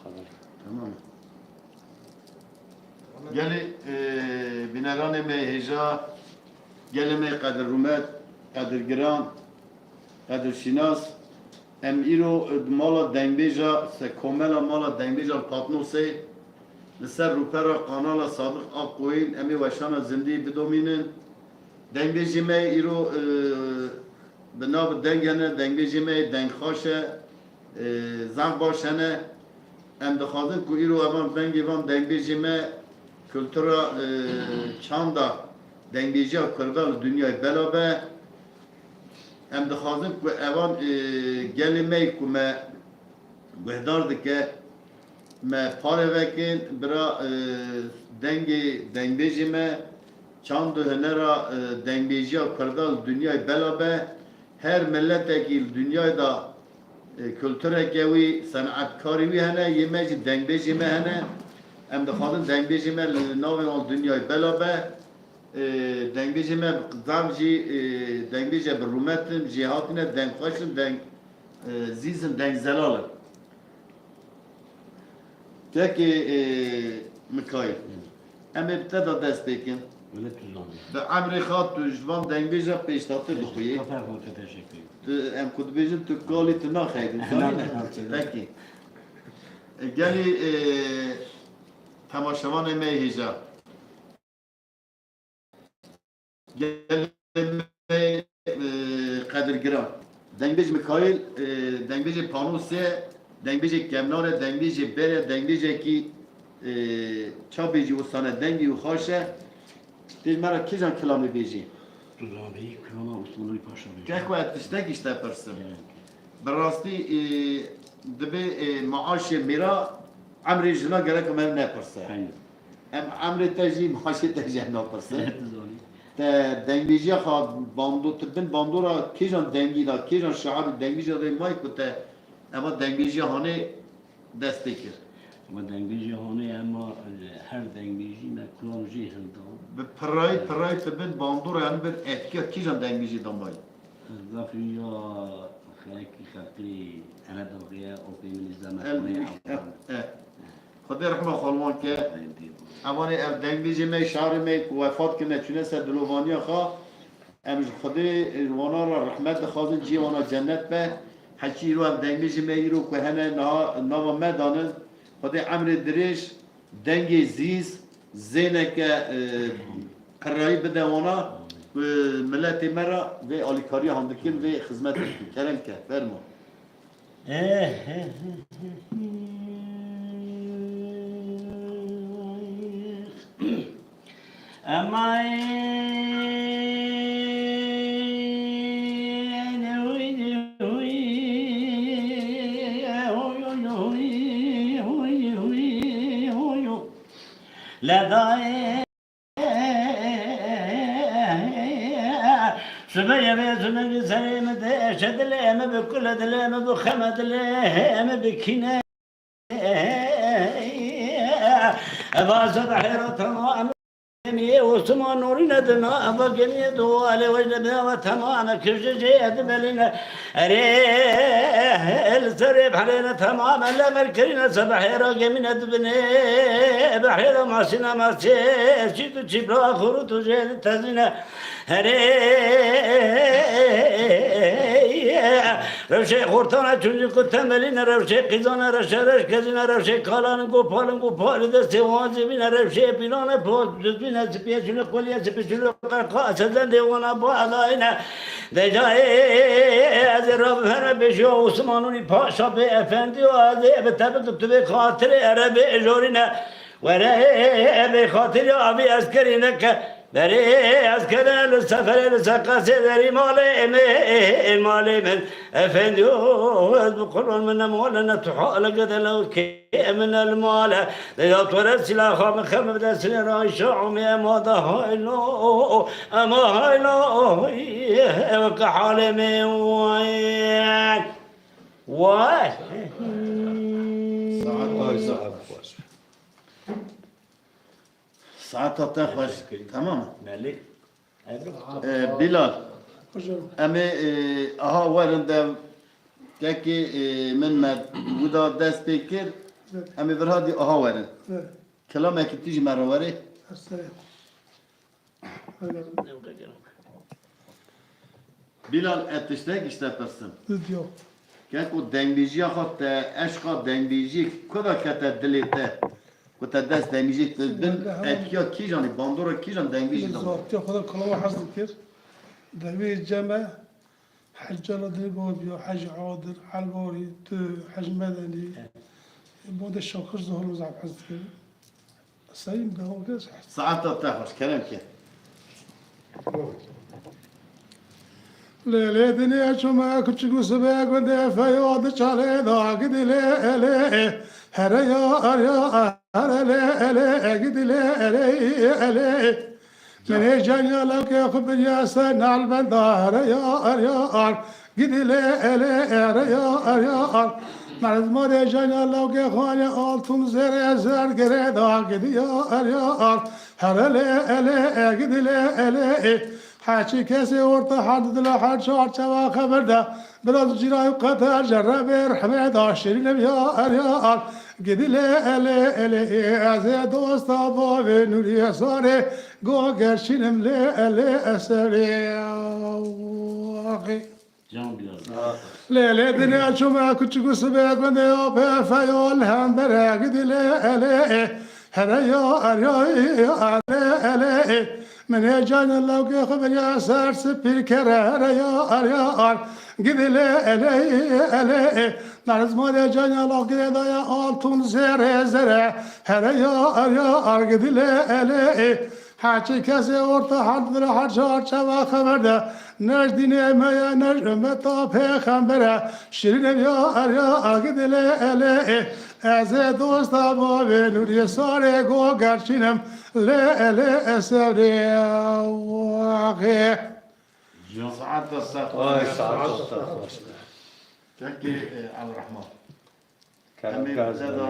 Tamam. Geli binarane me heja, geli me kadir rumet, kadir giran, kadir şinas. Em iro mala dengbeja, se komela mala dengbeja patno se. Lisser rupera kanala sadık akkoyin, emi başana zindi bidominin. Dengbeji me iro binav dengene, dengbeji me denghaşe, zang başene. Em dixwazin ku îro evan dengê van dengbêjê kültura çanda dengbêjiya Kurda li dünyayê bela be. Em dixwazin ku evan gelê me ku me guhdar dike me parê vekin bira dengbêjê me çand û hunera dengbêjiya Kurda li dünyayê bela be. Her milletekî li dünyayê da kültüreke wî, sanatkarî wî hene, yê jî dengbêjê me hene. Em dixwazin dengbêjê me li navê wan dünyayê bela be. Dengbêjê me zav jî dengbêje bi rûmetin, jî hatine dengxweşin, deng zîzin, dengzelalin. Tekê Mikail, em ê bi te da dest pêkin. Bi emrê xwe tu ji van dengbêja pêşdatî bixwîyî. Em ku dibêjin tu kalî tu naxeyî. Pekî. Gelî temaşevanê me hêja. Gelê me qedirgiran. Dengbêj Mikail, dengbêjê Panosê, dengbêjê Kemnarê, dengbêjê Berê, dengbêjekî çabêjî wîsane dengî û xweş e. Tê me ra kîjan kilamê bêjî? Tuzanî kilama Osmanlı Paşa bêjî. Keh ku et tiştekî ji te pirsim. Bi rastî dibe maaşê mêra emrê jina gerek me nepirse. Em emrê te jî maaşê te jî napirse. Te dengbêjiya xwe bando tu bin bandora kîjan dengî da kîjan şehabî dengbêjiya de may ku te ema dengbêjiya hanê dest pê kir. Ama dengbêjî hanê ama her dengbêjî me kulan jî hilda. Bi pirayî tu bin bandora yani bir etkiya kîjan dengbêjî da may. Zafiriya xelekî xelkî ene dagiye o peyvîn izlemek. Xwedê rehma xalwan ke evanê ev dengbêjê me şarê me ku wefat kirine çûne ser dilovaniya xwe em ji Xwedê wana ra rehmet dixwazin cî wana cennet be hekî îro ev dengbêjê me îro ku hene nava me danin Xwedê emrê dirêj dengê zîz zêneke qirayî bide wana milletê me ra vê alîkariya handikin vê xizmet dikin kerem ke fermo. Sübeye ve sübeye serime de eşedile mi büküledile mi bükemedile mi bükine Evazı da hayratına Osman Nur'un adına ama gemiye duale vecdebe ve tamamı kürşeceğe beline el sarıp halene tamamen la merkerine sabahera gemine dibine bahira masina masye çitu çibra kurutu jeli tazine Revşe kurtana çocuk temeline revşe kızana reşereş kezine revşe kalanın kopalı da sevazibine revşe pilane poz düzbine spiyacını kolye spiyacını kaka sezen devana bağlayına decaye az Rabbine beşi Osman'ın paşa be efendi o az be tabi tuttu be katire arabe jorine ve be katire abi askerine ke Beri askere le sefere le sakase veri male men efendi o bu kulun men mala tuhal qadala ki من المال إذا طرت سلاخا من خم بدسنا رايشع ما ضهيلو أما هيلو وكحال من وين واش Saat خوش tamam mı? مالك Bilal. Ama aha varında teki men bu da dest pekir Em ê virha dî aha werin. Evet. Kelamekî tî ji me re were. Hastaya. Bilal et tiştek işte pirsin. Diyor. Kek û dengbêjiya xwe te eşqa dengbêjî ku da kete dilê te. Ku te dest dengbêjî te din etkiya kîjanî bandora kîjan dengbêjî da. Zor. خدا كلام حظ كير. دبي الجامع حج لدي بوديو حج عادر حلبوري تو حج مدني بود الشوكر ظهر مزعب حظ كير. سايم ده هو كده صح. Saata te xweş keremke. Lele dine çuma küçük usbe günde feyyad çale da gidile ele here ya arya hele ele gidile ele ele mene canya la ke khabar ya san al bandar ya arya gidile ele ya arya مرد ماره جانا لوگه خانه altın zere zer gere da gidiyor arıyor hele ele gidile ele حاجی کسی ورته حد دل حد شار چوا خبر ده براز جرای قطع جرب رحمه داشری نبیا اریار گدیله اله اله از دوست با و نوری ساره گو گرشینم له اله اسری آقی Can biraz. لیلی دنیا چوما کچکو سبک بنده یا به فیال هم بره گدیله اله هره یا اریای اله من جان الله که خبر یا سر سپیر کره یا آر گدیله اله مرز مال جان الله که دایا altın zere هر یا آر گدیله اله هرچی کسی orta hardır harcar çava خبرده نجدینه میا نجمه تا پیغمبره شیرین یا گدیله اله از دوست با و نوری ساره گو گرچینم له اسری واقع Saata Ay te sağ ol. Keki Abdurrahman. Kerem Em ê Gazi. da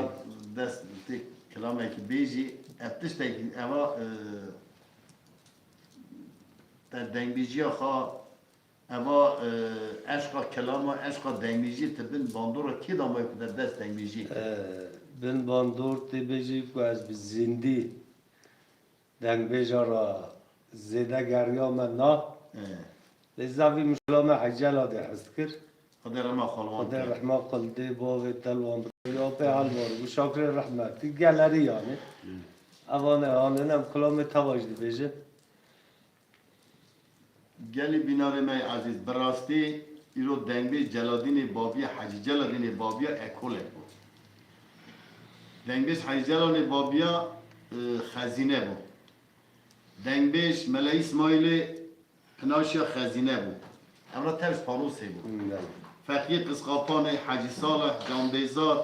dest tê kelamekî bêjî ev tiştekî eva te dengbêjiya xwe eva eşqa kelama eşqa dengbêjî te bin bandora kê da me ku te dest dengbêjî. بن باندور تی بجی کو از زندی دنگ بجارا زیده گریا من نا لذاوی مشلام حجل آده حست کر Xwedê rema xalwan خدا kir. رحمه قلدی باوی تلوان یا پی حلوار و شاکر رحمت تی گلری یعنی اوانه آنه نم کلام تواج دی بجی Gelî binarê me aziz bi rastî îro dengbêj Celadînê Babiya Hacı Celadînê Babiya ekolek bû. Dengbêj Hacı Celadînê Babiya xezîne bû. Dengbêj Meleî İsmailê pinaşiya xezîne bû. Emra tevş panûsê bû. Fexî Qisqapanê Hacı Saleh Canbêzar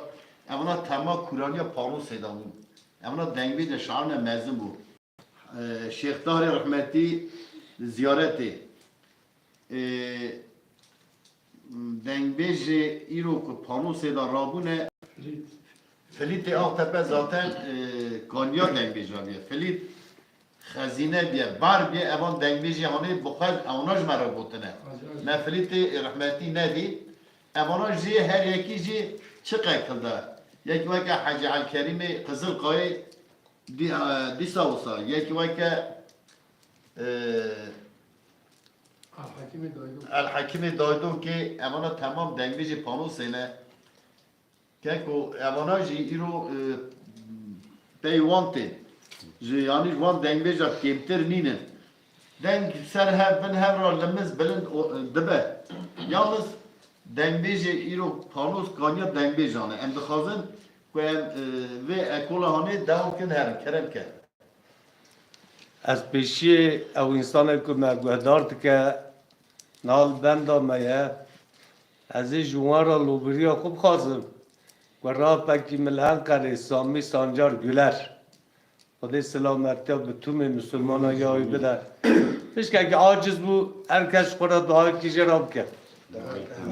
emra tema Kuraniya panûsê da bû. Emra dengbêj de şairne mezin bû. Şeyx Tahirê Rahmetî ziyaretê dengbêjê îro ku panûsê da rabûne Filîtê Altepe zaten kaniya dengbêj rabiye. Filît xezîne biye, bar biye evan dengbêjê hanê bixwe ewna ji me re gotine. Me Filîtê rahmetî nedî, evana jî her yekî jî çi qekilde. Yekî weke Hacı Elkerimê Qizilqayê dîsa wisa, yekî weke El-Hakimê Daydû ki evana tamam dengbêjê panûsê ne keko evana jî îro peywan tê ji yanî wan dengbêja kêmtir nînin deng ser hev bin hev ra limiz bilind dibe yalnız dengbêjê îro panûs kaniya dengbêjan e em dixwazin ku em vê ekola hanê dew kin herin kerem ke از پیشی او انسان که مگوهدار که نال بندا میه از این جوان را لوبریا خوب خواستم و را پکی ملحن کاری سامی سانجار گلر خدا سلامتی به توم مسلمان ها یایی بده پیش که عاجز بو هر کس خورا دعای کی جراب که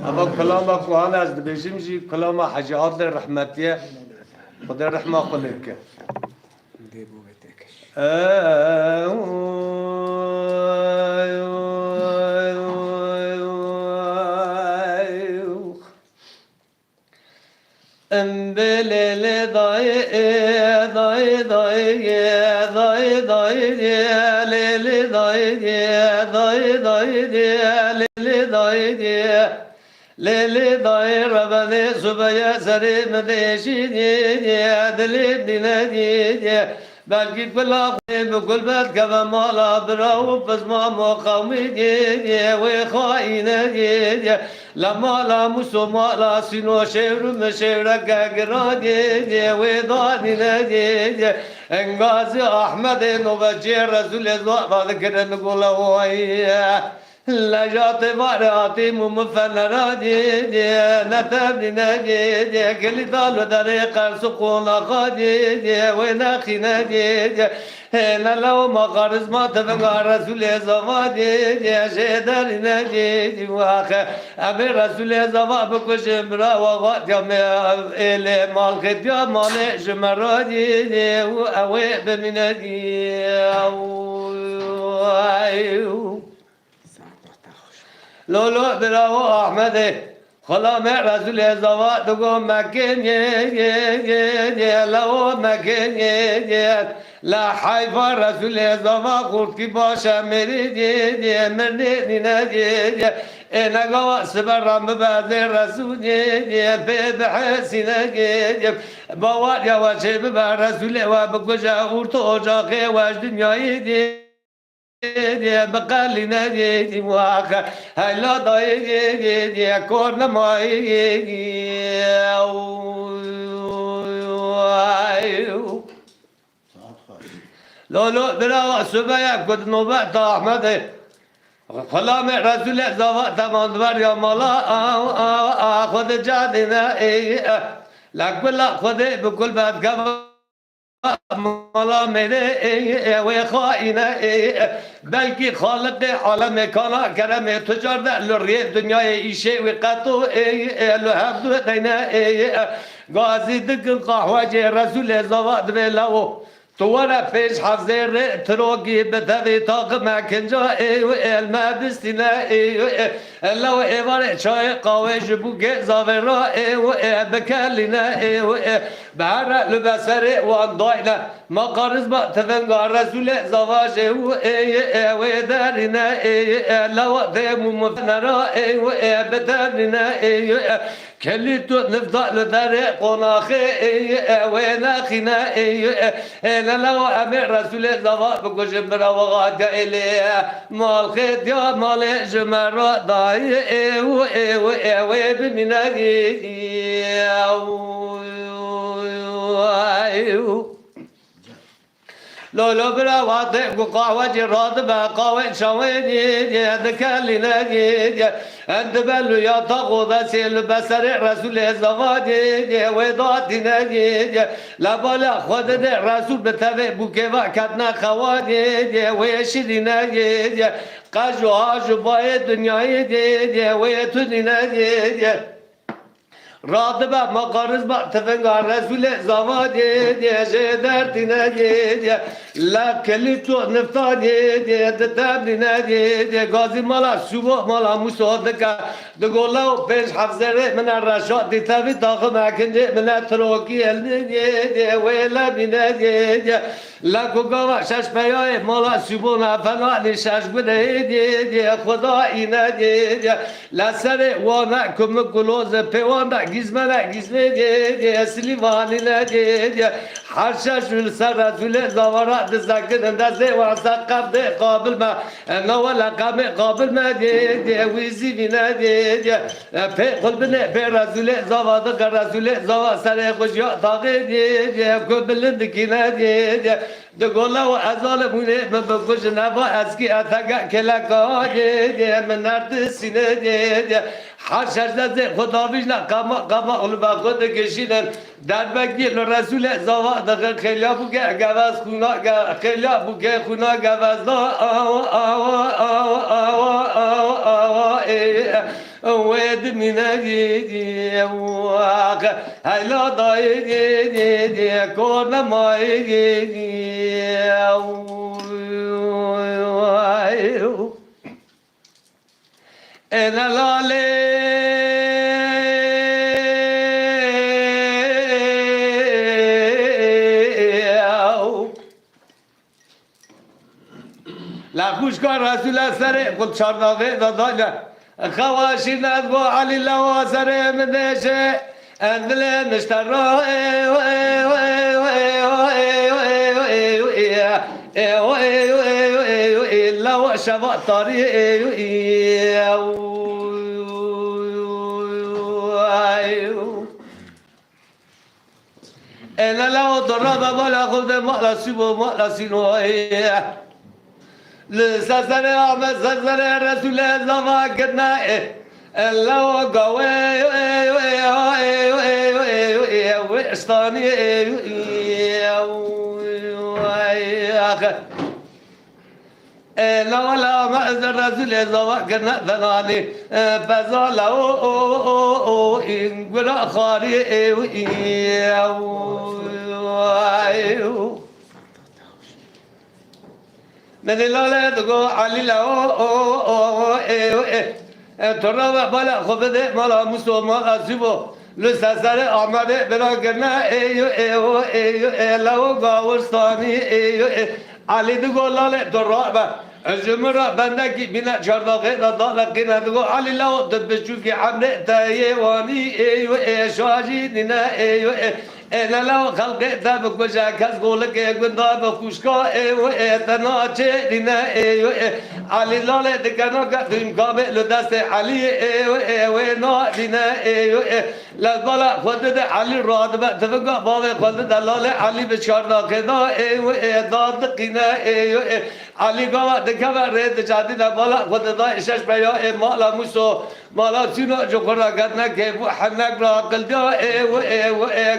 اما کلام کوهان از دبیشیم جی کلام حجات رحمتیه خدا رحمه خلق که Embelele dayı dayı dayı dayı dayı lele dayı dayı dayı lele dayı lele dayı rabane subaya sari medeşi dili dine belki kula بكل بيت كما مالا براو بس ما مقاومي وخاينة لما لا مسو مالا سينو شير مشيرك قرادي وضاني انغازي احمد نوبجي رسول الله بعد كده نقول هو لا جاتي باراتي ممفنرادي نتبني نادي كل دالو طريق سكون خادي وناخي نادي هنا لو ما قرز ما تبقى رسول زوادي شهدر نادي واخ امي رسول زوا بكش مرا وغات يا الى مال خديا مال جمرادي اوي بمنادي لولو براو احمد خلا میں رسول زوا دگو مکن لو مکن لا حیفا رسول زوا خورد کی باشا میری مرنی ندی انا قوا سبر رم بعد رسول به بحسین باور یا وجه به رسول و بکجا خورد اجاق وج دنیای دی بقالي نادي واخا هلا ضايقي كون ماي لو برا سبايا قد نوبات احمد خلا من رسول زوا تمام بر يا مالا خد جادنا لا كل خد بكل بعد مالا میره و خائنه بلکه خالق عالم کانا کرم تجار ده لری دنیای ایشه و قطو لحبدو دینه غازی دکن قهوه رسول زواد بلاو توارا پیش حفظه تروگی بدوی تاق مکنجا المبستینه لو ایوار چای قاوه جبوگه زاورا بکلینه بهر لبسر وان داینا ما قارز با تفنگا رسول زواجه و دارینه لو دیمو مفنرا بدارینه کلی تو نفضل در قناخه و ناخینه لو امر رسول زوا بکشم برا وغاد الیه مال خید یا مال جمرا دای و بمینگی لولو برا واضح قهوة جراد بقاوة شويني ذكالي نجي أنت بلو يا تغوض سيل بسر رسول الزوادي وضعتي نجي لبالا خود رسول بتبع بكوا كتنا خوادي ويشري نجي قاجو عاجو باي دنياي دي ويتوني نجي رادبا مقارز با تفنگار رسول زوادی جدر دینه لا کلی تو نفتادی دتابی ندی گازی مالا شوبو مالا مسعود کا دگولا و پیش حفظه من الرشاد تابی تاخم اکنجه من تروکی الدی ویلا بیندی لا کوگا شش پیای مالا شوبو نفنا نشش بده دی خدا اینه دی لا سر وانا کم کلوز پیواندا gizme diye silivani ne diye haşa şül sarratül zavara dizakın da zevasa kabde kabil ma nevela kabil ma diye vizi bina diye pe kulbine pe razule zavada razule zava sare kuş ya tağı diye kubilin dikine diye de gola ve azal mune mebkuş nava eski ataga kelaka diye menardı sine diye حرشش خدا بیشتر کما اول با خود کشیدن در بگی رسول زوا دقیق خیلی بوده گواز خونا خیلی بوده خونا گواز دا وید مینگی واق هلا دایگی کور نمایگی En alale خوش کار رسول سره قل چارداغه داداله خواشی ندگو علی لوا سره مدشه اندل نشترا لوا شبا طاری انا لو ضرب ولا خذ ما سيب ما سينو لسسر احمد سسر رسول الله كنا لو قوي واشطاني لا ولا ما الرسول الله كنا ثناني فزاله إن قل خاري من الله تقول علي لا ترى بلا خبده مالا مسلم مالا سيبو لسسر أحمد بلا كنا لو قاورستاني علي تقول لا ترى الجمرة بندك بنا شرطة ضال قنا تقول علي لو تبشوك عمري تايواني شاجينا انا لو خلقت بكوشا كاسقولك قندا بكوشكا تناچه دينا علي لاله دكانو قدم قابل دست علي وينا دينا لبلا خدد علي راد بتفقا باب خدد لاله علي بشارنا كدا داد قنا علي قوا دكبا رد جادي لبلا خدد اشش بيا مالا مسو مالا سينو جوكرا قدنا كيف حنك را قلدا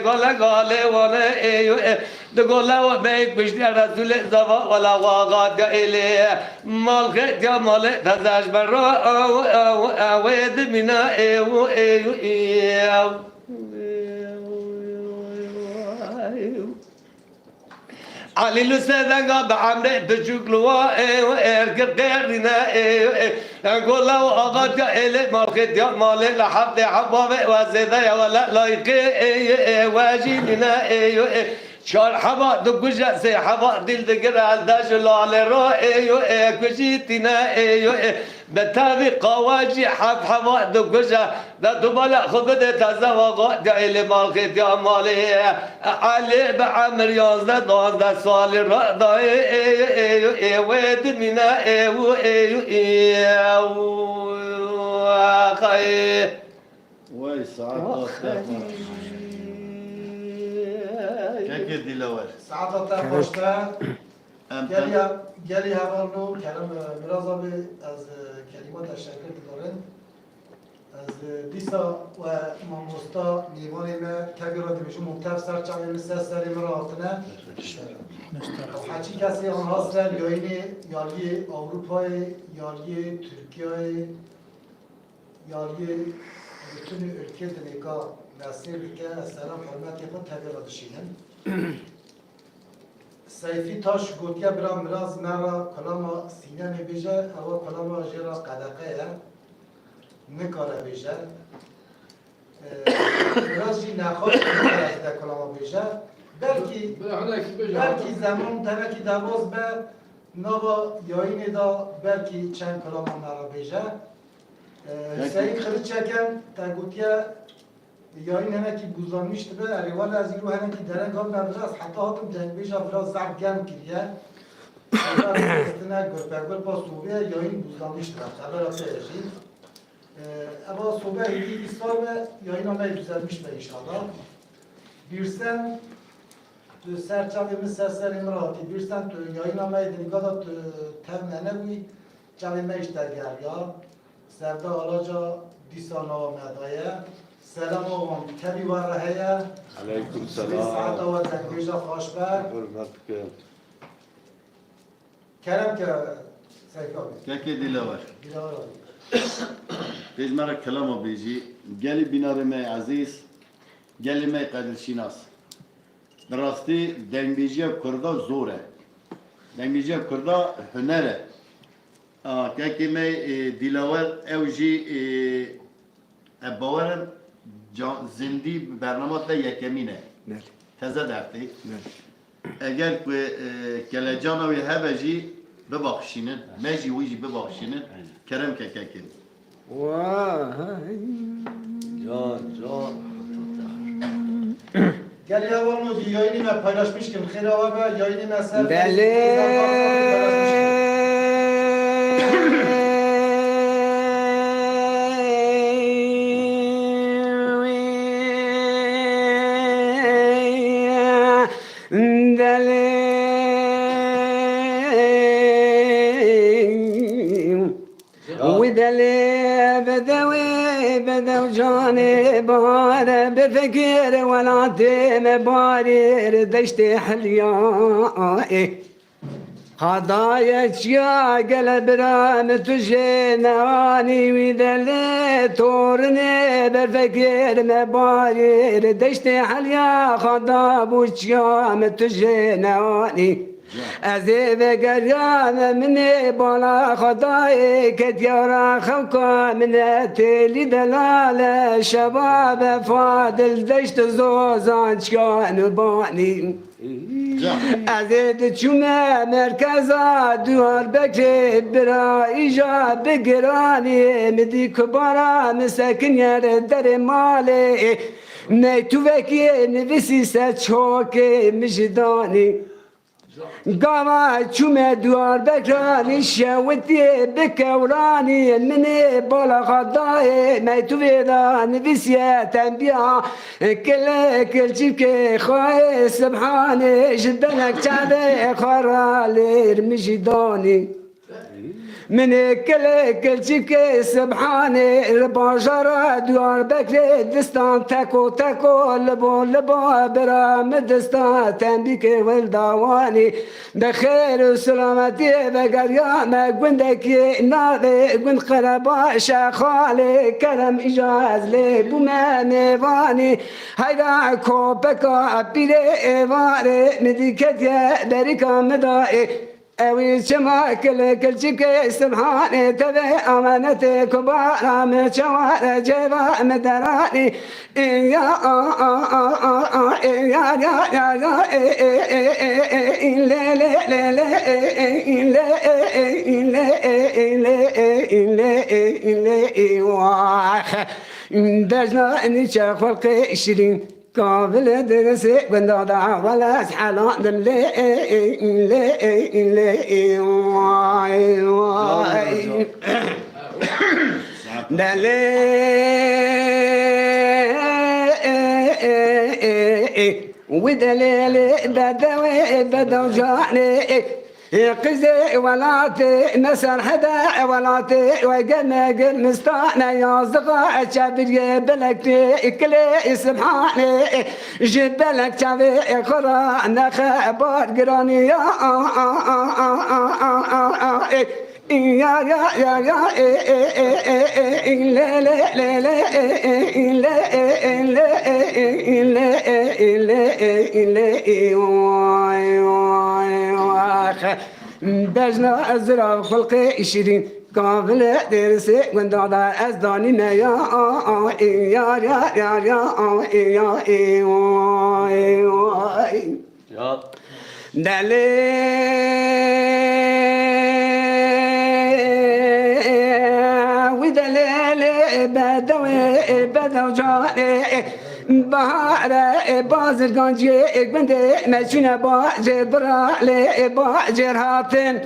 قال قال وانا تقول له بيك بشتي رسول زوا ولا واقعد إليه مال خير يا مال تزاج برا ويد منا علي لسه بعمر بشكلوا اركب غيرنا نقول له اغاد الى ماركت يا مال لحد حباب وزيدا ولا لايق واجينا شار حبا دقجة سي حبا دل دقر عالداش على رأي كجيتنا بتابي قواجي حب حبا دقجة لا تبلا خبد تزوغ جاي مالك يا مالي علي بعمر يازد دازد سال رضا ويد منا وای ساعت كيف دلوار سعادت خوشته گلی هوالو کلم مرازا به از کلمات تشکر دارن از دیسا و ماموستا نیوانی ما کبی را دیمشون ممتف سر چاقی مثل سری مرا آتنه حچی کسی آن هستن یا اینی یالی اروپای یالی ترکیه یالی bütün ülke denika nasıl ülke selam hürmet yapıp tabi radışının. Sayfi taş gotiya biraz mera kalama sine mi beje ama kalama jera kadakaya ne kara beje. Biraz ji naxoş da kalama beje. Belki zaman belki davoz be nova yayını da belki çen kalama mera beje. Sayın Kılıççaken Tagutya yayın hemen ki buzlanmıştı be Arival Aziru hemen ki deren gal ben biraz hatta hatım dengbeja biraz zart gem kiriye Biraz üstüne görpekber pas Soğuya yayın buzlanmıştır haber atayacağım ama Soğuya hediye ister ve yayın amaya düzelmiş be inşallah bir sen serçavimiz sesler imrati bir sen yayın amaya denikada temnene bu çavime işte gel ya Sevda alaca disana medaya selam oğlum tabi var rahaya aleyküm selam saata ve tekbirja hoşber kerem ke sayfa كيف دلوار dilar بيج مرة كلامه بيجي قالي بنار ما عزيز قالي ما قدر شناس دراستی دنبیجی کردا زوره دنبیجی کردا هنره که می دیلاور اوجی باورم زندی برنامه تا یکمینه تازه درتی اگر که کلجان و هبجی bebakşinin, meci uji bebakşinin, kerem kekekin. Vay. Can, can. Gel ya var mı? Yayını ben paylaşmıştım. Khira abi yayını mesela. بدو جاني بار بفكر ولا تم بارير دشت حليائي خضايا يا قلب رام تجناني وذلي تورني بفكر مبارير دشت حليا خضاب وشيام تجناني أزيب قريان مني بلا خضاي كتيرا خوكا من تلي دلالة شباب فاضل دشت زوزان شكان باني أزيد شما مركزا دوار بكري برا إيجا بقراني مدي كبارا مساكن يردر مالي نيتو وكي نفسي ساتشوكي مجداني قاما شما دوار بكراني شاوتي بكوراني مني بلا خضاي ما يتوفيدا نفسيا تنبيا كل جيبك خاي سبحاني جدنك تعدي خرالي رمجداني من كل جيبك سبحاني البشرة دوار بكري دستان تاكو تاكو لبو برا مدستان تنبيك والدواني بخير وسلامتي بقريانا قندك ناضي قند قربا شاخالي كلام إجاز لي بما نيفاني هيدا كوبكا بيري إيواري مديكتيا بريكا مدائي أوي شما كل شيء سبحاني تبي أمانتي كبارا من شوارع جيبا مدراني يا دجنا نشاف القشرين قابل درسي بندادا ولا سحلان دلي واي واي دلي ودليل بدو جاني قزي ولاتي نسر حدا ولاتي وقنق مستانا يا زغا شابي بلكتي كلي سبحاني جبلك شابي خرا نخبار قراني يا يا لا لا لا لا دجنا أزرع خلقي شيرين قابل درسي وندادا أزداني ما يا بدو جاني بهار باز القنجي بندي ماشينا باجر برالي باجر هاتن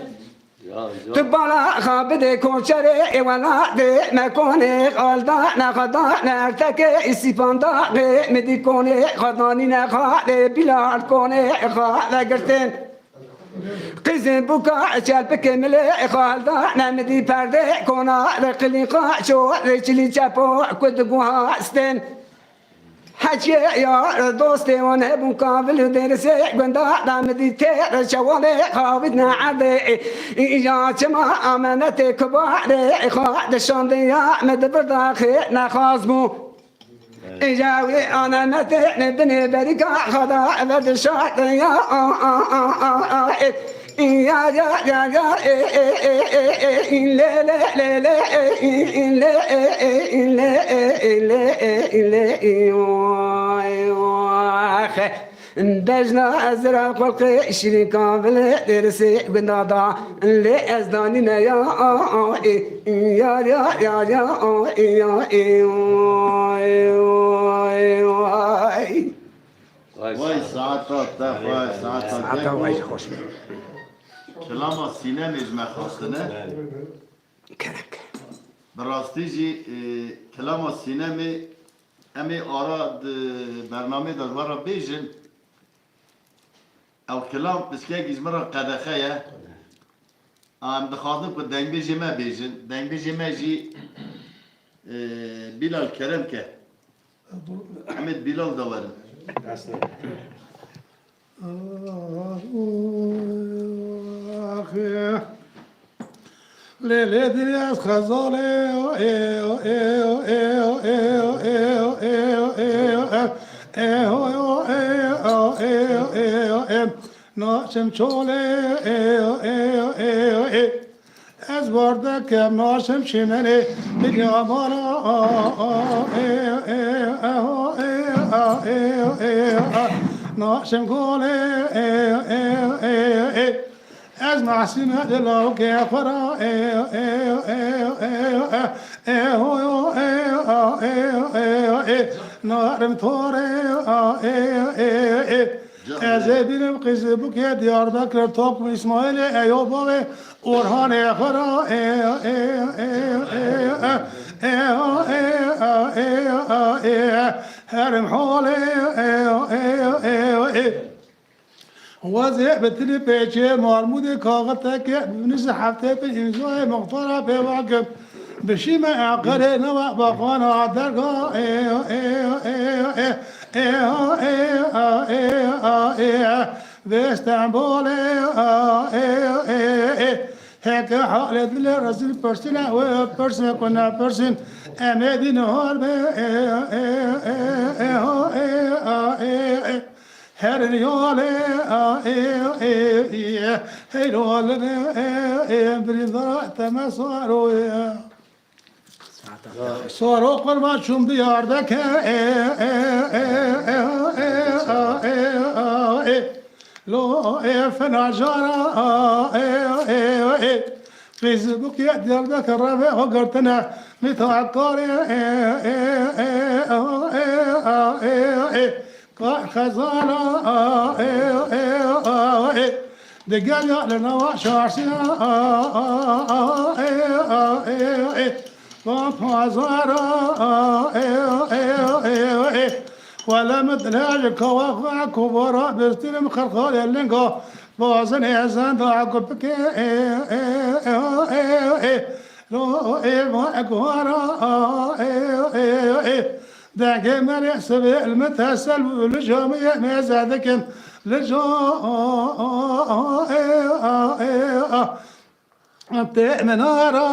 تبالا خابدي كوشري ولادي مكوني غلدانا خدانا ارتكي السيفانداغي مدي كوني خداني نخالي بلاد كوني خالي قرتين قزن بوكا شالبك ملي خالدانا مدي پرده كونا رقلي قاشو رجلي چپو كدقوها استن حجي يا دوستي وانا بمقابل درسي قندا دامدي تير شوالي خابدنا عدي يا جماعة امانتي كباري خاد الشاندي يا مدبر داخل نخازمو إجاوي أنا نتعني بني بريكا خدا أبد الشاط يا يا لا لا لا بجنا أزرع خلق شيرين كامل درسي قنادا اللي أزدانينا يا يا يا يا يا يا وای ساعتا وای ساعتا وای خوش کلام سینه مجمع خواستنه کرک براستی جی کلام سینه می امی آراد برنامه دادوارا بیجن او کلام بسکه گیزمرا قدخه یا ام دخواستم که دنگ بیجی ما بیجن دنگ بیجی ما جی بیلال کرم که حمد بیلال دوارن لیلی دلی از خزاله ناشم چوله از باردکم ناشم شمنه دنیا مالا ناشم گوله از محسن دلو که خورا نارم توره از بینم قصه بکه دیار بکر توپ اسماعیل ایوباوی اورهان خورا هرم حاله وضع بتلی پیچه مارمود کاغطه که بنیز هفته به امضای مختاره به واقف بشیم عقره نوع باقانا درگاه به استنبول هک حالت لرسل پرسن و پرسن کنا پرسن امدی نهار به هر ریاله هیروله بریدارا تمسارو سارو قربان شوم دیارده که لو فناجارا فيسبوك يدير ذاك الربيع وقرتنا متعقاري خزانة دقال يعلن وشارسنا وفازارا ولا مدلاج كواخع كبرى بستلم خرخال اللينكو بوزن يزن دعكبك لو ما اكوارا داك من يحسب المتسل والجامع ما زادك منارا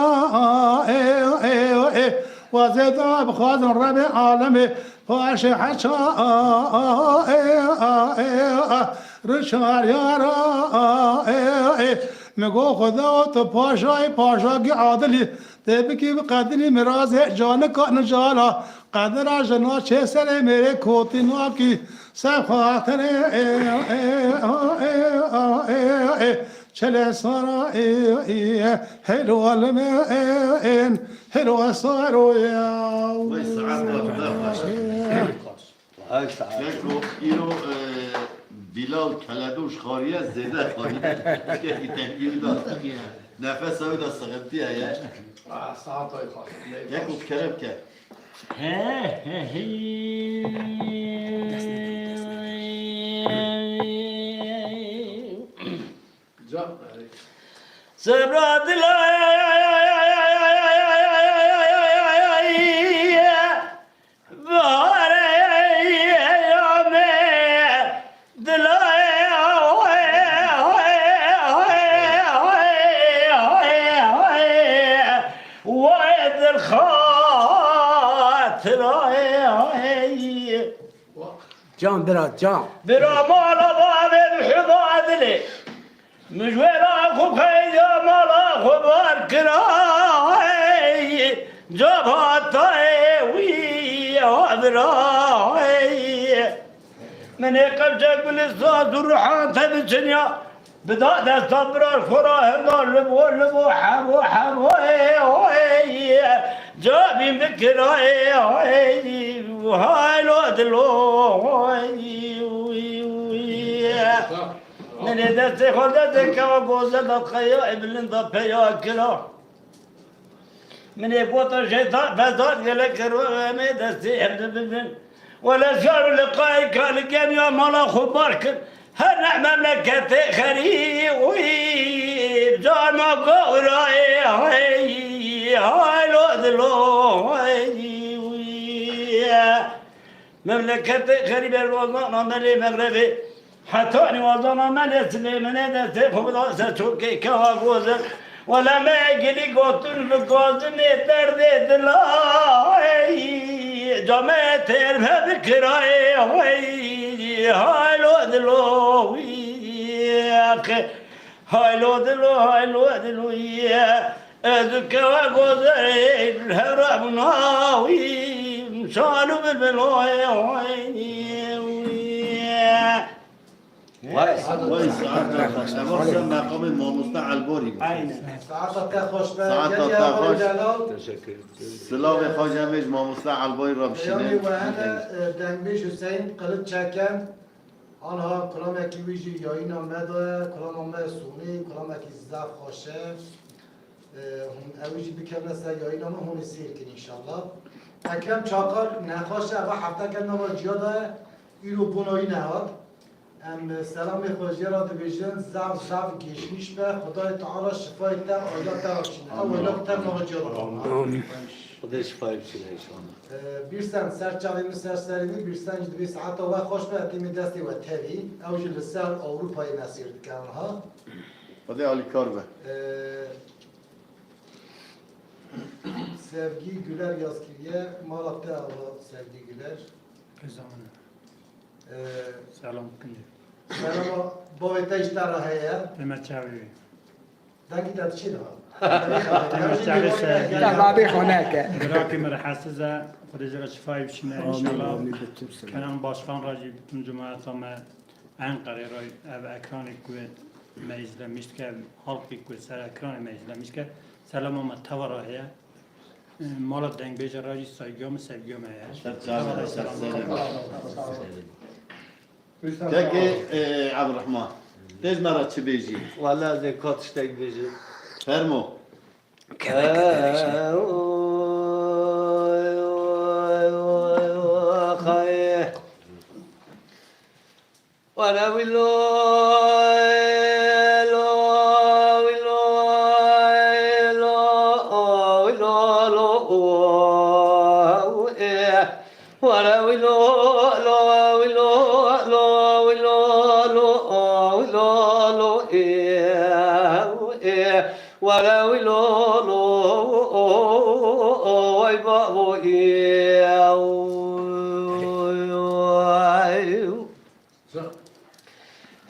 وزيد بخاز الربيع عالمي فاشي حشا رشار يارا مگو خدا تو پاشای عادلی تبکی بقدری مراز جان کا نجالا قدر جنا چه سر میره کوتی نو کی سب خاطر چله سارا هلو علمین هلو سارو وای ساعت لكو إيرو بلال كلادوش خارية زيادة خارية كي تهيئ دا نفس هاي دا سغلتيها يا ساعت های خواهد ياكو كرم كه سبرات جان برات جان برا مالا بابي بحضادلي مجويرا خب خيجا مالا خبار كراي جابها طاي وي وابراي من قبجك بالصاد والروحان تبتن يا بدأت استبر الخرا هذا لبو حمو جابي بكرة وهاي لو من دستي خدتك وقوزة دقيا ابن ضبيا كلا من يقوط الشيطان فزاد لك روامي دستي ابن ولا شعر لقائك لقيم يا مالا خبارك هنا مملكة خري ويبجار ما قوراي هاي لو مملكة خريب الوطن عملي مغربي حتى وطن من اسمي من دستي خبضا ستوكي كواغوزا ولا ما يجري قوتن بقوزن درد دلاي جمعت ارفع بكراي هاي لو هاي لو أذكى وقوزي الهرب ناوي مشالو بالبلوي وای ساعت مقام ما مستعل بوری ساعت خوش به ساعت گلی تا آقای خوش. جلال سلام خواجه میج ما مستعل بوی را یعنی بشینه و هنه دنگبیش حسین قلت چکن آنها کلام اکی ویجی یا این آمده کلام آمده سونی کلام اکی زف خوشه هم اویجی بکرنه سا یا این آمده هونی سیر کن انشالله اکرم چاکار نخواشه و هفته کرنه و جیاده ایرو بونایی نهاد ام سلام خوشی را دبیجن زف گیشنیش به خدای تعالی شفای تر آیات تر بچینه اولا تر نوجیاده خدا شفای بچینه ایشان بیرسن سر چاوی سر سرینی بیرسن جدی ساعت و خوش به تیم دستی و تری اوج لسر اروپای مسیر کردن ها خدا عالی کار به sevgi güler yazkiriye malakta Allah sevgi güler سلام کنید selam bu vete işte rahaya به چاوی dangi da çin بابي هناك براکی مرحسزه خدا جرا شفای بشینه انشالله کنان باشخان راجی بتون جماعت ما انقره رای او اکرانی که مجلمیشت که حلقی که سر اکران مجلمیشت که سلام ما تورایه مالا دنگ بیجا راجی سایگام سیگام تاكي عبد الرحمن تيج مرة تشبيجي والا زکات شتک بیجی فرمو وانا ويلو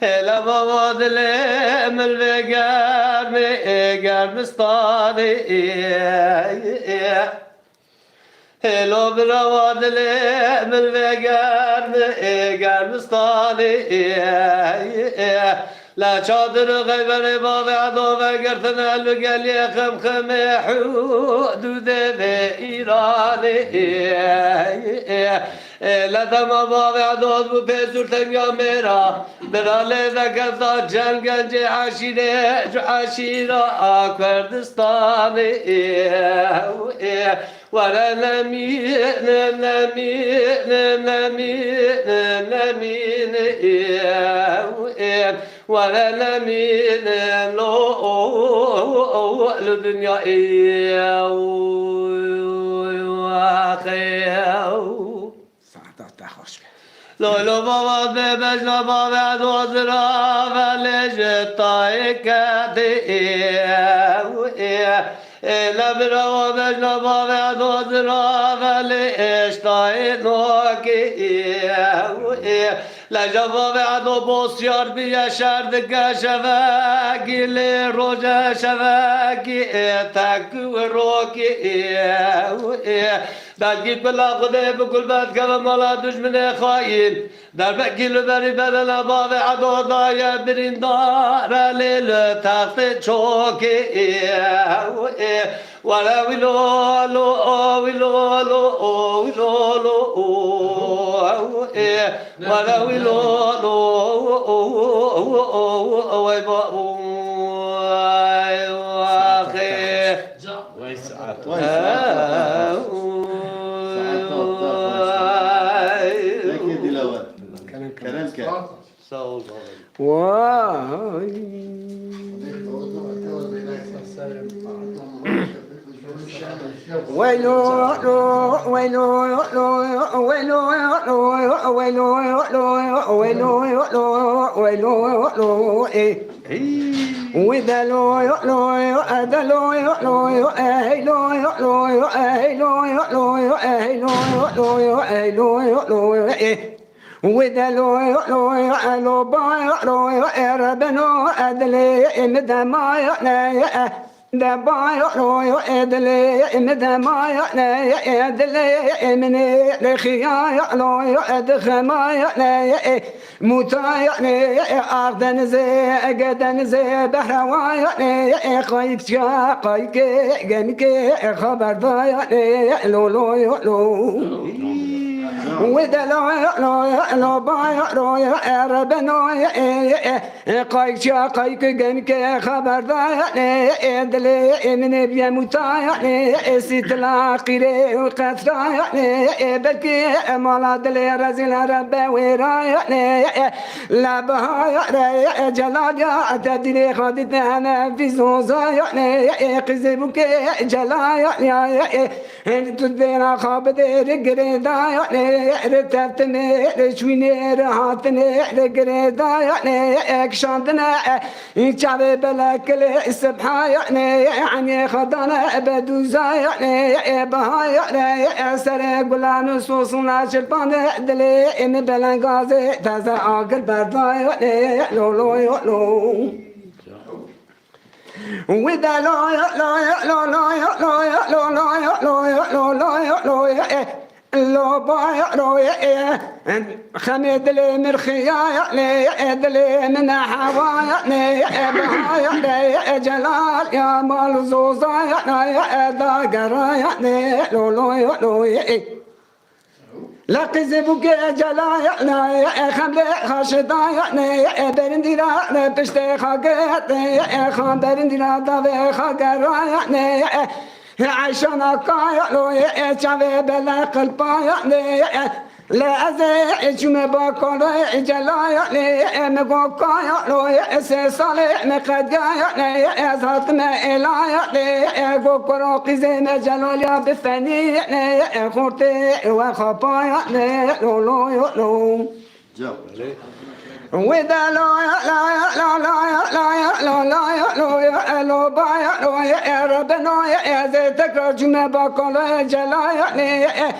هلا بابا دلم الفقر مقر مستاني هلا بروا دلم الفقر مقر مستاني لا شادر غيبر بابا عدو فقرتنا اللقل يخم خم حدود إيراني لدم بابا عدو بپسر تنگا میرا براله ذکر جنگنج عشیره کردستانی ولا نمين ولا نمين لو الدنيا لولو بابا ببج بابا دوزرا ولج طايكتي لبرا بج بابا دوزرا ولج طاينوكي لجبا بعدو بوسيار بيا شردك شفاكي لروجا شفاكي تاكو روكي درگیر بلا خده بکل بد که مالا دشمن خواهین در بکیل بری بدن باب عدادای بریندار لیل تخت چوکی ولا ویلو لو ویلو لو ویلو لو ولا ویلو لو وای با لكن دلوقتي كلام كده وای ويلو ويلو ويلو ويلو ويلو ويلو ويلو وذا لو لو هذا لو لو لو لو وذا لو بايع ربنا أدلي مدما da bayo royo edle imda maya la edle imne le khiya royo edkhama la mutaya la ardan ze agadan ze bahrawaya la qayk ja qayk gemke khabar daya lo lo lo وذا لو بايع رويا ربنا قايك شا قايك جنك خبر ذا دلي من بيا متايع سيت العقيرة وقترايع بلكي مالا دلي رزل رب ورايع لا بهايع جلال يا تدري خدت أنا في زوزايع قزبك جلايع تدبينا خابد رجريدايع رتبتني رشويني رهاتني رقريدايعني اكشاندنا يتشعب بلاكل السبحايعني يعني خدانا بدوزايعني بهايعني سرق بلا نصوصنا شربان دلي ان بلنغازي تازا عقل بردايعني لو لو لو وذا لا لا لا لا لا لا لا لا لو بايع رويا خمد لي مرخيا لي دلي من حوايا لي بهايا لي جلال يا مال زوزا يا دا قرايا لي لو لو لو لا قزبك جلايا لي خمد خاشدايا لي برنديرا بشتي خاقات لي خان برنديرا دا خاقرايا لي عشان قايلو يشوي بلا قلبايا لا أزيد ما بقول جلايا مقايا سالي مقدايا زات ما إلايا بقول زي ما جلاليا بفني خورتي وخبايا لو لو لو وذا لا لا لا لا لا لا لا بايع لا ربنا يا زيتك رجما بقول جلايا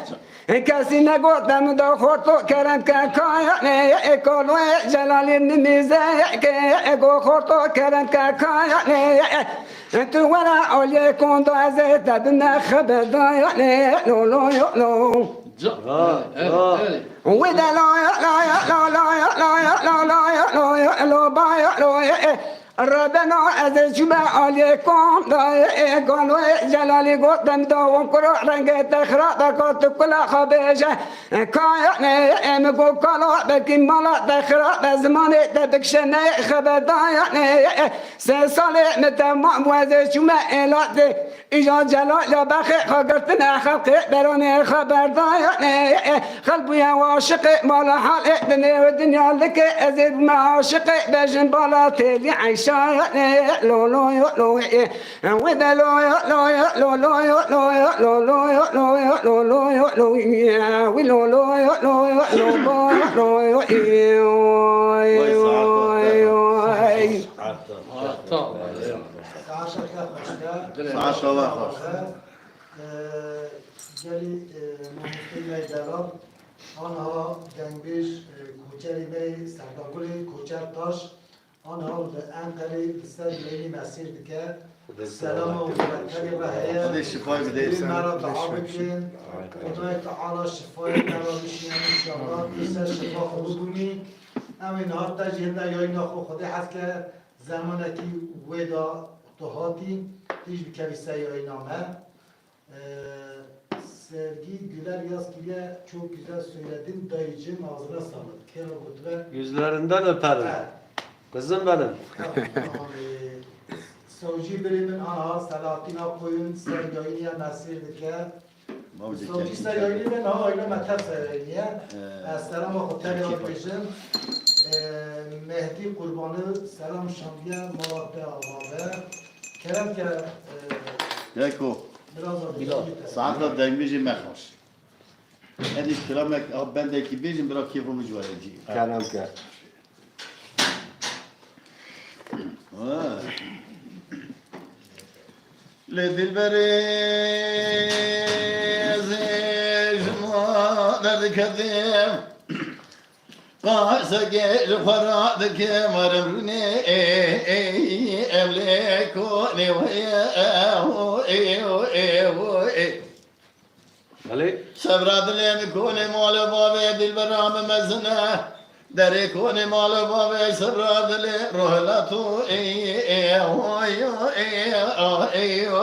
كاسينا قدام دخوتو كرم كاكايا كولو جلال النميزايا كوخوتو كرم كاكايا انتو ولا اولي كوندو زيتا بنا خبدايا لو لو لو وذا لا لا لا لا لا لا بايع ربنا عز جمع عليكم قالوا جلالي قدام دوم كرو رنگ تخرا قلت كل خبيجه كاين مقول قالوا بك مالا تخرا زمان تبكشنا خبدايا سالي متمام وعز جمع الى اجا جلال بخي خقرتنا خلقي بروني خبر ضايع قلبي يا واشق مالا حال الدنيا والدنيا لك ازيد ما عاشق بجن بلاتي عيش لو لو لو وذا لو لو لو لو لو لو لو لو لو لو ولو لو لو جلی مهندسی درام آنها جنبش کوچری به سرداگل کوچر تاش آنها انقره سر یعنی مسیر دکه سلام و برکتی و هیا خدا شفای بده. مرا دعا بکن خدای تعالی شفای مرا بشین انشاءالله بسر شفا خوب بونی همین هات تجهیل یا اینا خود هست که زمانه که ویدا توهاتی تیج بکوی سیایی نامه Sevgi Güler Yazgil'e çok güzel söyledin. Dayıcım ağzına sağlık. Kere gutve. Yüzlerinden öperim. Kızım benim. Savcı birimin ana Selahattin Apoy'un Sergayniye Mesir'dike. Savcı Sergayniye na aile metab Sergayniye. Selam Akhotel Yazgil'in. Mehdi Kurbanı Selam Şambiye Malatya Ağabey. Kerem ke Yeko. ساعتها دنگ بیجی مخوش. هدیش کلامک آب بنده کی بیجیم برای کیفم جواره جی. Kenan ke. لدل بريز جما درد كذب قاسك الفرادك مرمني املكوني ويا Ali. سبراد لين كوني مال بابي دل برام مزنه دري كوني مال بابي سبراد لي روح لا تو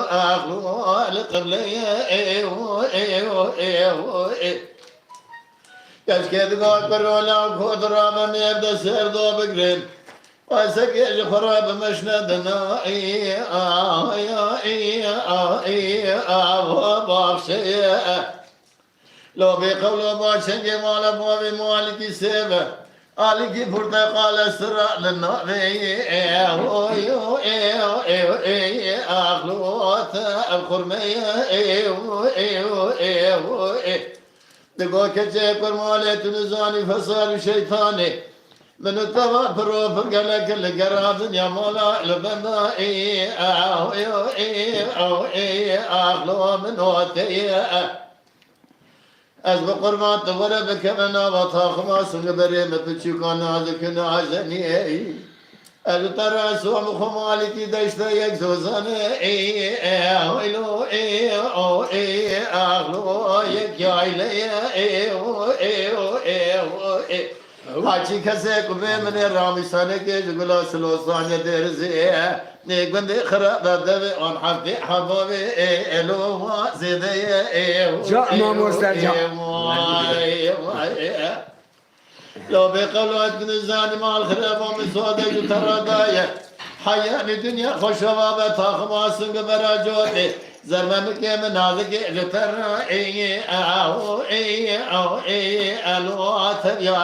اخلو القبلي كشكد قال كرولا خضرا بميب دسر دو بقرين وسكيج خراب مشندنا لو بقولوا باشنجي مال بابي مالكي سيبه آلكي برتقال سرع للنبي أخلوات الخرمية تقول كجي كرمالي تنزاني فصار شيطاني من التوار برو فرقلك اللي قراب يا مولا لبنا أخلو من وتي از به قربان دوره بکمنا و تا خماسون بریم بچکان نازک نازنی از ترسو مخمالی کی دشته یک زوزانه ویلو اغلو یک یایله حاجی کسی کبه من رامیسانه که جگلا سلوسانه درزیه نیک بنده خراب داده آن حفظی حبابی الو زیده جا امام مستجا لو بقلوات نزاني مال خراب ومسودة ترداية حياني دنيا خوشوابة تاخماسن براجوتي زرمك من هذاك لترى الوات يا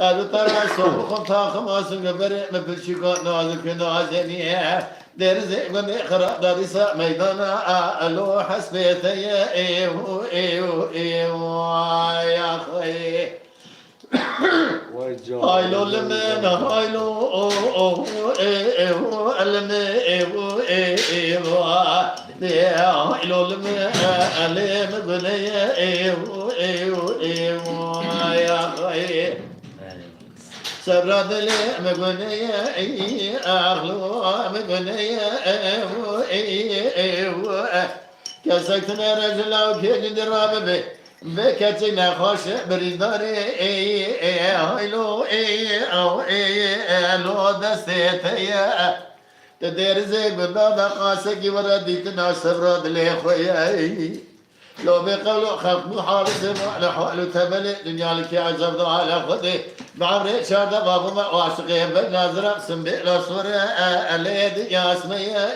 ألو ترى صبحكم تاخماسن بري مبلشكو نازك نازنية درزي من خراب دارسة ميدانا ألو حسبيتي يا خي هايلو لمن هايلو هايلو لمن يا خي سبراد لي مغنية أغلو مغنية كسكتنا رجلا وكيد درابي بكتنا خوش بريداري هايلو لو دستيتي تدير زي بلاد قاسكي ورديتنا سبراد لي خويا لو بقولوا خلق محارس على حوالو تبلي دنيا لك يا عجب على خدي بعمري شاد بابو ما واشقي بنازر اقسم بلا صورة اليد يا اسمية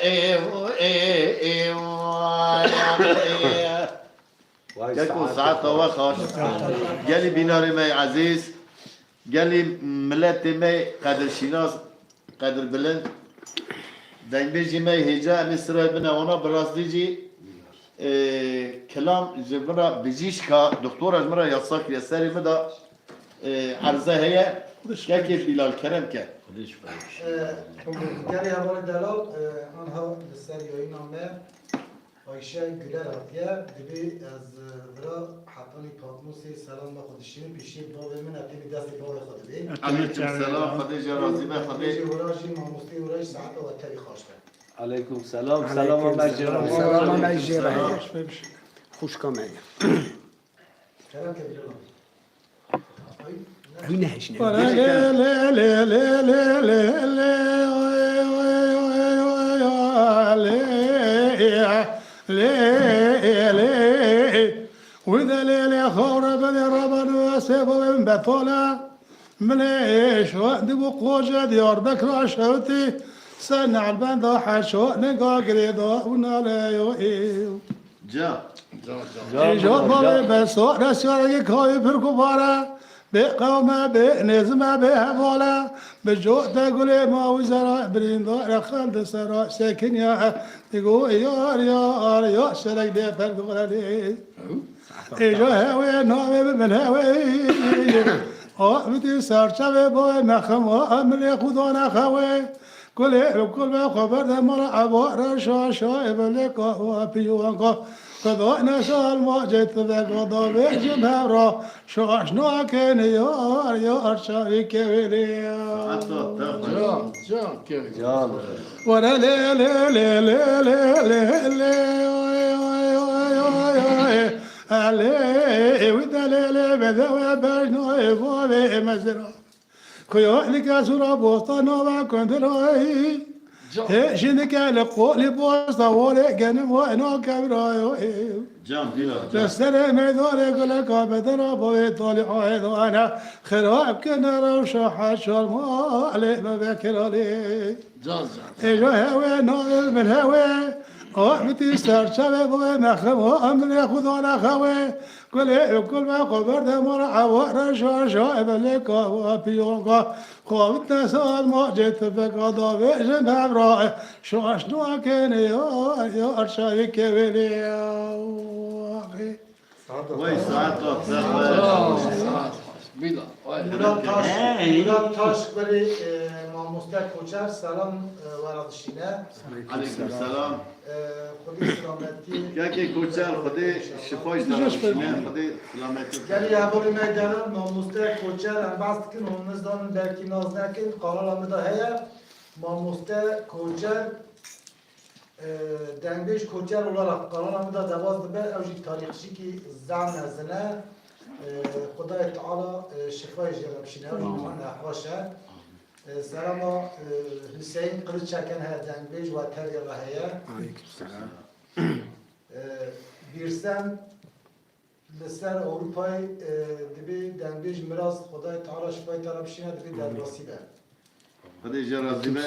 جاكو ساعات وخاش قالي بيناري مي عزيز قالي ملتي مي قدر شناس قدر بلند دنگ بيجي مي هجا مصر بنا وانا برازديجي كلام جبرا بجيشكا دكتور اجمرا يصاك يساري مدى عرضه هي كيف بلال كرم كه گری هوای دلال آنها بسر یایی نامه آیشه گلر هاتیه دبی از برا حتانی پادموسی سلام به خودشین پیشی باوی من اپیمی دستی باوی خود بی علیکم سلام خدا راضی به خدا خودشی وراجی ماموستی وراج ساعت و تبی خوشته علیکم سلام سلام مجرم سلام مجرم خوش کامل کلام که بیرون این هیچ نه وإذا ليلة خورة بني ربنا وسيبوا من بطولة مليش وقت بقوجة ديار بكرة شوتي سنع البندة حشو نقا قريضة وناليو جا إيجو بابي بسو رسيوري كوي بركبارة بقومة بنزمة بهبولة بجو تقولي ما وزراء بريندو خالد سراء ساكن يا تقول يا شرك دي فرقولة ایجا هوی نامه من هوی آبتی سرچه با نخم و امر خدا نخوی کل ما خبر ده مرا عبار شاشا بلکا و پیوانکا خدا نشال ما جت به خدا بجم را شاشنا کنی یار شایی که ویلی جان ورا لی لی لی لی لی علي ودليل بدوي بجنوي فوي مزرع كيو لك سورة بوسطة نوبا كنت روي شنك لقولي بوسطة ولي جنم وإنو كبرايو جام دیلا تسلم دوري كل كابتر بوي طالع عيدو أنا خراب كنا روشا حشر ما علي ما بكر علي إيجو هوي نوبل من هوي آبتی سرچه بوی مخم و امر خدا نخوی کل ما قبر ده مرا عوار شاشا بلکا و پیونکا خوابت نسال ما جت بکا داویجم همراه شاشنوا کنی یار شایی که ویلی وای ساعت مراد تاش بری ماموسته کوچر سلام ورادشینه علیکم سلام خودی سلامتی که کوچر خدا شفاش دارم خدا سلامتی گلی عبوری میگنم ماموسته کوچر هم بست کن و نزدان برکی ناز نکن قانال هم دا هیا ماموسته کوچر دنگبیش کوچر olarak قانال هم دا دواز دبه اوجی تاریخشی که زن نزنه خدای تعالی شفای جرب شنه و ایمان احواشه سلام حسین قلت چکن ها دنگبیج و تری رهیه بیرسن لسر اروپای دبی دنگبیج مراز خدای تعالی شفای طرف شنه دبی در باسی به خدا راضی به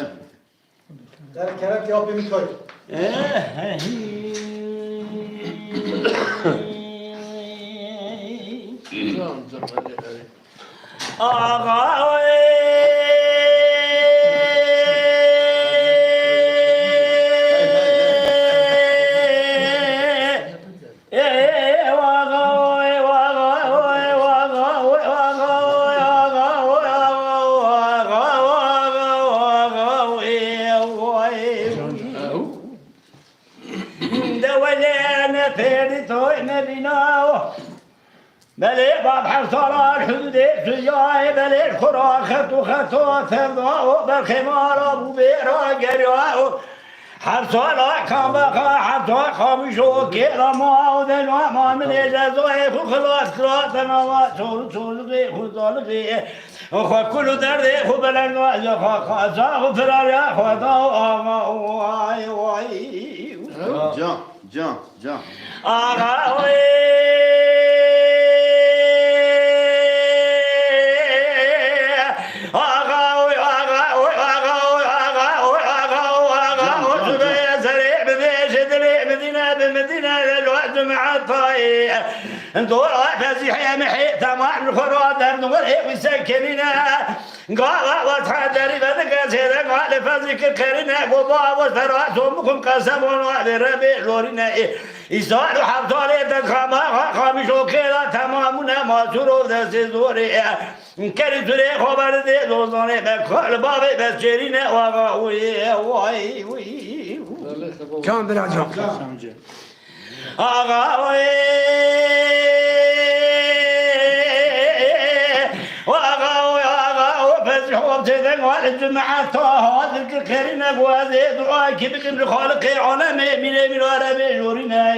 در کرم که آبی میکای بله باب حصار الحدود سجاي بله الخرا خطو ثرضا وبالخمار ابو بيرا قريا حصار كان بقى حصار خامش وكيرا ما ودن ما من الجزوي خلاص خلاص انا سول خذالقي وخا كل درد خو بلند خا فرار خدا واي واي جان آقا دور فزيح محي تمام الخرادر نور وسكننا قال وتحدري بدك سيدك قال فزيك الكرنا بابا وفراس امكم قسم وهذا ربيع لورنا يسال حفظالي تخما خامش وكذا تمامنا ما سرور دس زوري كري سوري خبر دي دوزاني بكل بابي بس جرينا واي واي وي كان براجع آقا زيدك وعلى الجماعة طه ذكر كرينا وهذه دعاء كبكم خالق العالم من العرب جورنا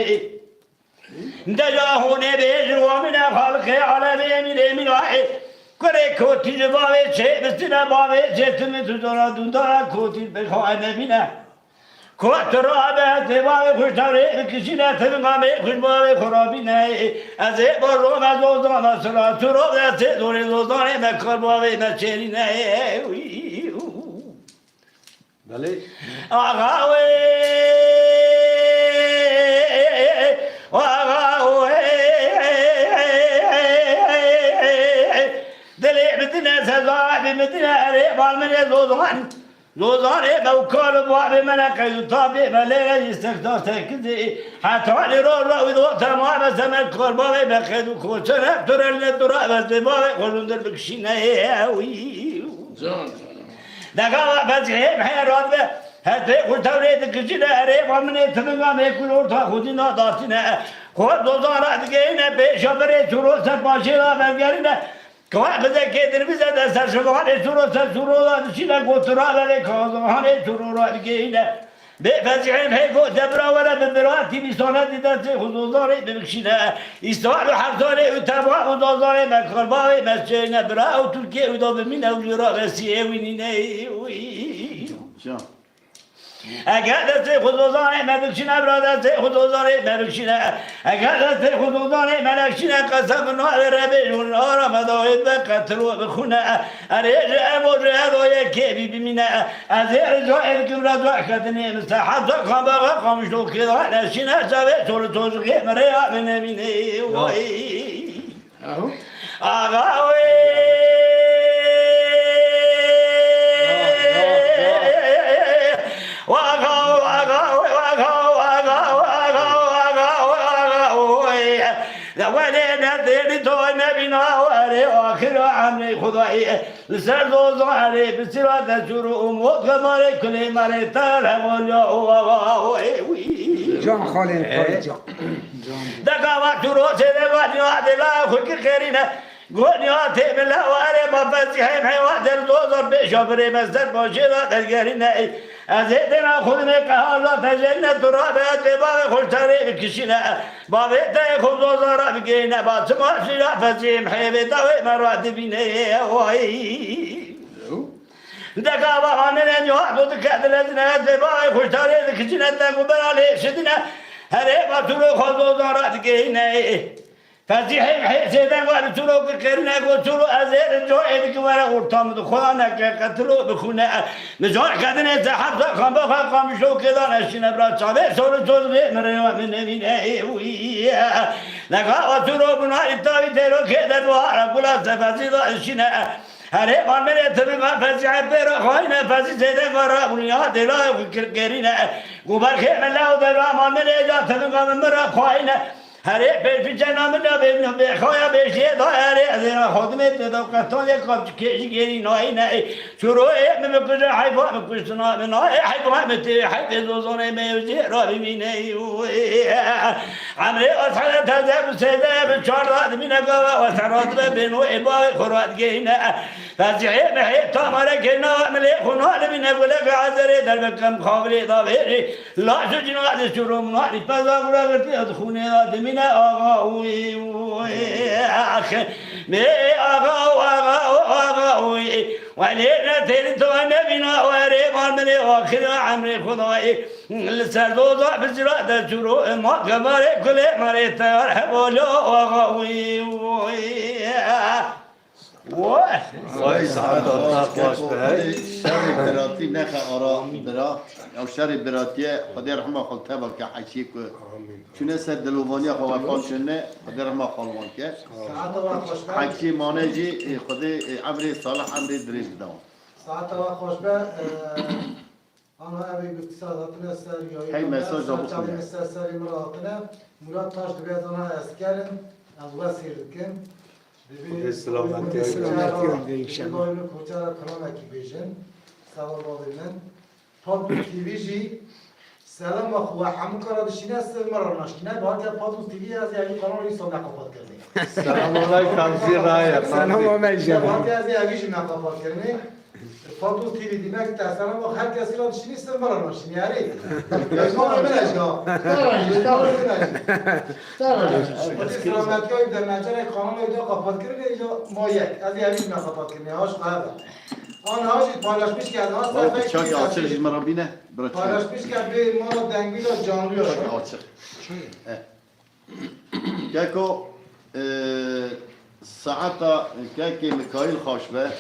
دجاهون بيجر ومن خالق العالم من العرب كره كوتي جبابه چه بسنا بابه چه تم تدارا دندارا كوتي بخواه نبينا کوترا به تبای خوشتره کشیده تبگامی خوشبای خرابی نه از بار رو مزوزان سرا ترو دست دوری زوزان مکر باوی مچری نه بله آقا دلی بدنا سزا بدنا اره بالمن زوزان زوزانه موکال بواب من قید تابع ملیه استخدار تکدی حتی رو ویدو تمام زمن کربای بخید و کوچه ترل ندرا وزبای خلوندر بکشینه دقیقا بزیم حیران به حتی خورتوری دکشینه اره وامنه تمنگام اکل ارتا خودی ناداتینه خود زوزانه دیگه اینه پیشا بره چورو سرپاشی را برگرینه که بده که در بیزه دستر شبهانه چورو را دشینه گوترا کازمانه چورو را دیگه اینه به فزیحیم حیفو دبراوره به براتی بیسانه دیدن خودوزاره ببکشینه ایستوار و حرزاره و تبا خودوزاره مکربای مسجه نبرا و ترکیه و دا بمینه و جرا بسیه وینینه اگر دست خودوزاره مبکشینه برا دست خودوزاره مبکشینه اگر دست خودوزاره مبکشینه قسم نوع ربیشون آرام داید بقتل و بخونه اره جعب و جعب که ببینه از رجاء الكم رجاء کدنی مستحب خام باقا خامشو که نشینه شبه طول توزقی مریا بنمینه آقا آخر عمري خدائي لسر دوزاري بسرعة شروع موت غماري كل مري ترهم جان خالي جان دقاوة شروع سيدة عدلا خلق خيرنا گونیات بلا واره با فسیحیم حیوان در دوزار بشابری مستر باشیرا ترگرینه از ایدنا خود میقه الله تجنه درابه تباب خوشتری بکشینه با ویده خود دوزارا بگینه با سماشیرا فسیحیم حیوه دوی مراد بینه دقاوه آنه نجوه دو دکتلتنه تباب خوشتری بکشینه تنگو برالی شدینه هره با طول خود دوزارا بگینه فزیحیم حیثیدن ولی چلو که کرنه گو چلو از این جایی که وره ارتامد خدا نکه قتلو بخونه نجای کدنه زحب زخم بخواه خامشو که دانشینه برا چاوه سولو چوزگه مره و من نمینه نگاه و چلو بنایی تاوی تیرو که دروارا گلا سفزی دانشینه هره بان من اتبقى فزیح بیرا خواهینه فزی زیده گارا بنیا دلای کرینه گوبر که ملاو دلوا مان من ایجا اتبقى من مرا خواهینه هره پیش جنام نبی بخواه بیشی داره از این خودمت دو قطعه یک کشی گیری نایی نه شروع میکشه حیفا میکشنا منای حیفا متی حیف دوزانه میوزی را ببینه عمره اصحال تزه بسیده بچار داد بینگاه و سرات ببینو ابای خورات گینه فزیحه محیط تاماره که ناملی خونال بینه بلک عذره در بکم خابری دابری لاشو جناد شروع منالی پزا گرا گرتی از خونه داد من آقا وی آخه می آقا وی ولی نتیل تو نبینا وری من آخر عمر خدای لسر دوزا بزرات شروع ما کماره کله ماره تیار حوالا آقا وی وای سعادت خوش به شر براتی نخ آرام برا او شر براتیه خدا رحمه خود تبر که حشی که چونه سر دلوانی خواه وفات شنه خدا رحمه خالوان که ساعت و خوشبه حکی مانه جی خدا عمر صالح عمر دریج بدون ساعت و خوشبه آنها اوی اقتصاداتنا سر یا هی مساج را چالی مستر سری مراتنا مراد تاش دبیت آنها اسکرن از وسیر کن سلامتی باید کوچه را کلامکی بیشن سوال بابیلن پادو تیوی جی سلام و خواه همون کارا دشینه است مرا ناشینه باید که پادو تیوی از یعنی قانون ایسان نقاپات کرده سلام علیکم زیر رای سلام علیکم باید که از یعنی نقاپات کرده فاتو تیوی دیمک تحصیلم و هر کسی را دشتی نیستم برای ماشین یاری یزمان رو منش ها سلامتی های در نجر قانون ایجا قفاد کرده ایجا ما یک از یه همیش نقفاد کرده هاش قهبه آن هاش پالاش پیش کرد ها باید چاک آچر جیز مرا بینه برای پالاش پیش کرد به ما را دنگوی را جانوی را چاک آچر كاكو ساعتا كاكي ميكائيل خاشبه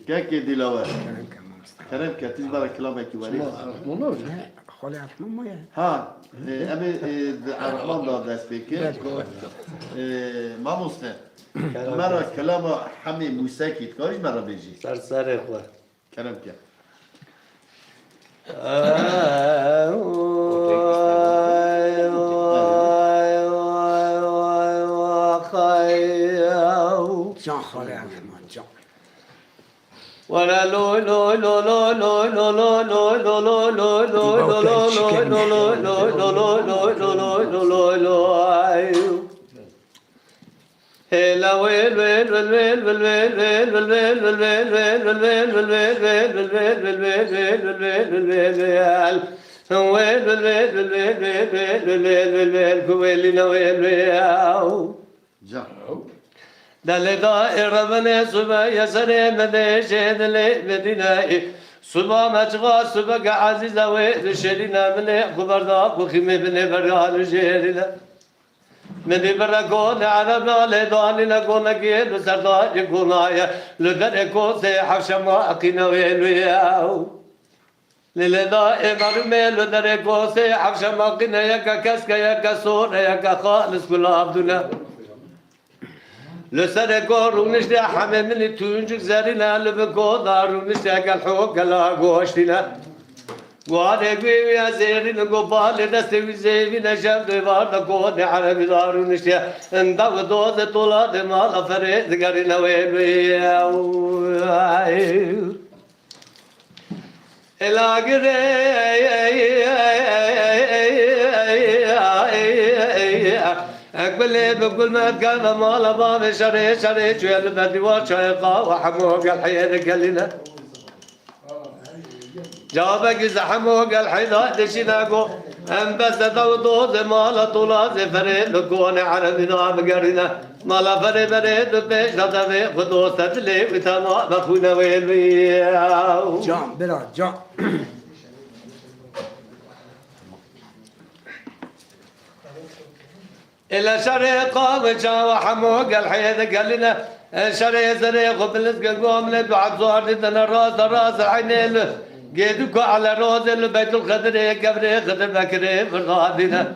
كاكي ديلاوه كرم كاتيز برا كلامك وري خاله عرفنا ما یه ها ابي الرحمن دا دست بكر ما مستن مرا كلام حمي موسكي تكارش مرا بيجي سر خواه كرم كا جان خاله عرفنا جان ولا لو لو لو لو لو لو لو لو لو لو لو لو لو هلا ويل ويل ويل ويل ويل ويل ويل ويل ويل ويل ويل ويل جا دلدا ربنا صبح يسري مدشة دلي مدينة صبح مجغا صبح عزيز ويد شرينا من خبر دا بخيم بن برال جيرنا من بركون عربنا لداننا كنا كيل سرداج كنايا لدر كوسه حشما أكينا ويلوياو للدا مرمي لدر كوسه حشما أكينا يا كسك يا كسور يا كخالص كل عبدنا لسر قارونش ده همه من تونجک زرینه لبکو دارونش ده کل حوک کلا گوشتینه واره گوی زیرین گو بال دست ویزی نشم دوار دکو ده عربی دارونش ده انده و دوز طولا ده مال فرید گرینه ویلوی الاغره أقبل بقول ما كان مال باب شري شري جل بدوار شيقا وحموق الحياة قالنا جابك زحموق الحياة دشناقو أم بس دوضوز مال طولاز فريد لكون عربي نام قرنا مال فريد فريد بيش نتبه خدوس تدلي وتما بخونا ويلوي جان بلا جان إلى شريقة وجا وحموق الحياة قالنا شري زري قبلت قوم لدعاء زوار لدنا راس العينين قيدوك على روز البيت الخضر قبر خضر بكري فرضادنا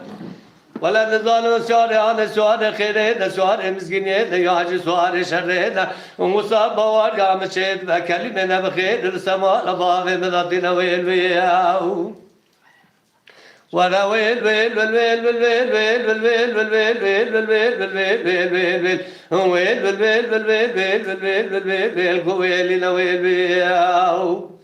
ولا نزال سواري أنا سواري خيري سواري مسكيني ياجي سواري شرينا ومصاب بوار قام شيد بكلمنا بخير السماء لبابي مضاتنا ويلوياو ولا ويل ويل ويل ويل ويل ويل ويل ويل ويل ويل ويل ويل ويل ويل ويل ويل ويل ويل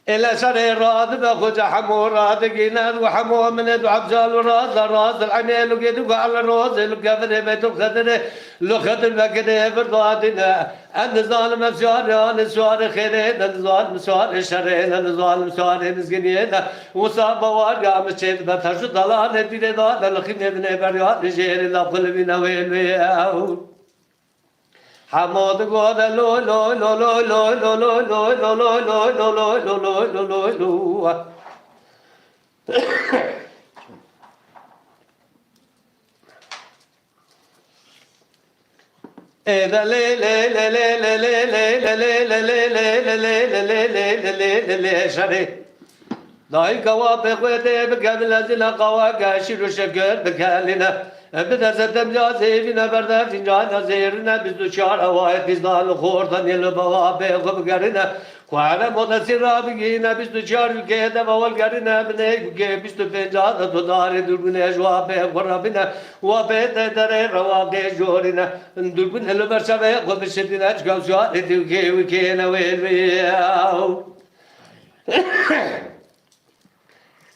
إلى شري راد بخج حمو راد جيناد وحمو من عبجال راس العينين وقيدوك على الروز القفر بيت الخدر لو خدر بكده بردادنا النزال مسوار النسوار خيرين النزال مسوار شرين النزال مسوار مسكينين وصاب بوار قام الشيد بترش ضلال دير دار الخيم ابن بريات جير لا قلبنا ويل ويل حمود قول لو لو لو لو لو لو لو لو لو لو لو لو لو لو لو إذا لي لي لي لي لي لي لي لي لي لي شري داي قواب قوتي بقبل زنا قواك شيرو شكر بكالنا بدر زدم يا زيفنا بردا فنجان زيرنا بزو شار هواي بزدان خوردن يلو بوابه قبقرنا قوانا مدسيرا بگينا بزو شار كيدا بوال قرنا بنيك بزو فنجان دودار دربنا جوابه قربنا وابه در رواقه جورنا دربنا هلو برشبه قبشتنا جگو شار دوكي وكينا ويل وياو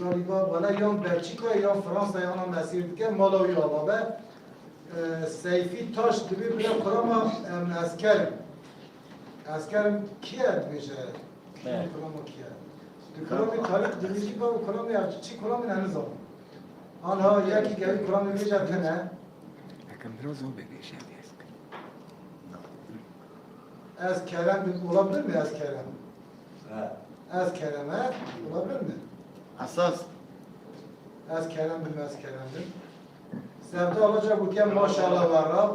گالیبا ولی یا بلژیکا یا فرانسه یا مسیر دیگه مالاوی آبابه سیفی تاش دوی بله کرام اسکرم کیه میشه کرام کیه تو کرام تاریخ دویجی با کرام چی کرام ننظام آنها یکی گوی کرام میشه کنه از کرم olabilir mi az kerem? Az kereme olabilir mi? اساس Az kerem bilmez keremdir. Sevda olacak bu kem maşallah var Rab.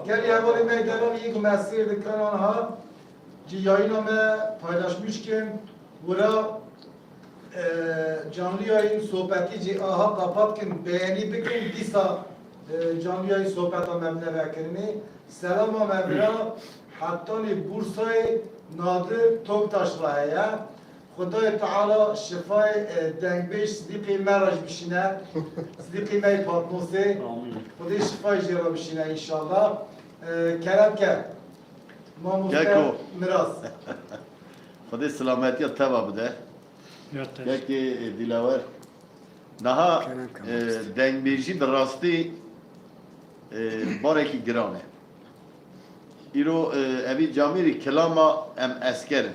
Gel yavru meydanı ilk mesir dikkan onha. Yayınımı paylaşmışken bura canlı yayın sohbeti aha kapatken beğeni bikin disa canlı yayın sohbeti memle vekirini. Selama mevla hattani Bursa'yı nadir Toktaş'la ya. خدای تعالی شفای دنگبیش صدیقی مرج بشینه صدیقی می پاتنوسه خدای شفای جیرا بشینه انشالله کرم کرد ما مفته مراس خدای سلامتی تبا بده یکی دیلاور daha دنگبیجی به راستی بارکی گرانه ایرو اوی جامیری کلاما ام اسکره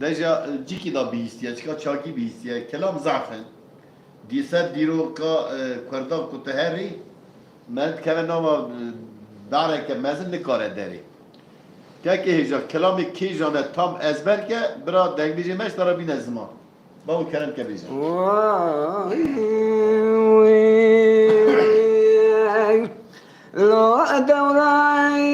دجا جیکی دا بیستیه چکا چاکی بیستیه کلام ضعفن دیسد دیرو که کردان کتهری مرد که ناما داره که مزن نکاره داری که هجا کلامی کی جانه تام ازبر که برا دنگ بیجی مش داره بین زمان با او کرم که بیجا لا دوران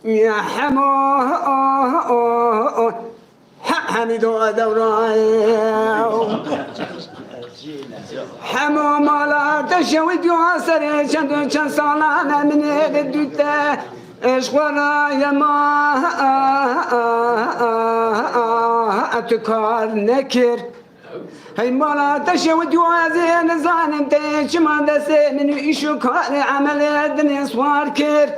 يا حمو حميدو دوران حمو مالا تشوي يواسر شندو شن صالانا من الدوتا اشغورا يا ما اتكار نكر هاي مالا تشوي يوازين زانم تيش ما دسي من ايشو كار عمل الدنيا صوار كر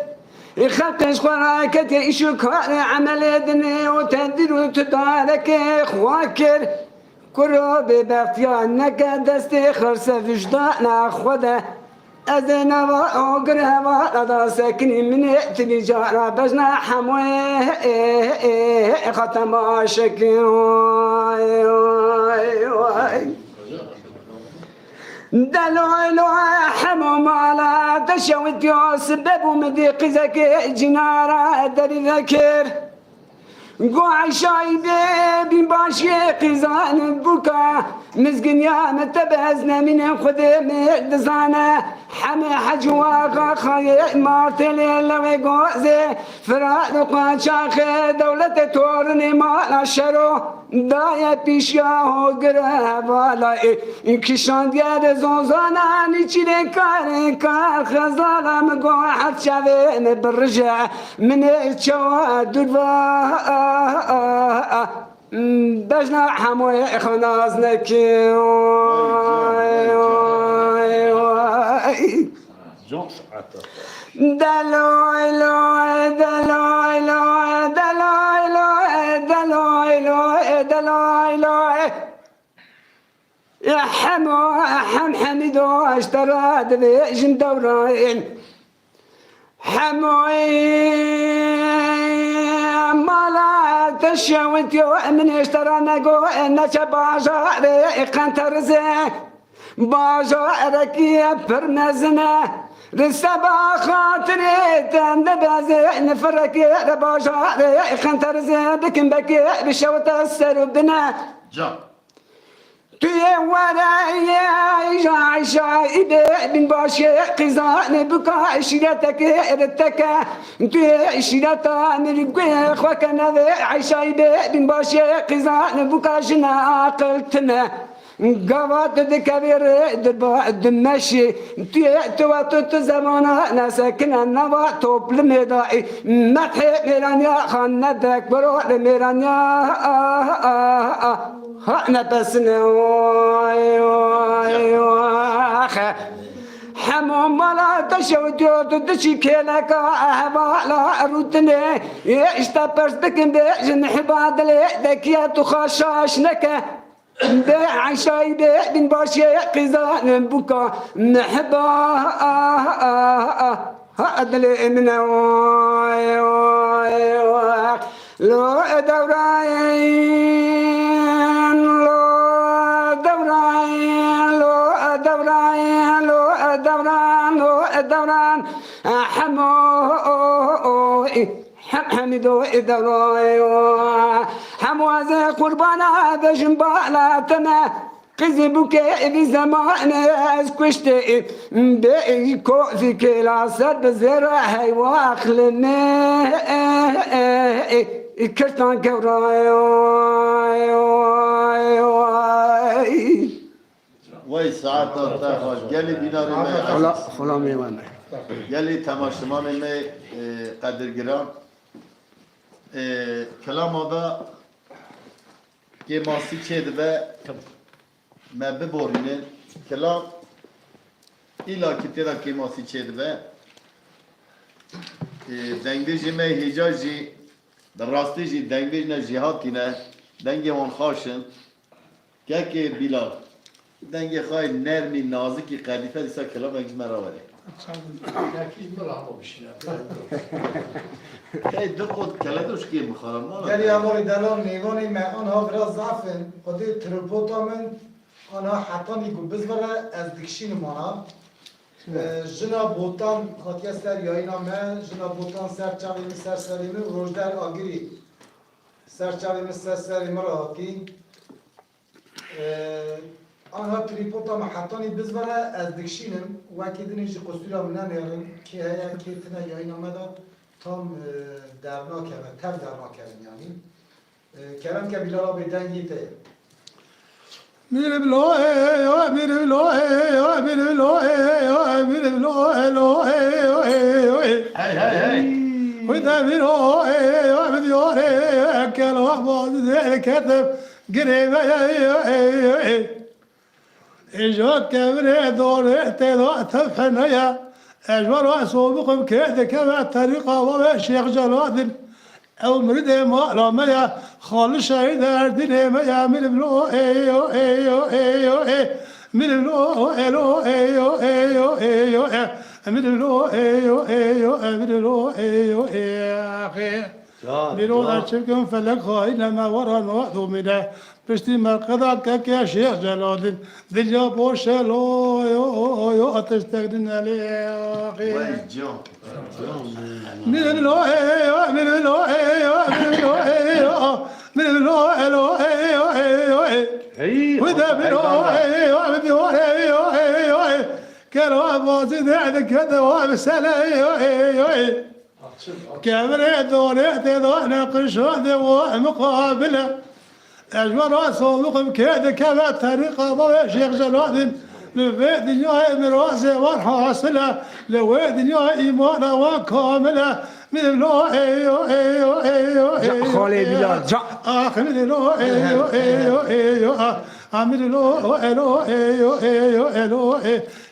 خلقش خراكت ايشو كار عمل الدنيا وتدير وتدارك خواكر كروب بفتيانك دستي خرس وجدان خدا أذنا وأقرأ وأدا سكني من تبجارة بجنا حموي ختم عاشقي دلويلو حموم على تشوت سبب ومديق زكي جنارة دري ذكر قوعي شايبي بين باشي قيزان بوكا مزقن يا متبهزنا من خدم دزانا حمي حجوا خاي مارتلي لوي قوزي فراد قاشاخي دولة تورني مالا شرو دايا بيشيا هو قرابالا انكشان ديار زوزانا نيشيري كاري كار خزالا مقوع حد شاوين بالرجع من الشوا دربا بجنا حموي خناز نكي دلويلو دلويلو دلويلو دلويلو دلويلو يا حمو حميدو اشترى دبيجن دورين حموي مالا تشوت يو من اشترى نقو انك باجاري قنترزي باجارك يبرمزنا للسبا خاطري تندبزي نفرك باجاري قنترزي بكن بكي بشوت السربنا جا توی ورای شایبه بین باشه قیزان بکا اشیرتک ارتک توی اشیرت مرگوی خوکنه شایبه بین باشه قیزان بکا جنا عقلتنه قوات دكبير دربا دمشي تو زمانا نسكن النوا توب المدائي مدحي ميرانيا خان ندك برو الميرانيا نتسنى حمام ولا تشوجو تدشي كيلك أهبالا روتني اشتبرتك بجن حباد ليدك يا تخشاش نك بعشاي بن باشي قزان بكا محبا هذا اللي من لو دوراين لو دوراين لو دوراين لو دوران دوران حمو حمدو دوران حموازي قربانا بجنبالاتنا قزبك في زمان اسكشتي بيكو في كلا سد بزرع واخلني كرتان كوراي وای ساعت تا خوش گلی بینار خلا خلا میوانه گلی تماشامان می قدرگران کلام آدا که ماسی چه دبه ما ببورینه کلام ایلا که تیرا که ماسی چه دبه دنگی جی می هیجا جی در راستی جی دنگی نه جهاتی نه دنگی وان خاشن که بیلال دنگی خواهی نرمی نازکی قدیفه دیسا کلام اگز مرا وره که دو خود کلدوش که مخارم گری اماری دلان نیوانی من آنها برا ضعفن خودی ترپوتا من آنها حتی نیگو بزبره از دکشین مانا جنا بوتان خاطی سر یاینا من جنا بوتان سر چاوی سر سلیمی روزدر آگیری سر چاوی سر سلیمی را آتی آنها تریپوتا محطانی بزبره از دکشینم و اکی دنیجی قصدورا من نمیارم که هیا که تنه یای نامده تام درنا کرد تر درنا کرد یعنی کرم که بیلالا به دنگی ته میره بلوه میره بلوه میره بلوه میره بلوه وده بلوه بدیاره کلاه باز کتب گریبه إجا كبري دوري تدو تفحنيا أجبر أسوبكم كيد كما الطريقة وما شيخ جلاد أو مرد ما لاميا خال شهيد أردني ميا من بلو إيو إيو إيو إيو من بلو إيو إيو إيو إيو من بلو إيو إيو من بلو إيو إيو بلو أشكم فلك إنما ورا نوعدو منه پشتی مرقدا که که شیخ جلالدین دنیا بوشلو یو آتش تقدین علی آخی وای جان من لو من لو من لو وده بلو كانوا بازي ده كده وبسلا كاميرا دوري تدونا قشود ومقابله أجمل أصولكم كذا كذا طريقة ضوء شيخ جلال لويد دنيا مراسة والحاصلة لويد دنيا إيمانة وكاملة من الله أيو أيو أيو أيو خالي بلال جا من الله أيو أيو أيو من الله أيو أيو أيو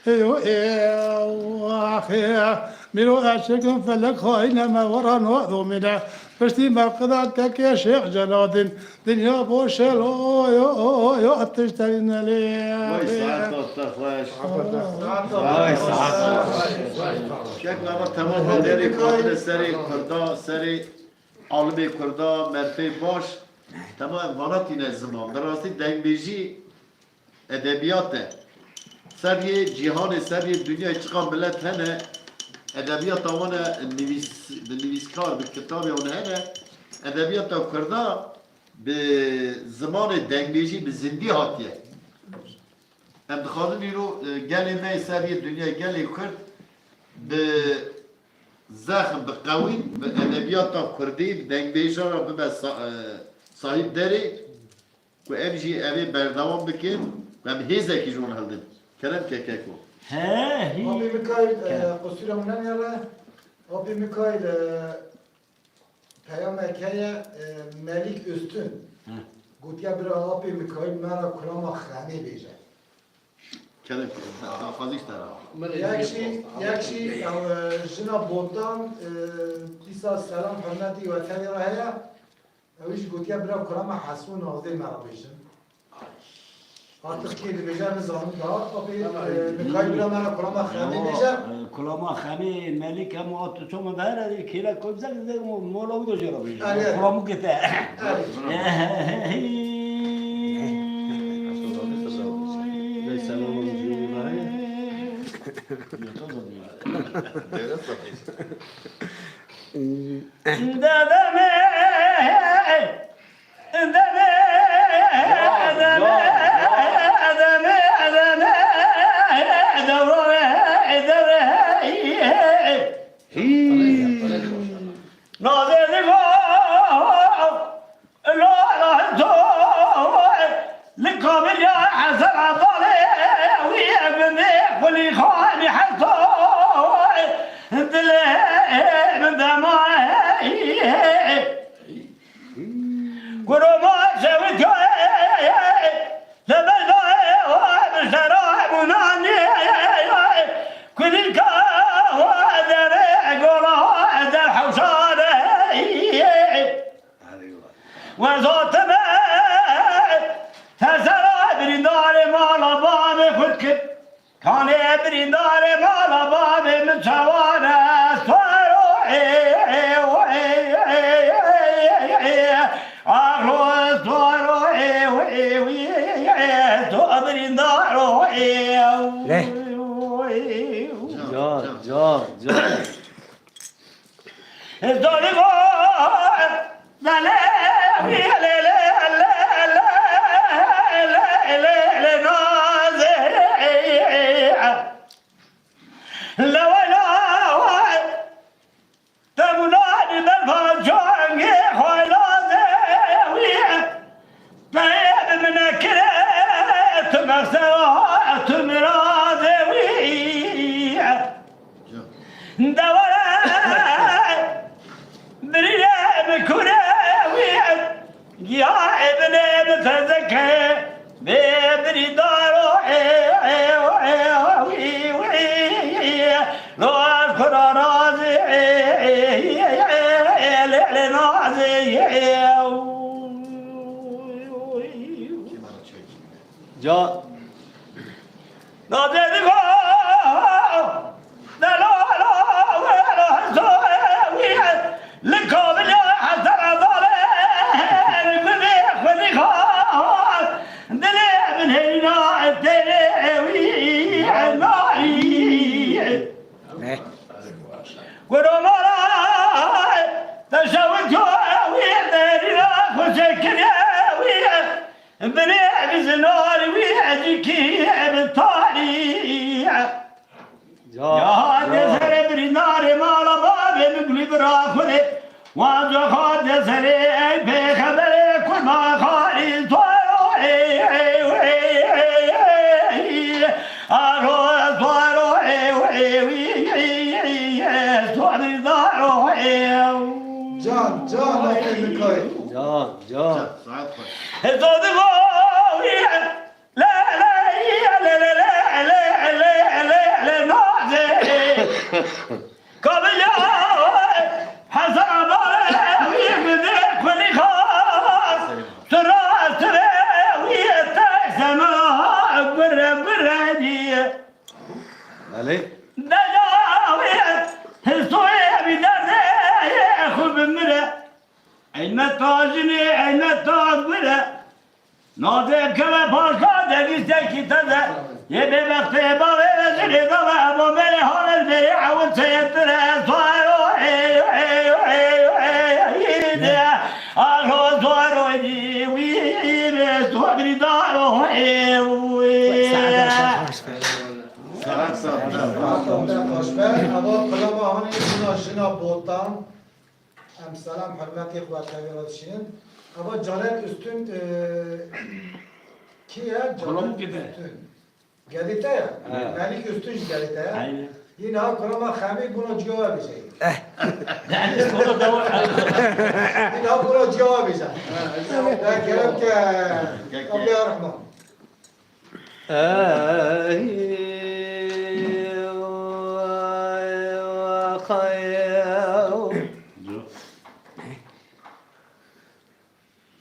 أيو أيو أخي من أشكم فلك إنما ورا نوضو منه پشتی مرقدان که که شیخ جلادین دنیا بوشلو یو آتش ترین علی وای ساعت تا خوش وای ساعت شکل اما تمام دری کامل سری کردا سری عالم کردا مرفه باش تمام امکاناتی نه زمان در راستی دنگبیجی ادبیاته سری جهان سری دنیا چقدر ملت هنه ادبیات آوان نویسکار به کتابی آن هنه ادبیات کرده به زمان دنگبیجی به زندی هاتیه ام دخوادن رو گلی می سری دنیا گلی کرد به زخم به قوی به ادبیات کردی به دنگبیجی را به صاحب داری و اب جی اوی بردوام بکن و به هیزه کی جون هلدن کرم که که کو هی آبی میکایل قصورم نمیاره آبی میکایل پیام که ملیک üstün گوتیا برای آبی میکایل مرا کلام خانی بیجه کرم که حافظیش طرف یکشی جنا بودان دیسا سلام حرمتی و تنی را هیا اویش گوتیا برای کلام حسون نازده مرا بیجه artık ki بیجه نظام دا آبی میکایل برای مرا کلام خانی بیجه کلاما خمی ملیک هم آتو چون داره کیلا کوب زد مولا بود جرا بیش آره. کلامو کته دادمه وزات تسرى برندار مالا باب خدك كان برندار مالا باب متوانا صاروحي أخلو صاروحي برندار يا ابن تزكى بابن داروحي لو اذكر راضي لنازي جا نازي لكم يا حسن وانجا خود سری به خبر کن ما خالی تو جان جان آبی میکایل جان ساعت خوش بله نازم که پاشا دگیسته کی تزه یه به وقت با وزنی دوا با بری حال بری عود سیتره سوارو آلو سوارو وی سواری دارو ساعت خوشبه اما کلام آهانی جنا بودان ام سلام حرمتی خواهد تغییرات شین Ama Caner Üstün ki ya? Kolum Caner gibi. Üstün. Gedite ya. Evet. Melik Üstün gedite ya. Aynen. Yine ha kurama khami buna cevap bir şey. Yani sonra da var. Yine ha buna cevap bir şey. Ben kerem ki Kabli Rahman.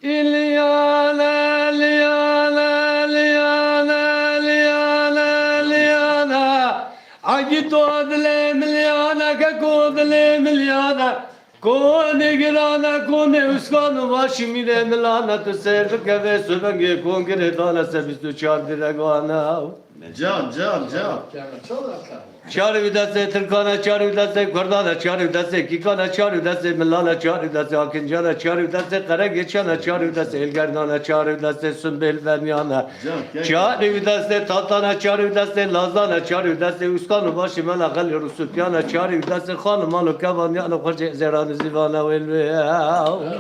İlyana, Liana, Liana, Liana, Liana. Agito adle milyana, kakodle milyana. Kone girana, kone uskan vaşimire milana. Tu serve keve sübenge kongre dana sebistu çardire gana. Can, can, can. Çar vidase Türkana, çar vidase Kurdana, çar vidase Kikana, çar vidase Milana, çar vidase Akincana, çar vidase Karageçana, çar vidase Elgardana, çar vidase Sümbel Venyana, çar vidase Tatana, çar vidase Lazana, çar vidase Uskanı Başimana, Gali Rusupyana, çar vidase Hanımanı Kavanyana, Hoca Zeranı Zivana Velve.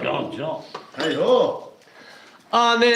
Can can. Hey ho. Ane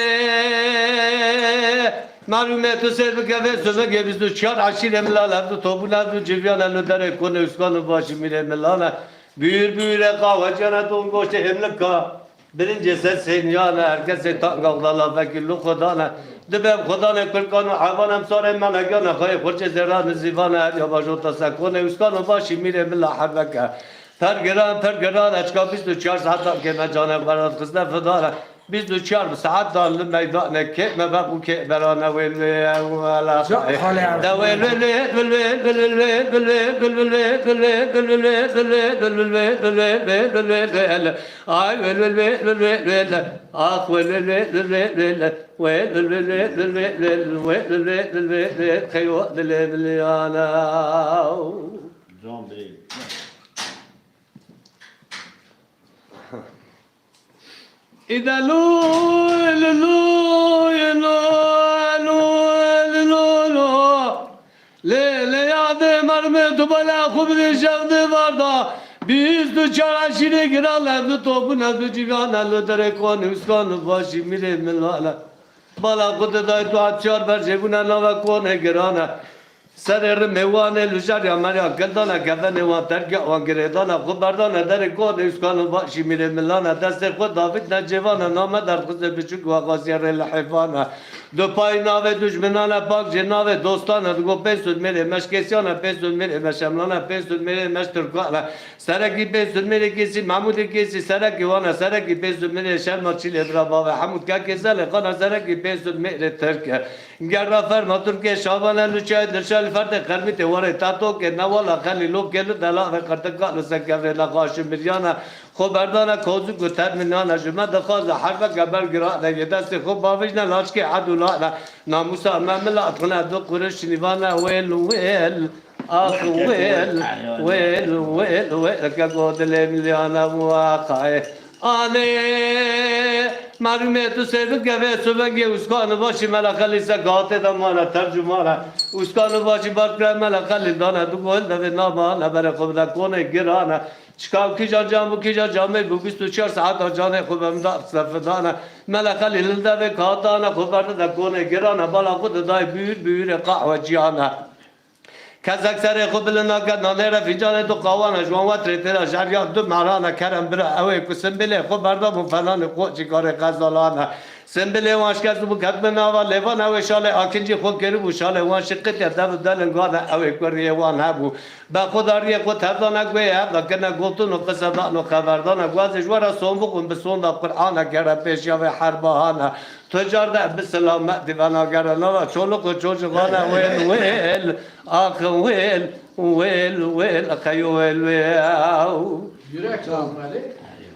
Malumetu serbi keve söve gebizdu çar aşire milalardu topulardu civyanarlı dere konu uskanı başı mire milana büyür büyüre kahvacana don goşte hemlika birinci ses senyana herkese tangavdala vekillu kodana dibem kodana kırkanı havanam sarem managana kayıp hoca zerranı zivana her yavaşota sakone uskanı başı mire mila habeka Pergeran açkabistu çar saat keme cana varat kızla fedara biz de çar saat dallı meydana keme bak bu ke berana vel ve wala da vel ay vel ah vel kayo ana Can Bey. إذا لو لو لو لو لو لو ليلة يا ذي مرمت بلا خبر شفت فردا biz de çarşıya girerler topuna da ciganlar dere konu uskan başı mire milala bala kutuda tu açar berje buna nava konu girana Serer mevane lujar ya Maria Galdana Gavane wa terga wa Giredana Khubardana der kod uskan başı mire milana deste kod David Necevana namadar kızı biçük wa gaziyar el hayvana do payna ve düşmanana bak cenave dostana go pesud mire meşkesyana pesud mire meşamlana pesud mire meşturkala saraki pesud mire kesi Mahmud kesi saraki wana saraki pesud mire şerma çile draba ve Hamud kakesale kana saraki pesud mire terke Gerra ferma Türkiye şabana lüçay derşal ferde karmite vare tato ke navala khali lok gelu dala ve kartakal sekavre la qaşim miryana خبردانا کوزو کو ترمینانا جمع دخواز حرف قبل قراءة يدست خب بافجنا لاشكي عدو لا ناموسا مملا أطغنا دو قرش نيفانا ويل ويل آخ ويل ويل ويل ويل كقود المليانا مواقعي آني معلومات سيدك كيف سبنجي وسكان باشي ملخلي سقاطة دمانا ترجمانا وسكان باشي باركرا ملخلي دانا دقول دفي نامانا برخب دكوني قرانا Çıkav kija camı kija camı bu biz tuçar saat canı kubamda safdana melekal ilde ve kadana kubarda da kone girana bala kudu day büyür kahve cihana Kazak sere kubilina kadna nere fincanı tu kavana jwan tretera jarya du marana kerem bir ave kusim bile kubarda bu falan koçi kare kazalana Sembele vaşkas bu katmena va levan ave şale akinci xo keri bu şale van şiqqet ya dav dalın gada ave koriye van habu ba khudariye ko tardana gwe ya da kana gotun o qasada no khabardana gwaze jwara sombuqun bi sonda qur'ana gara peşya ve harbahana Tüccarda biselamet divana garana va çoluk o çocuklara vel ah vel akayo vel Yürek çalmalı.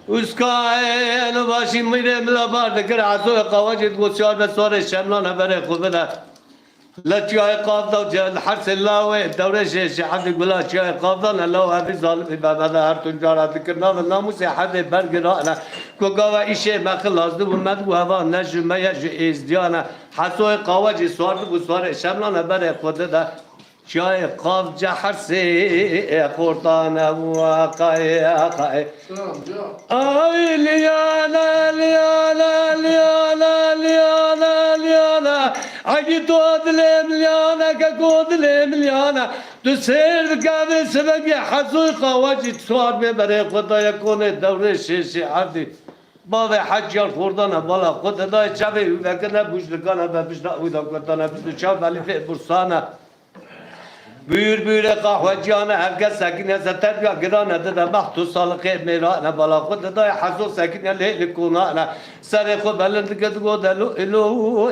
Uskaen başı mire mlabar kır azo qawajid goçar ve sonra şemlana bere khubela la çay qavda cel harsellah ve devre şey hadi gula çay qavda la hadi zalim ibada her tüccara dikirna ve namus hadi bergirana koga işe makhlazdı bu med bu hava necme ya izdiyana haso qawajid sordu bu sonra şemlana bere khubela جای قاف جحرسی خورتان واقعی آی لیانا لیانا لیانا لیانا لیانا اگه تو دلم لیانا که دلم لیانا تو سیر بکاوی سببی حضوی خواجی سوار ببره خدای کنه دوره شیشی عبدی باب حجیار خوردانه بالا خود دای چوی وکنه بوشلگانه و بشنا اویدان کتانه بشنا چاو ولی فی برسانه بیر قهوجیانه هرگز سکینه زتر بیا گرانه داده مختو سالقه میرانه بالا خود دای حضور سکینه لیل کنانه سر خود بلند کدگو دلو الو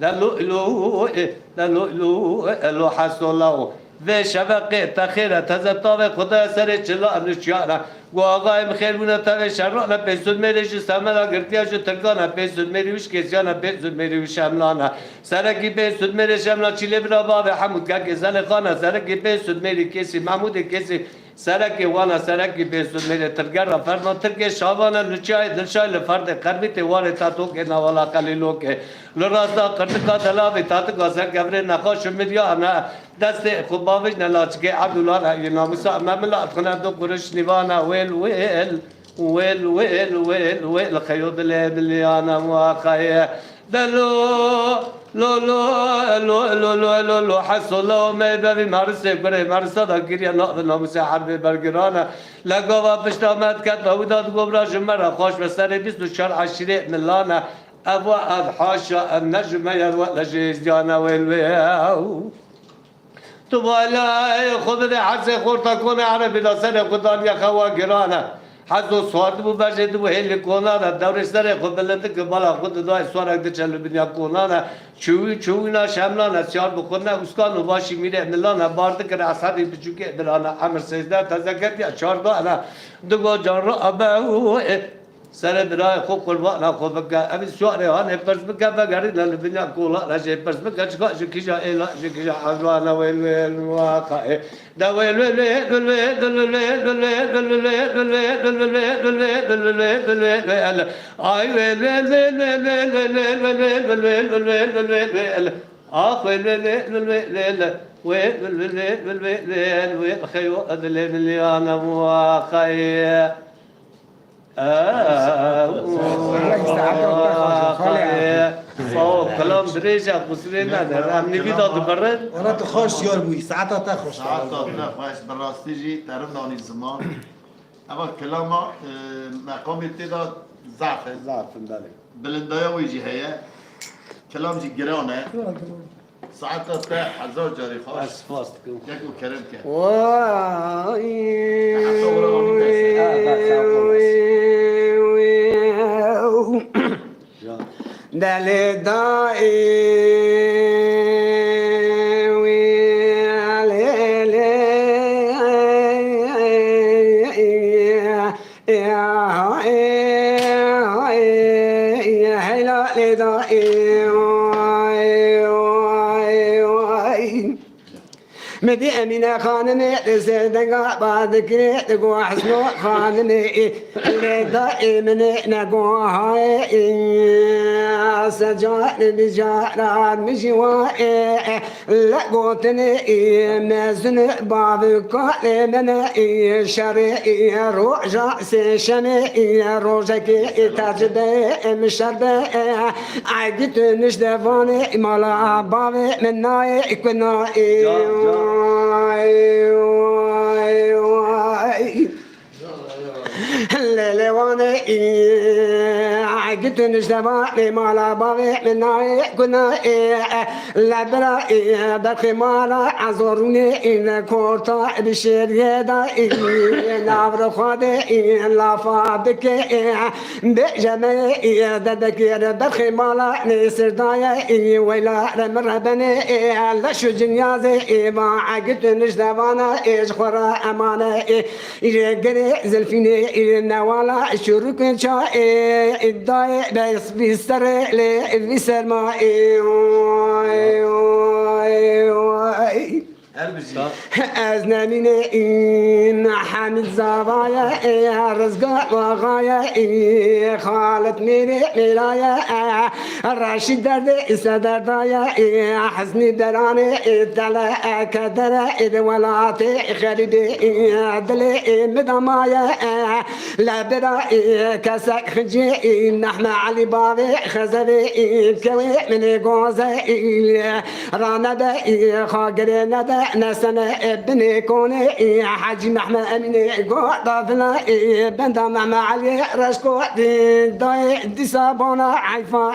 دلو الو دلو الو الو حسولو و شفقه تخیره تزتاوه خدا سر چلا نشیانه و آقای مخیر بونه تاوه شرانه پیسود میریش سمنا گرتیاش ترکانه پیسود میریوش کسیانه پیسود میریوش املانه سرکی پیسود میریش املا چیلی برا بابه حمود که زن خانه سرکی پیسود میری کسی محمود کسی سرکی وانا سرکی پیسود میری ترگر را فرما ترک شابانه لچای دلشای لفرد قربی تیواره تاتو که نوالا قلیلو که لراستا قرنکا دلاوی تاتو سر گبره نخوش میدیانه دست خوباوش نلاچ که عبدالله رای ناموسا مملا خنا دو قرش نیوانا ویل ویل ویل ویل ویل ویل خیود لیانا مواقعی دلو لو لو لو لو لو لو لو حصل لو ما ببي مرسه بره مرسه دا گیری ناموس حرب برگرانه لگاوا پشتامت کد و وداد گبرا جمره خوش به سر 24 عشیره ملانه ابو حاشا النجم يروى لجيزيانا ويلوياو تو بالا خود حس خورتا کنه عربی لا سر خدان یا خوا گرانه حضو سوارد بو بجد بو هلی کنانه دورش سر خود بلند که بالا خود دای سوارک ده چلو بنیا کنانه چوی نا شملانه سیار بخونه اسکان و باشی میره ملانه بارد که اصحابی بچوکه درانه امر سیزده تذکر یا چارگانه دگو جان رو ابو سر برای خوب قربان خوب بکن ابی سواره هان پرس بکن و گرید لبنیا کولا رجع پرس بکن چکا شکیجا ایلا شکیجا حضوان ویل ویل واقع دا ویل ویل ویل ویل ویل ویل ویل آی ویل ویل ویل ویل ویل ویل ویل آخ ویل ویل ویل ویل ويل ويل ويل ويل خيو أدلي مليانة مواقعي كلام دريجة قصرنا ده أمني بيدا دبرد أنا تخش يار بوي ساعتها تخش ساعتها تخش براستيجي تعرفنا عن الزمان أما كلامه مقام ابتداء ضعف داري بلندايا ويجي هي كلام جي جرانه ساعتها تا 1000 جاري خاص أسفاست ياكو كرم كه دل دائی مدي أمينة خانمي تسدق بعد كري تقو حسنو خانمي اللي دائما نقو هاي سجاء بجارات مجوائي لقوتني مازن باب كالي من شرعي روح رأسي شمي روجك تجدي مشربي عقدت نشدفاني مالا بابي من ناي كنائي الليلة وانا عقدت نجدباني مالا باغي من ناي كنا لبرا دخي مالا عزورني إن كورتا بشير يدا نعبر خادي لا فابك بجمعي ددكير دخي مالا نسر دايا ويلا رمربني لشو جنيازي ما عقدت نجدبانا إيش خورا أمانا يجري زلفيني النوالا شروك شاي الضاي بس بيستر لي بيسر ماي أزنامين حامد زبايا رزق وغايا خالت ميري مرايا راشد درد صدر دایا حزنی درانه دل کدر ولات خرید دل مدامایا لبرا كسك خجي نحن علي بابي خزبي كوي من غوزي رانا دا خاقر ندا نسنا بني كوني حاجي محمد امين قطفنا بندا مع علي رشكو داي دي صابونا عيفا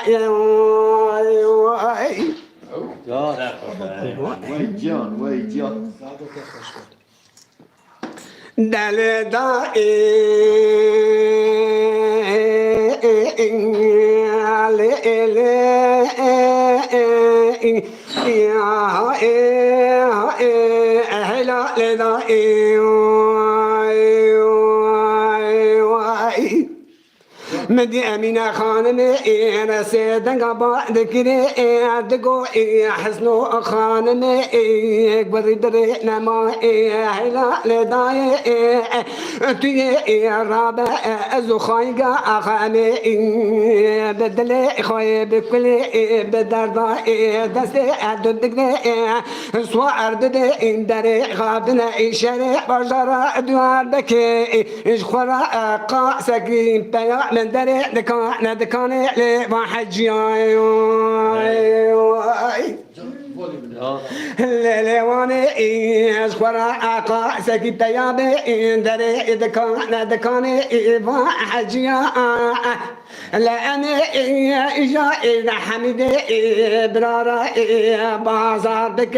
وای جان دل دائی مدي أمينة خانم أنا سيدنا بعد كده دقو حسنو خانم برد رينا ما هلا لداي تي رابع أزو خايقة أخاني بدل خاي بكل بدردا دستي أددقني سوار دد دري غابنا إشارة بجرا دوار بكي إشخورا قاسكين بيا من دري دكان لواحد جاي ليواني إشخورا قاسكين بيا من دري دكان لواحد جاي لأني إجا حميد برارا بازار بك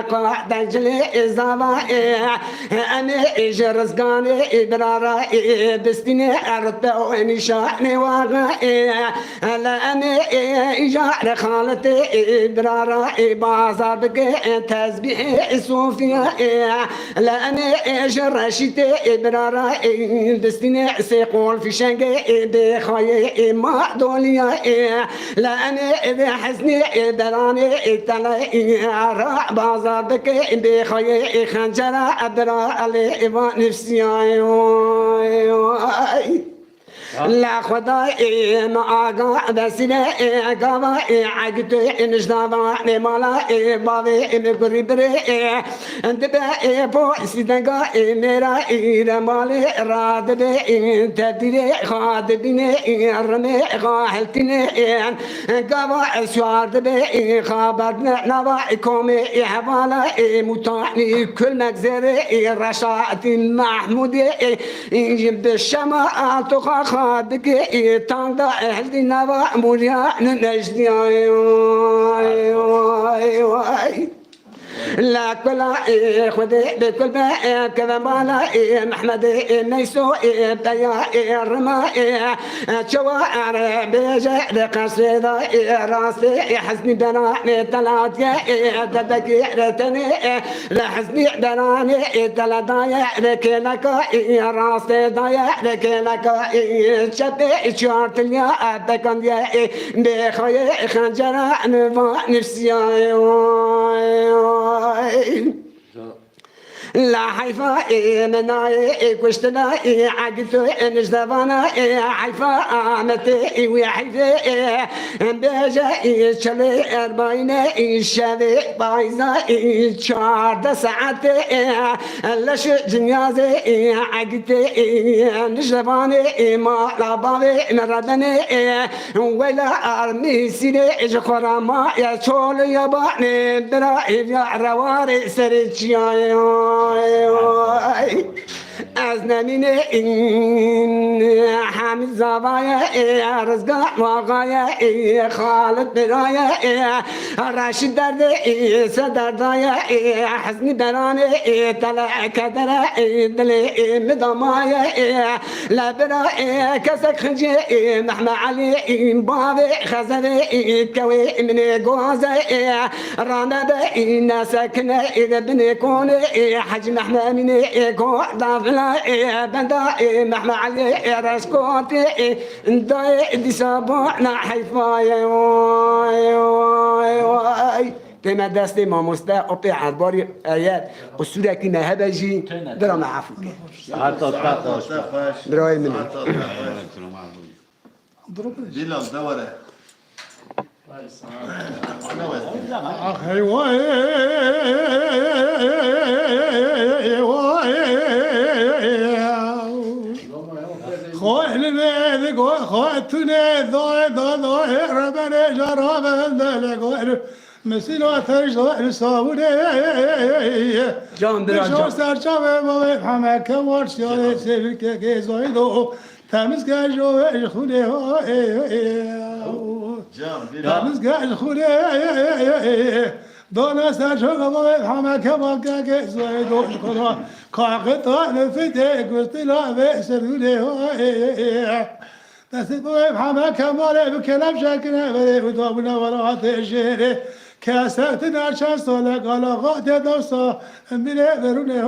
قاعد جلي زابا أنا إجا رزقاني برارا بستني أرتبا ونشاني واغا لأني إجا رخالتي برارا بازار بك تسبيح صوفيا لأني إجا رشيتي برارا بستني سيقول في شنقي بخاي ما دوليا لأني إذا حسني دراني تلاقي راح بازار بك بخاي خنجرة أبرا علي نفسي لا خداي ما أقع بسنا قوا عقد نجدوا نمالا بابي مقربري أنت بقى بوسي دقا ميرا رمالي راد بي تدري خاد بني رمي خالتني قوا سوار بي خبرنا نوا كومي حوالا متعني كل مجزري رشاد محمودي يجيب الشمال تخاخ بك تاندا أهلي نوا مريا نجدي لا كلا خذ بكل ما كذا مالا محمد نيسو بيا رما شوار بيجا بقصيدة راسي حزني بناني تلاتي دبكي رتني لحزني بناني تلاتايا لكنك راسي ضايا لكنك شبي شارت ليا بكن يا بخوي خنجرة نفسي لا حيفا مناي كشتنا عقدت نجدبانا حيفا عمتي وحيفا بيجا شلي أربعين شلي بايزا شارد ساعات لش جنيازي عقدت نجدباني ما لبابي مردني ولا أرمي سيني جخورا ما يشول يباني برائي يا رواري سريتشياي از نمینه این حمید زوایا رزگاه واقعا خالد برایا راشد درد صدر دایا حزنی برانه طلع کدر دل مدامایا لبرا کسک خنجی محمد علی باب خزر کوي من غوازه رانا بين سكنه اذا بنكون حج محمد من ضافنا بندا محمد علي راسكوتي داي دي صباحنا حيفاي كما دستي ما مستا أبي عباري آيات قصورة كنا هبجي درا معفوك دراي مني بلال دوره آخی وای خواه نمید گوه خواه تونه دای دای ربنه جرابه دل گوه مثل آتش دای صابونه جان برا بشو جان سرچاوه باوی همه که وارسیانه سیل که گیزای دو تمیز که جوه خونه Can Bilal. تمیز که خونه دانه سرچاوه باوی همه که واقع گیزای دو خدا کاغتا نفته گستلا به سرونه دست باوی همه که ماله بکلم شکنه بره و دابونه ورات شهره که سخت در چند ساله قلاقات دوستا میره برونه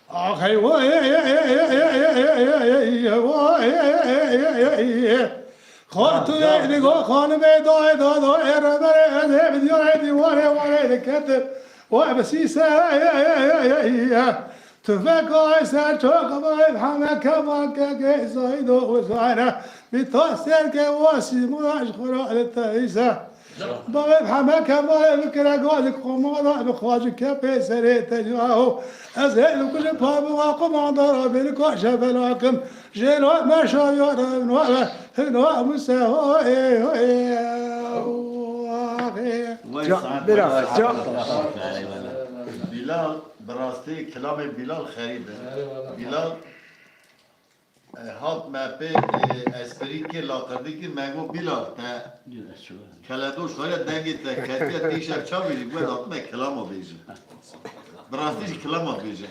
آخی وای خواهد تو نگاه خانم دای دای ربره از بدیاره دیواره واره دکت و بسیسه تفکر سر چوک باید همه کمان که زاید و زایره بیتاستر که واسی مناش خورال تایسه باید همه کمان بکره گاز قمانا بخواج که پیسره تجاهو از هلو کل پا بواقع ماندارا بلکاشه بلاکم جلو مشایار هنو موسه Bilal براستی کلام بیلال خریده بیلال هات مپه اسپری که لاکردی که منگو بیلال تا کلادوش خواهی دنگی تا کتی تیشک چا بیدی گوید آتمه کلامو بیجه براستیش کلامو بیجه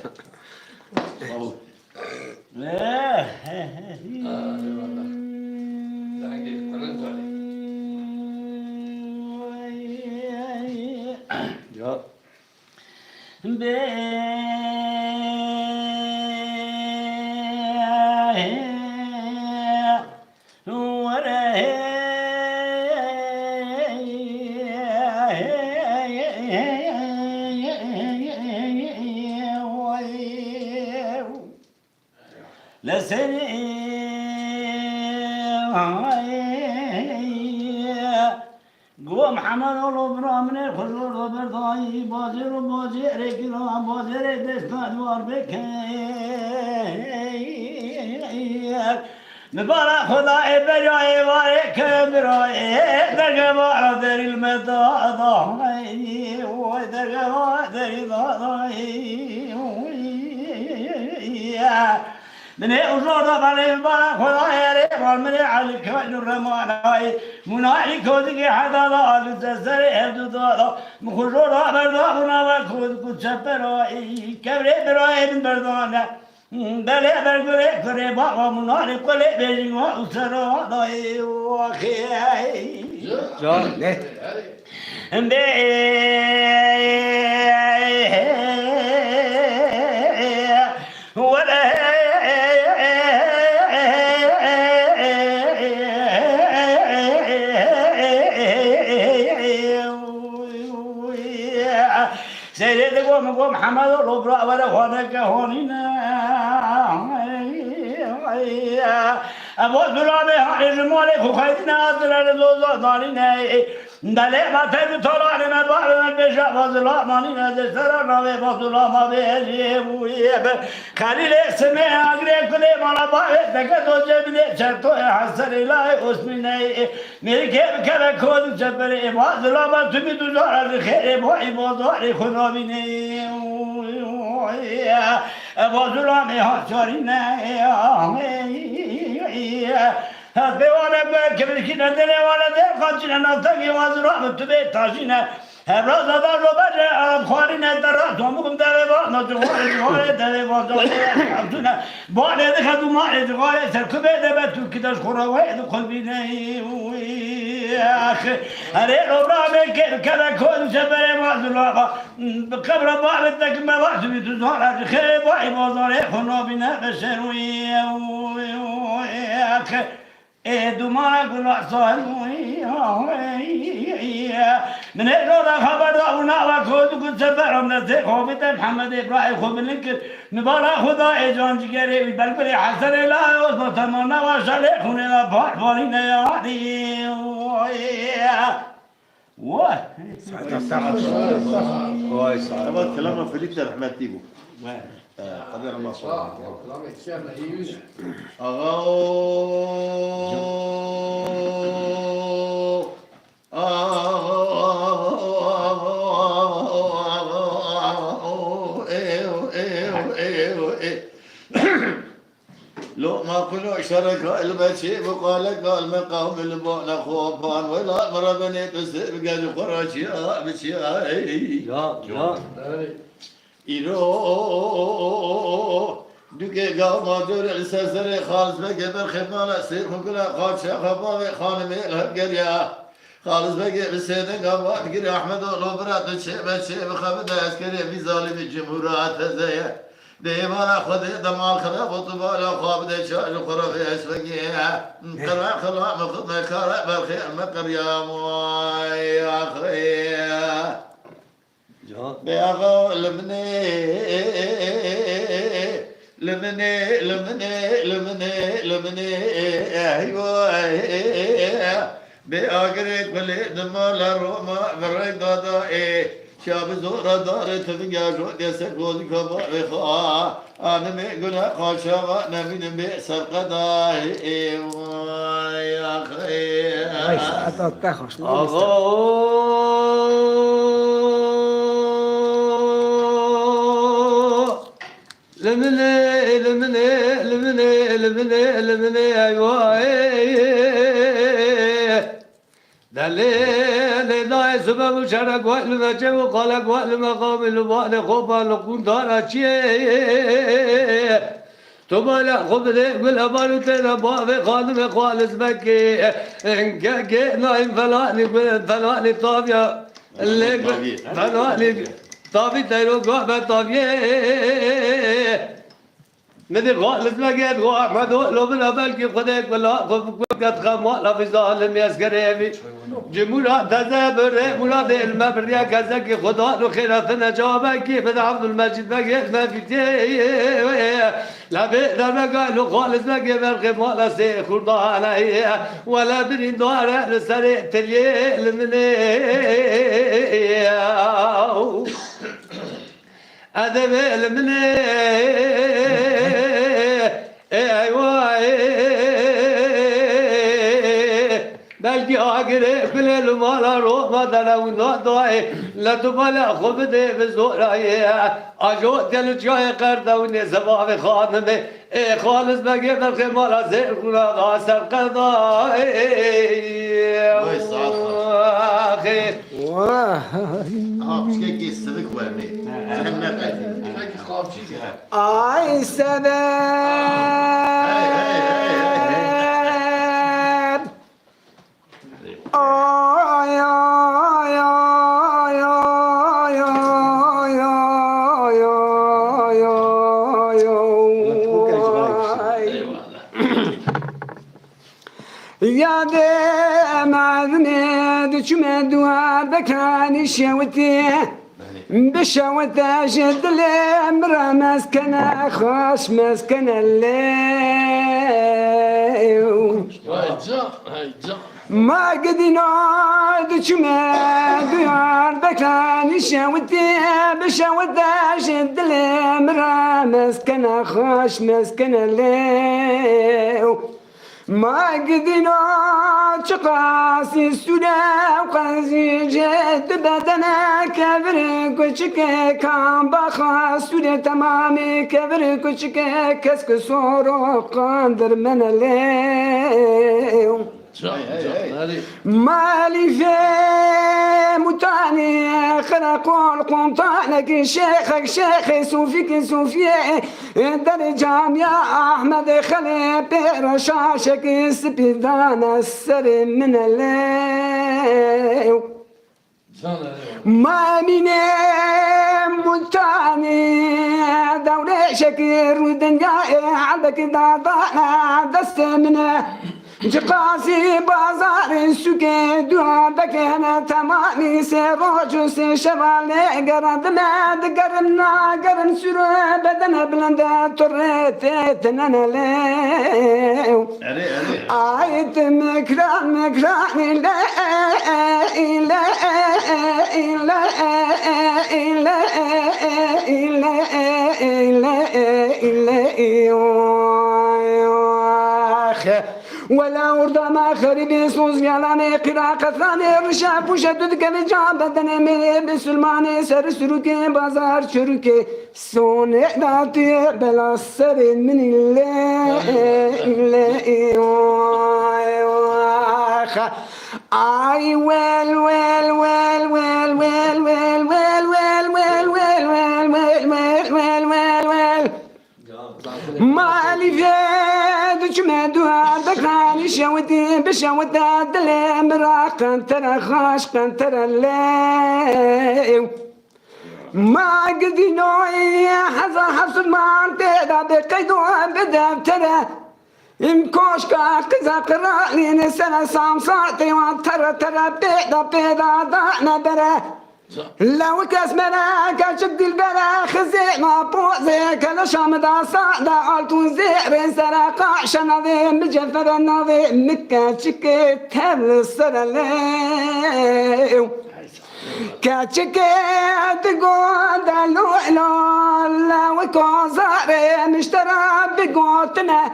یا گو محمد الله برامنه خجور و بردایی بازی رو بازی رکینا بازی رو دستانوار بکن مبارک خدای بجای واره که برای درگه بارا در المداد وی درگه بارا در دادایی من أجور بني بنا خدايا ريبان من على كائن الرماناي مناعي كودي حدا لا تزري هدو دا مخجور بردا بنا وكود كتشبراي كبري براي من بردانا بله برگره کره با مناعي كله بيجوا أسرا داي وخي جان ولا سيدي قوم محمد الأبراء ولا هونك هونينا أبو سلامي هاي المالك وخيدنا أدرى لزوزة دارينا دلي ما تبي طلع لنا بعض من بشر فضلا مانينا دسترا نبي فضلا ما بيجي ويب خليل اسمه أجري كل ما بعض تكتو جبني شرطو حسن لا اسمنا मेरे के खोद जबरे बादला में तुम्हें तो जारा खैर भाई बाजार खुदा भी नहीं बादला में हाचारी नहीं बेवाने पे कभी की नजरे वाले दे कांचना नाता की बादला में तुम्हें ताशीना هبرا زدار رو بچه خواهی نداره دومکم داره با نجواره جواره داره با داره همچونه با نده خدو ما ادغاره سرکبه ده تو کداش خوراوه دو قلبی نهی هره رو برامه که کود شبره مازولا بقبر بابت دک موازوی تو زاره خیلی بای بازاره خنابی نبشروی دومانه گناه سالوی من هنا خبر داونا وكود كنت سفر من خوفت محمد إبراهيم خوف لنكر نبارا خدا إجان جگری بلبل حسن لا و تمنا و شله خوننا فارفارین یادی وای وای صاحب هذا كلام فليت رحمة تيبو قدر ما صار لو ما كل شرك المشي وقال قال مقام البون خوفان ولا مر بني تسب قال قراشي بشي ya إيرو دوكي قام دور السسر خالص بقبر خمالة سير مقلا خالشة خبابي خانمي الهقريا خالص بقى بسيدة قام تقري أحمد ولوبرات الشيء بخبد عسكري في ظالم الجمهورات زيه ديوانا خذ دمال خراب وطبال خواب دي شاج وخراب اسفقيا قرع خلا مخذ مكارع بالخير مقر يا موي يا اخي بياغو لمني ايوه بأقرب بلي دمال روما بريد دادا شاب زورا دار تفنجا جود يسكوز كبا بخا أنا ميقنا قاشا نبين بيسر قداه يا أخي لمني أيوة دليل داي سبب شرق وقل جو قلق وقل مقام الوقت خوبا لقون دارا چيه تبالا خوب ده قل أبالو تينا بابي خادم خالص بكي انك نايم فلاني طابيا اللي فلاني طابي تيرو قابة طابيه مدي خالص بكي أحمد لو بلا بلكي خدك ولا خوب قد خمال في ظالم يسكريبي جمهورات تزابر مراد المبريا كذاك خدا لو خيراتنا جوابك بد عبد المجيد بقى ما في تي لا بيقدر بقى لو خالص بقى برخي مالا سي خردا علي ولا برين دار لسري تلي لمني أدب لمني ايوه بلكي آقري بليل مالا روح ما دلو نادوي لا تبالا خوب دي بزوراي اجو دل جاي قردوني زباب خانمي اي خالص بقي بلخي مالا زير كنا غاسر قضاي وي سعاد اخي بشكي السبك وامي سحنا قاتل اي سبب يا دم عذني دشمة دوا بكاني شوتي بشوتة شد الامر مسكنة خوش مسكنة الليل ما قدنا دشمة دوا بكاني شوتي بشوتة شد الامر مسكنة خوش مسكنة الليل ما قدنا شقاسي السودا وقاسي جد بدنا كبر كشكي كان بخا سودا تمامي كبر كشكي كسك صورو قندر من الليل مالي في متاني خلقوا القنطانك شيخك شيخي صوفيك صوفي درجام يا أحمد خلي برشاشك سبيدان السر من الليل ما من متاني دوري شكير ودنيا عندك دادا دست منه Cıkası bazarın süke duadakene tamami se rocu se şevale garadım ed garımna garım sürü bedene bilende turret tenenele ayet mekran ile ile ile ile ile ولا ورد ما خربي سوز يلاني قراءة ثاني رشاف وشدد كبجان بدن مني بسلماني سر سركي بازار شركي سوني داتي بلا سر من الله I well well well well well well well well well well well well well well well مالي فيد جمدو دكاني شودي بشودا دلم راقن ترى خاشقن ترى الليل ما قدي نوعي حزا حصل ما انتدى بقيدو بدفترة امكوشكا قزا قراني نسنة سامساتي وانترى ترى بيدا دانا برا لو كاسمنا كشد البلا خزي ما بوزي كلا شامدا صعدا عالتون زيرين سراقا شنادي مجفر النادي مكا شكي تهل السرالي كاتشكي تقول دلو لا وكوزاري مشترى بقوتنا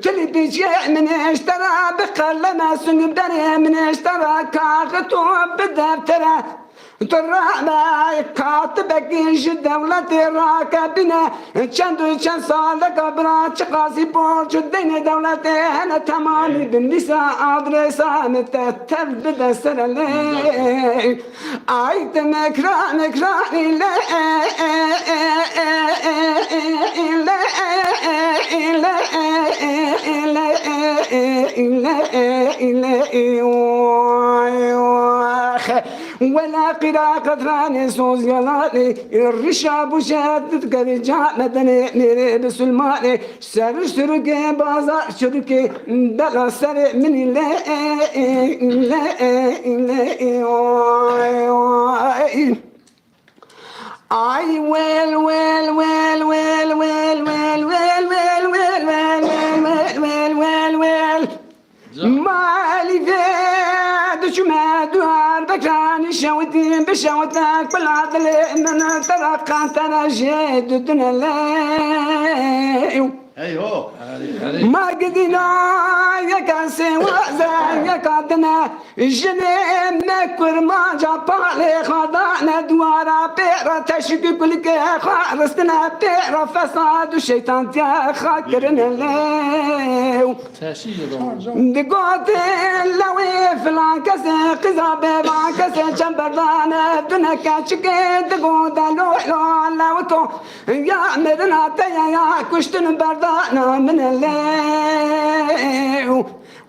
تلي بيجي من اشترى بقلنا سنبدري من اشترى كاغتو بدفترة ترى كاتبك جد دولة راكبنا چند سالك برات قاسي بورج الدين دولة أنا تمامي بالنساء أدرسا متتل بدسر لي عيد مكران لا ولا قراءة ثاني سوز يلاني الرشاب وشادت قرجاء مدني نيري بسلماني سر شركي بازار شركي بلا سرع من I well well well well well well well well well well well well well مالي فيد شماد دوار بكراني شوتين بشوتك بالعدل اننا ترقى ترى جيد دنا لا ايوه ما قدنا يا كاسي وزا يا كادنا جنين نكر ما جابالي خضعنا دوارا بيرا تشكي كلك خارستنا بيرا فساد الشيطان تيا خاكرنا ليو دقوت اللوي في العكسة قزابي بعكسة جنبردانا بنا كاتشكي دقوت اللوحلو اللوتو يا مرنا تيا يا كشتن بردانا من الليل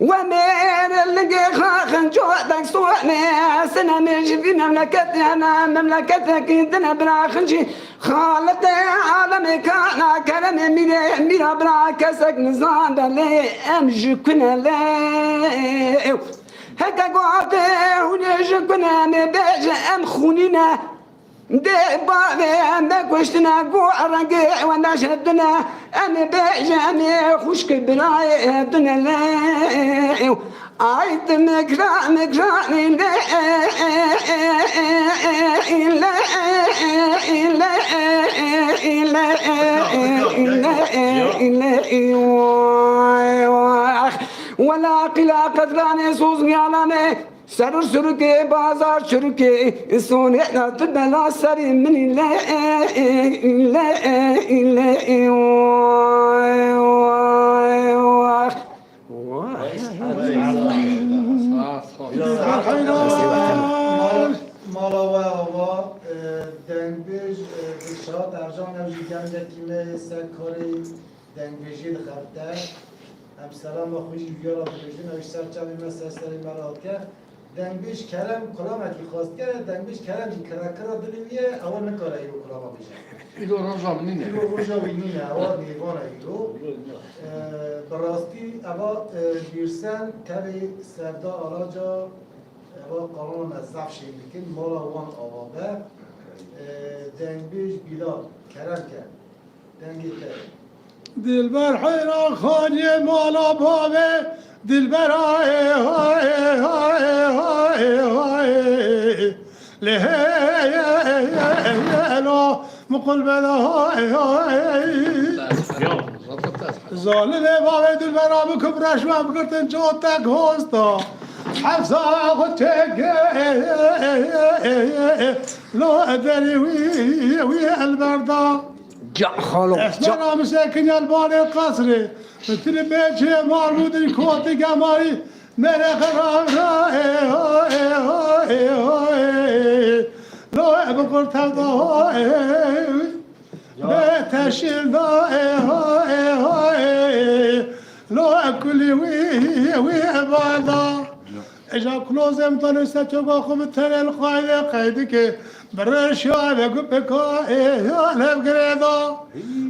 ومن اللي خاخن جودك صوحني سنة مجي في مملكتي أنا مملكتك دنا براخنجي خالتي عالمي كان كلمي ميرا براكسك نظام دلي أمجي كنا لي هكا قعدي ونجي كنا مباجي أم خونينا دي بابي عندك وشتنا قوع رقيع وانا شدنا انا بيجاني خوشك بلاي دنا لاي عيد مكران ولا قلا قدراني سوز يالاني سر سركي بازار شركي سوني تبلا سري من مالا و آوا دنگبیج بشات ارجان او جیگم دکیمه سکاری دنگبیجی دخبته هم سلام و خوشی بیارا بریجن اوش سرچمی مسئله مراد که دنگبیش کرم کلامکی خواست کرد دنگبیش کرم که کرا دلیه اول نکاره ایو کلاما بیشه ایلو رمضان نینه ایلو روژا وینینه اول دیوانه ایلو براستی اوا بیرسن کبی سردا آلاجا اوا قانون مزدف شیم بکن مالا وان آوابه دنگبیش بیلاد کرم کرد دنگی کرد دلبر حیرا خانی مالا بابه دلبر های های های های های لهیلو مقل بلا های های ظالم بابه دلبر آبی کبرش و بکرتن جوتک هستا حفظا خود چکه لو ادری وی البردا جا خالو اسمنا مساكن الباني القصري مثل بيتي مرمود الكوت قمري من خراب لو بقول تضاي بيت الشيل لو كل وي بعضا اجا كلوزم طنسة تباخو بالتنى الخايدة قيدك برشا بكو لب قريضا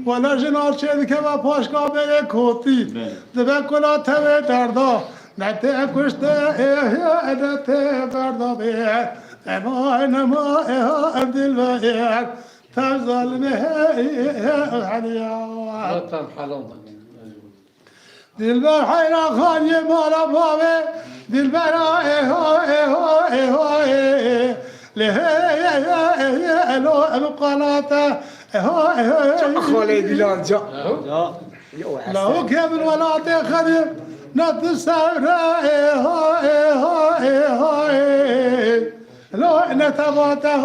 ولا جنال شد كما باشكا بلي كوتي دبكولا تبي دردا نتي كشتا نتي بردا بيه اما عبد البهير تفضل به الحنيا دلبر حيرا خاني مالا بابي دلبر لهيلو القناطة خالي دلال جا لو كبر ولا تخدم نتصور لو نتباته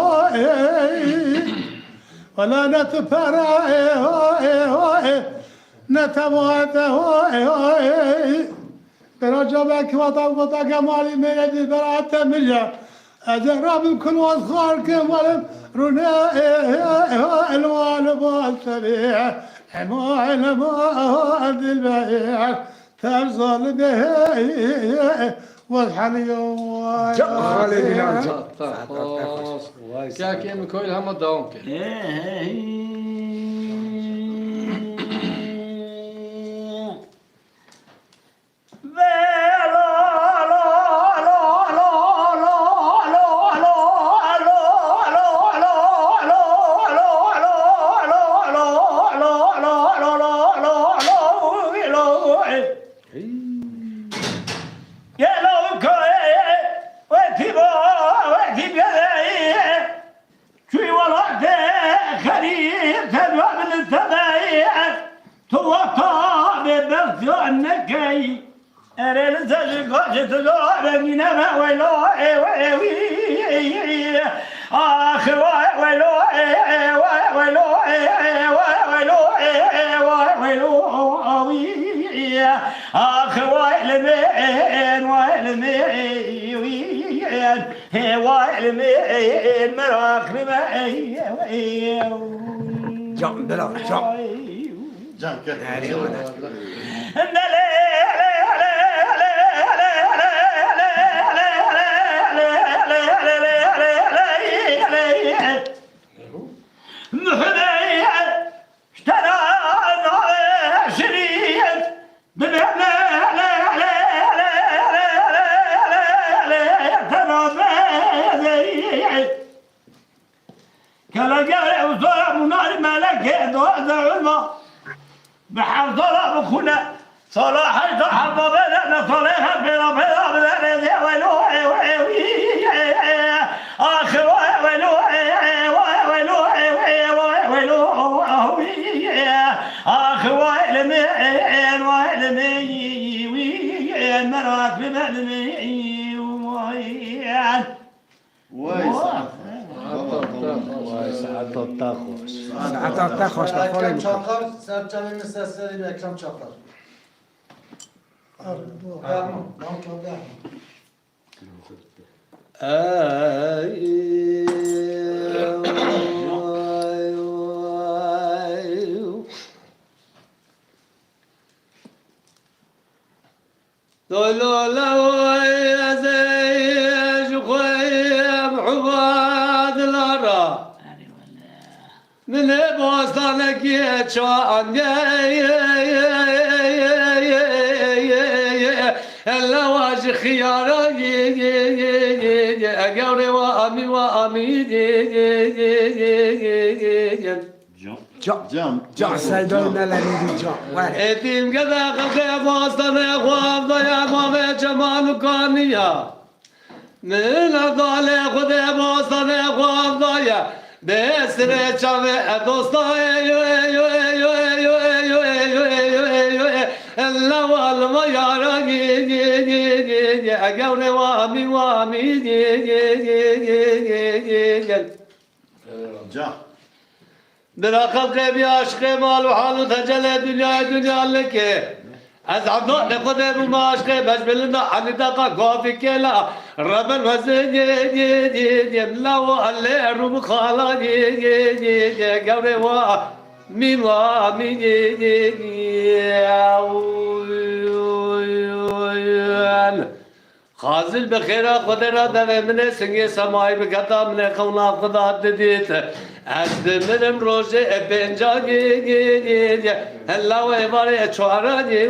ولا نتفرع نتباته برجبك وطبطة كمالي ميدي برات مجا أجرب كل وصخار كمال رنا الوان بالتبيع ما البيع تفضل به والحلي جا خالي دلال جا كاكي مكويل هم الدوام كي ساعات تخوش لخالي اکرم مكان چاقر سرچمی مثل سری به اکرم چاقر بام کابه دلو لوای Mine bostaneki çan ella vacı khiyara gavre ve ami Can Seydo'nun neleriydi can. Var. etim gada kalkaya bostana kuavdaya kuave cemalu kaniya Nela dale kude bostana kuavdaya Besre çave dostaya Allah valma yara gavre ve ami Can. براقب قبي عشق مال وحال تجلى دنيا لك از عبد لقد ما عشق بس بلنا عن دقا قافي كلا رب الوزن لا والله روم خالا قبر وا مين وا مين خازل بخير قدرة من سنگ سماي بكتا من خونا خدا دديت أزدمرم روزه بنجاگي هلا ويباري چوارا دي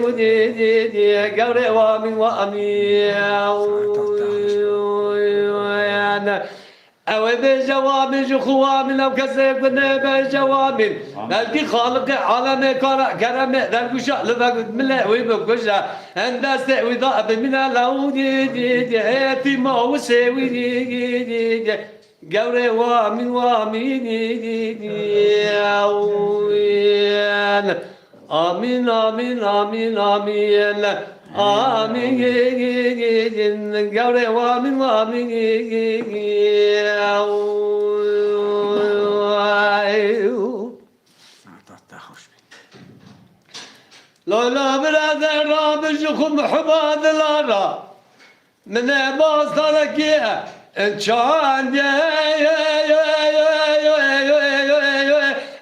گوره وامي او بجواب جخوام لو كسب بجواب بلكي خالق عالم كرم درگوشا لبق ملا ويبقوشا هندست وضاء من لودي هاتي ما وسوي قوري وامين آمين آمين آمين آمين آمين قوري وامين لولا برادر رابجكم حباد الارا من باصلك ان كان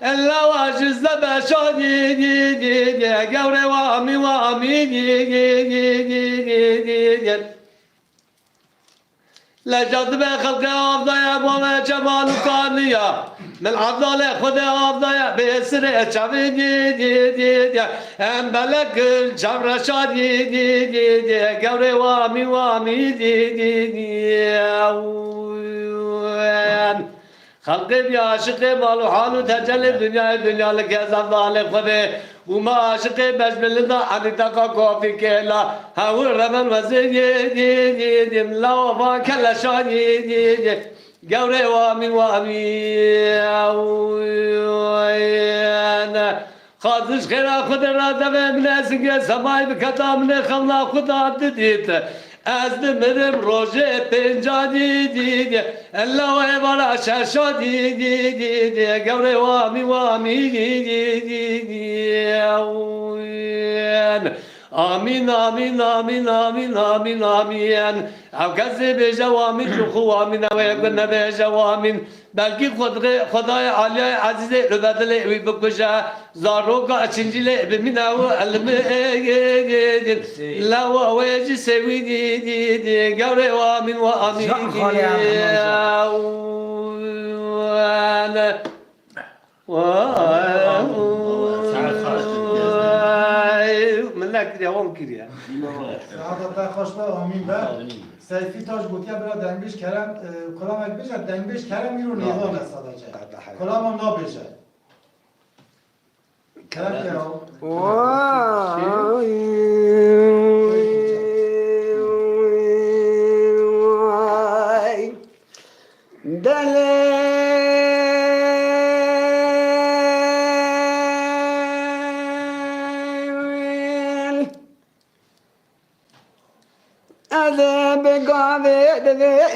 الا واجز بشادي قوري وامي لجد بخلق أفضايا بوما جمال كانيا من عضلة خد أفضايا بسر شبيدي أم بلك الجبر شادي قوري وامي خلقي بعاشقي مالو حالو تجلي دنيا لك أفضل خده وما عاشقي بجملنا عن تقا كوفي كلا هاو رمن وزيدي ملا وفا كلا شادي قوري وامي خاطش خيرا خدرا دمي من اسنگي سماي بكتا من خلا خدا دديت أزدمرم روجه پنجادي الله ويبارا شاشادي قوري وامي آمين آمين آمين آمين آمين آمين او کسی بجوامین جخوامین او یکن بجوامین بلکه خدای عالی عزیز رو بدله وی بکشه زاروکا اچنجیله بمین او علمه لو اویجی سویدی گوره وامین و آمین من دیوام کردیم. سعادت خوش به آمین به سیفی تاج گوتیا برای دنگبیش کرم کلام اک بیشه دنگبیش کرم میرو نیوان سادچه کلام هم نابیشه کرم که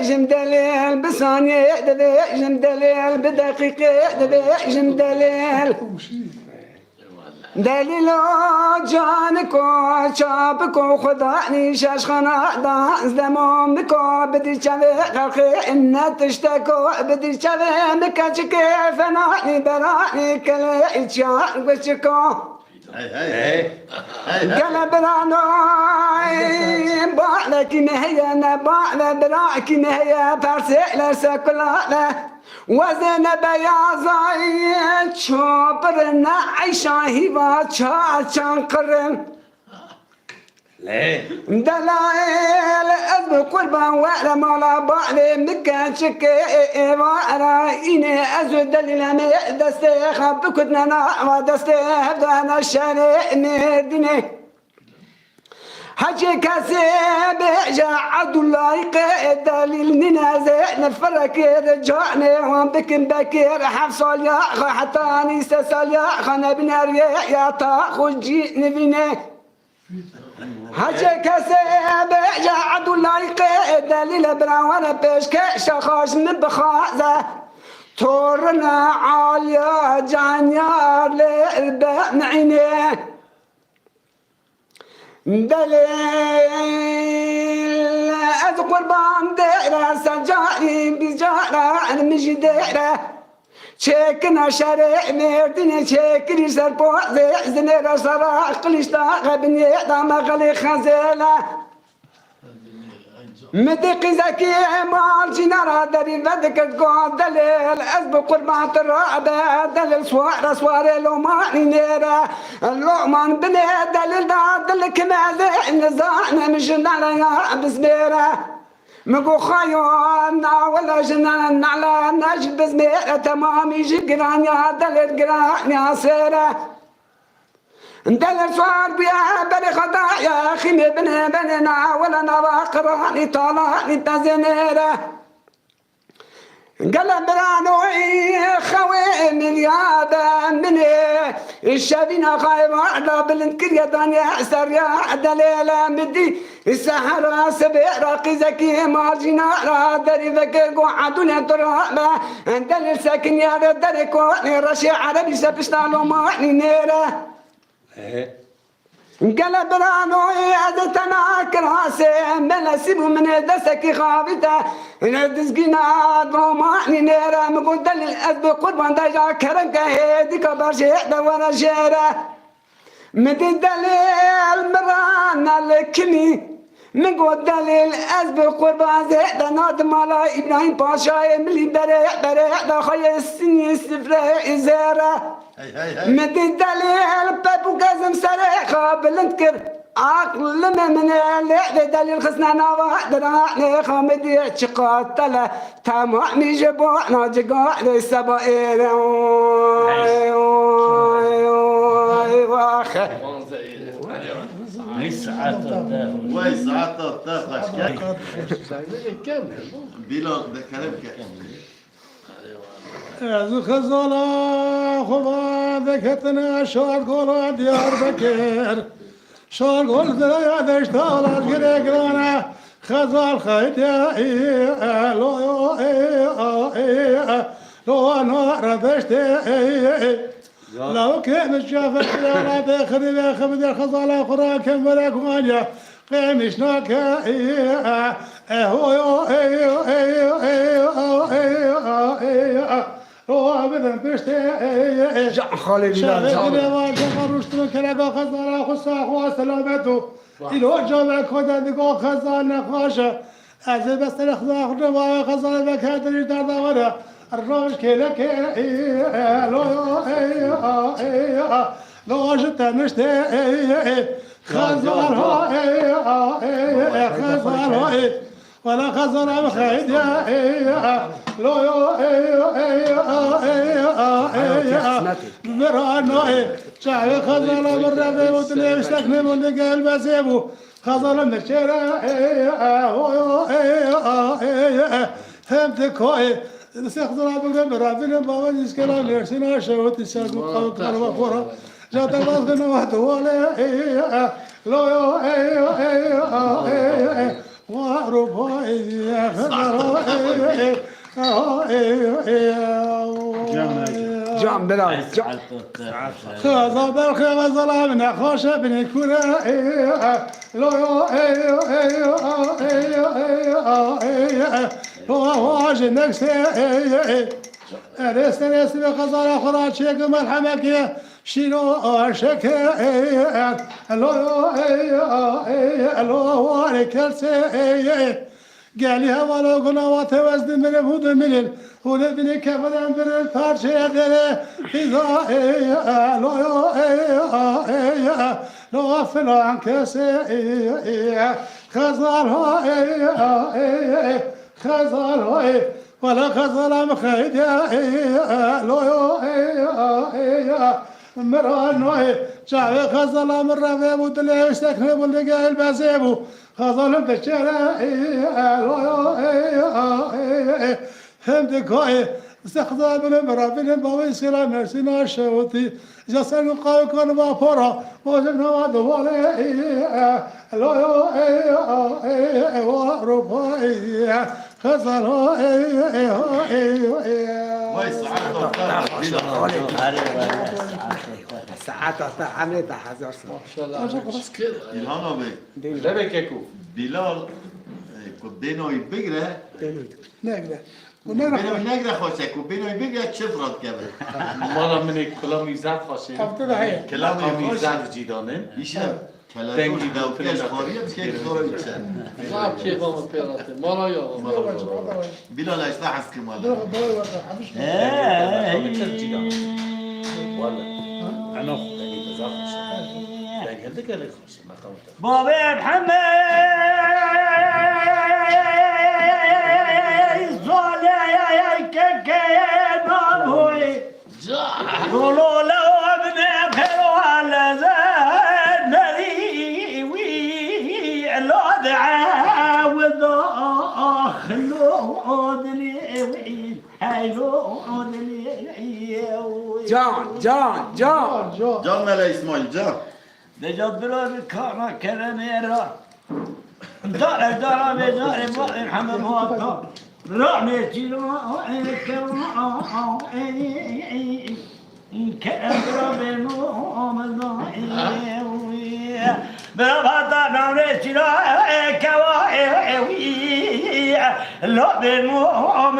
جمدليل بثانية جمدليل بدقيقة جمدليل دليلو جانكو شابكو خداني شاشخنا دانس دموم بكو بدي شابي خلقي إنا تشتكو بدي شابي مكاتش كيفناني براني كلي إتشار بشكو قلب رانوي بعلك نهيا نبعل براك نهيا فرسي لسا كلانا وزن بيازاي شوبرنا عيشا هيوا چان قرن ليه دلائل أذب قربان وعلى مولا بعلي مكان شكي وعلى إني أزو دليل مي دستي خبكتنا نعوى دستي هبدانا الشارع مديني حجي كسب جعد الله يقيد دليل ننازع نفرك رجعني وان بكم بكير حفص يا حتى نيسى يا خنا بنار يا تاخذ جيني بيني حجي كسب جعد الله يقيد دليل براوانا بشك شخاش نبخازه تورنا عالية جانيار لإرباء معيني دليل أذ قربان دائرة سجاري بجارة أنا مجي دائرة شكنا شارع مردني شكري سربوزي زنيرة صراح قلشتا غبني دام غلي خزيلة مدقي زكي مال جنارة داري بدك تقول دليل أسبق قربان الرعبة دليل سوار لومان نيرة اللومان بني دليل دليل كمازي نزاحنا مش نالا يا بزميرة مقو خيونا ولا جنان على نجب بزميرة تمام يجي قران يا دليل قران يا سيرة دلل سوار بيا بني خطايا خيمي بنينا ولا نرى قراني طلاني تزنيرة قلب برانوي خوي من يادا مني الشابينا خايب على بلنكر يا دنيا سر يا دليلة مدي السحرة سبع راقي زكي مارجينا را دري ذكي قعدوني ترابة دلل ساكن يا دري كوني رشي عربي سبشتالو ماني نيرة قلب رانوي عدتنا كراسي ملاسيبو من دسكي خافته ندزقنا دروماني نيرا مقول دليل أذب قربان دايجا كرنكا هيديك برشي دوانا جيرا مدي دليل مرانا الكني مقول دليل أذب قربان زيدا نادم على إبراهيم باشا ملي بريح دا خي السني سفره إزارة مدي دليل بابو قازم سريخة بلنتكر عقل من اللي دليل خسنانا وحدنا خامدي شقاتله تمامي جبونا جقال السبائر واخ ويسعة الطاقة بلا ذكرك از خزالا خوبا دکتنا شار گولا دیار بکر شار گول دریا دشتالا گره گرانه خزال خیلی لو نار دشته لو كان شافت لا داخل داخل داخل خزالا خرا كم ولا كمانيا قيمش ناكا بدن بشتي خالي بلال شغل رشتو كلا خزالا خصا خوا سلامتو إلو جامع كودا دقا خزالا نقاشة از بس الخزا خرا خزالا بكادر دردوره الروش كلك لو جت مشتي خزال خزال ولا خزال مخيد يا لو برانو شاي خزال مرة وتلي مشتكني من قلب سيبو خزال من الشارع همتك هاي سيخضر عبد الرابين بابا يسكلا ليرسنا شوت الساق وقال وفورا جات الوقت نوحته لا لو وعرب يا خضر جام بلال خذ بالخير ظلامنا خوش بن كنا لو هو جنكس أرسل بقصر أخرى شيك ملحمك شنو شك لو عليك گلی هوالا گناوات وزد من بود منل هونه بینی که بدن برن پرچه دره خیزا لو فلان کسی خزال های ولا خزال مخید لو مرانوی جاوی خزال مروی بود لیش تکنه بود لگه البزه بود خزالم تشره هم دکای استخدام من مرابين باوي سلام مرسي ناشوتي جسر قاي كان ما فرا وجبنا ما دوالي لا يا ورفاي خزر وای ساعات عملت 1000 سنه ایلهان آبی لبه که کو بلال که بینایی بگره نگره بینایی نگره خواسته که بینایی بگره چه فراد کرده مالا من کلامی زد خواستیم کلامی زد جیدانه ایشه کلامی دوکش خواهی هم که کاری چه نعم كيف هم بيراته ما لا يا بلال اشتا حس که مالا انا خودی بزاف دنگل دکلی خوشی مقام بابا محمد زالي كنابوي قولوا له ابن خير ولا زاد مريوي لا دعاوذ خلود لي حيلود لي جان جان ملا اسماعیل جان نجد بلاد كارا كلاميرا دار محمد موطن رحمتي كأبرا بنوم بربطة نورتي كواهي لا بنوم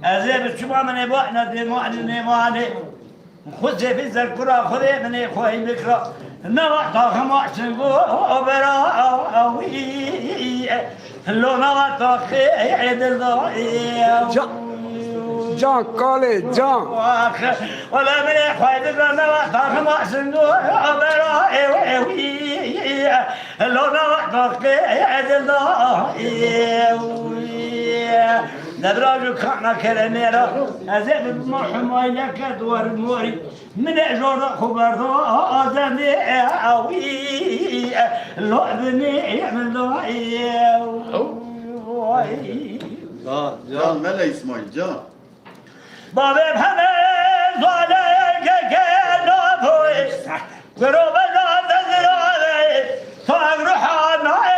أزيب شو من يبغى دموعني ماني خذ في الكرة خذ من خوي بكرة نوع طاقم وعشنقو براوي لو نوع طاقي عيد الضوئي جان قالي جان ولا من خوي بكرة نوع طاقم وعشنقو براوي لو نوع طاقي عيد الضوئي نبراجو كانا كرميرا أزيب محمايا كدور موري من أجور خبرتو آزمي أوي لعبني من ضعي جان ملا اسماعیل جان بابي محمد ظالك كنابوي قروب الناس زرابي فاقرحانا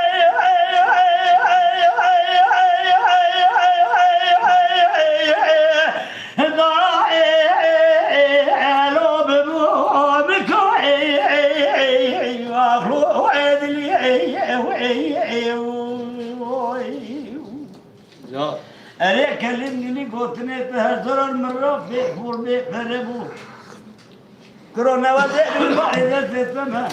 أنا كلمني قلتني بهزر المرة في حور بيقربوا كورونا وزير البعيدة تتمها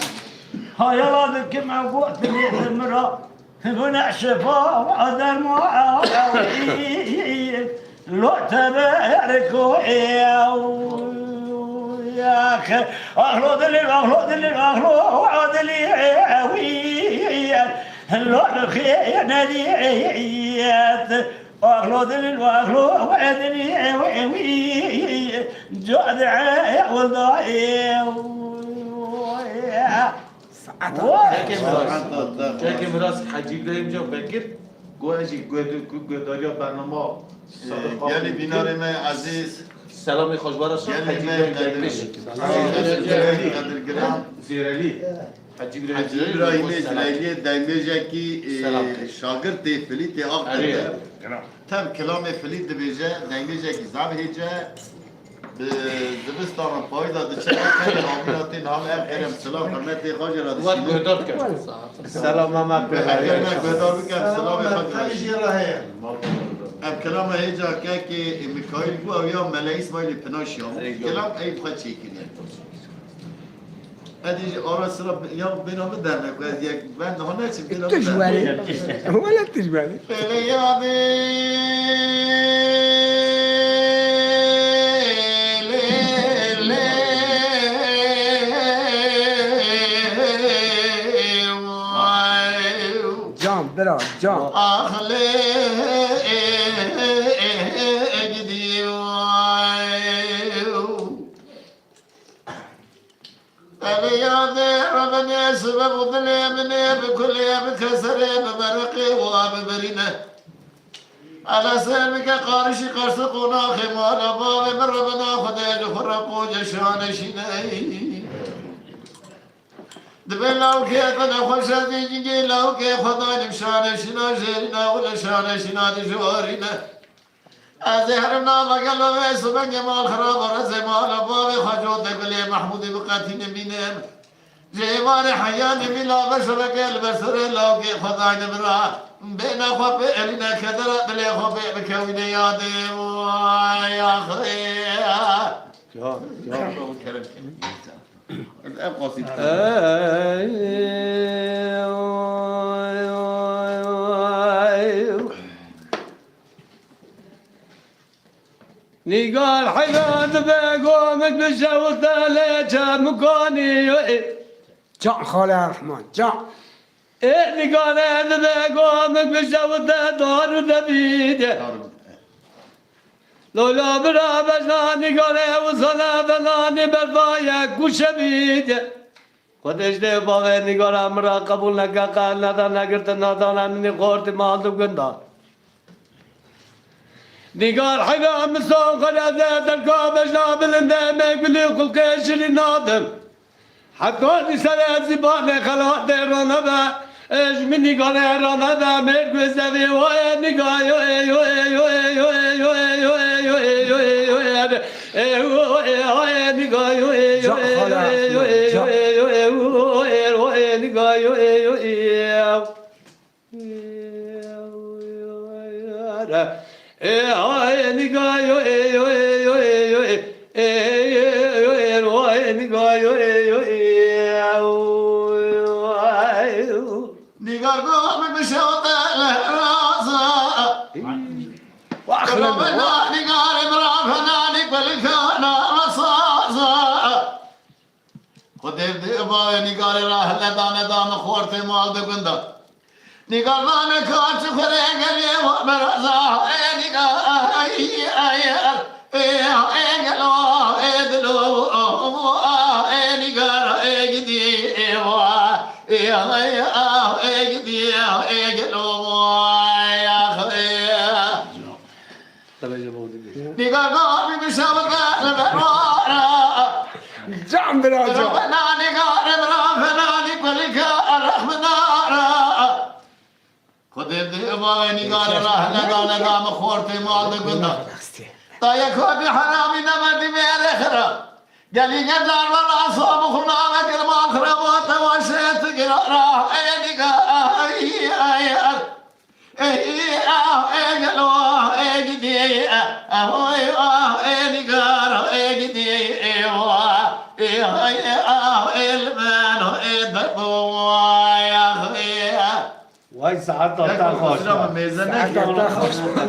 هاي الله ذكر قلتني المرة هنا شفاء وعدم وعاوي لو تباركوا يا أخي أخلود لي لو بخينا ديات واخلود وعدني جعد والضاعي که مراس حجی بریم جا بکر گوهجی گوهداریا برنامه یعنی بینارم عزیز سلام خوشبار است یعنی حجی بریم قدر گرام زیرالی حجی حجی ابراهیم اسرائیلی دایمجه کی شاگرد فلیت آق کرده تم کلام فلیت دبیجه دایمجه کی زب هیجه دبستان پایدا دچه خیلی آمیناتی نام ام سلام حرمتی خواجه را وقت دشینه گوهدار کرد سلام محمد به حکر من گدار بکن سلام خواجه ام کلام هیجا که میکایل بو او یا ملای اسماعیل پناشی هم کلام ای بخواد چی کنی ادی آرا سرا یا بنام درنه که یک بند ها نچیم بنام تجوالي ولا تجوالي جام برا جام ربنا سبب ظلمنا بكل بكسر ببرقي وببرنا على سلمك قارش قرص قناخ مال باب من ربنا خداج فرقو جشان شناي دبل لو كي أنا خوش ديجي لو كي خدا نمشان شنا جرنا ولا شان شنا دجوارنا أزهرنا مقلب سبن جمال خراب رزق مال باب خجوت قلي محمود بقاتين بينام جيوان حيان بلا بشرك البصر لو كي خدا نبرا بين خب لنا كدر بلا خب بكون يادي يا نقال حيات بقومك بشوط ليش مكاني جام خالي الرحمن جام نقال بقومك بشوط دار دبيد لولا برا بجاني قال وصلا بلاني بالفايا كشبيد خودش ده باور نگار امرا قبول نکا قال ندان نگرت نادان امنی خورت مالدو گندار نگار حرام سون خدا در کابش نابلنده مقبلی خلق شری نادم حتی نسال زبان خلاق درانه با اش من نگار رانه با مرگ زوی وای نگار یو یو یو یو یو یو نگار قوم بشوط الرازا ربنا نگار مرافنا نقبل كنا رصاصا خدير دي باي نگار راه لدان دام خورت مال دگندا نگار ما كارت فرنگ لي وبرزا نگار ايغلو ادلو نگار اگدي جام برا جام ربنا نگار مرافنا نقبل كرحمنا خود باي نگار راه لدان دام خورت مال دگندا تا يكو بحرام نمد مير خرا قالي قدر والله صوم خنا مكر ما خرب وتوشيت قرا اي نگار وای ساعت تا خوش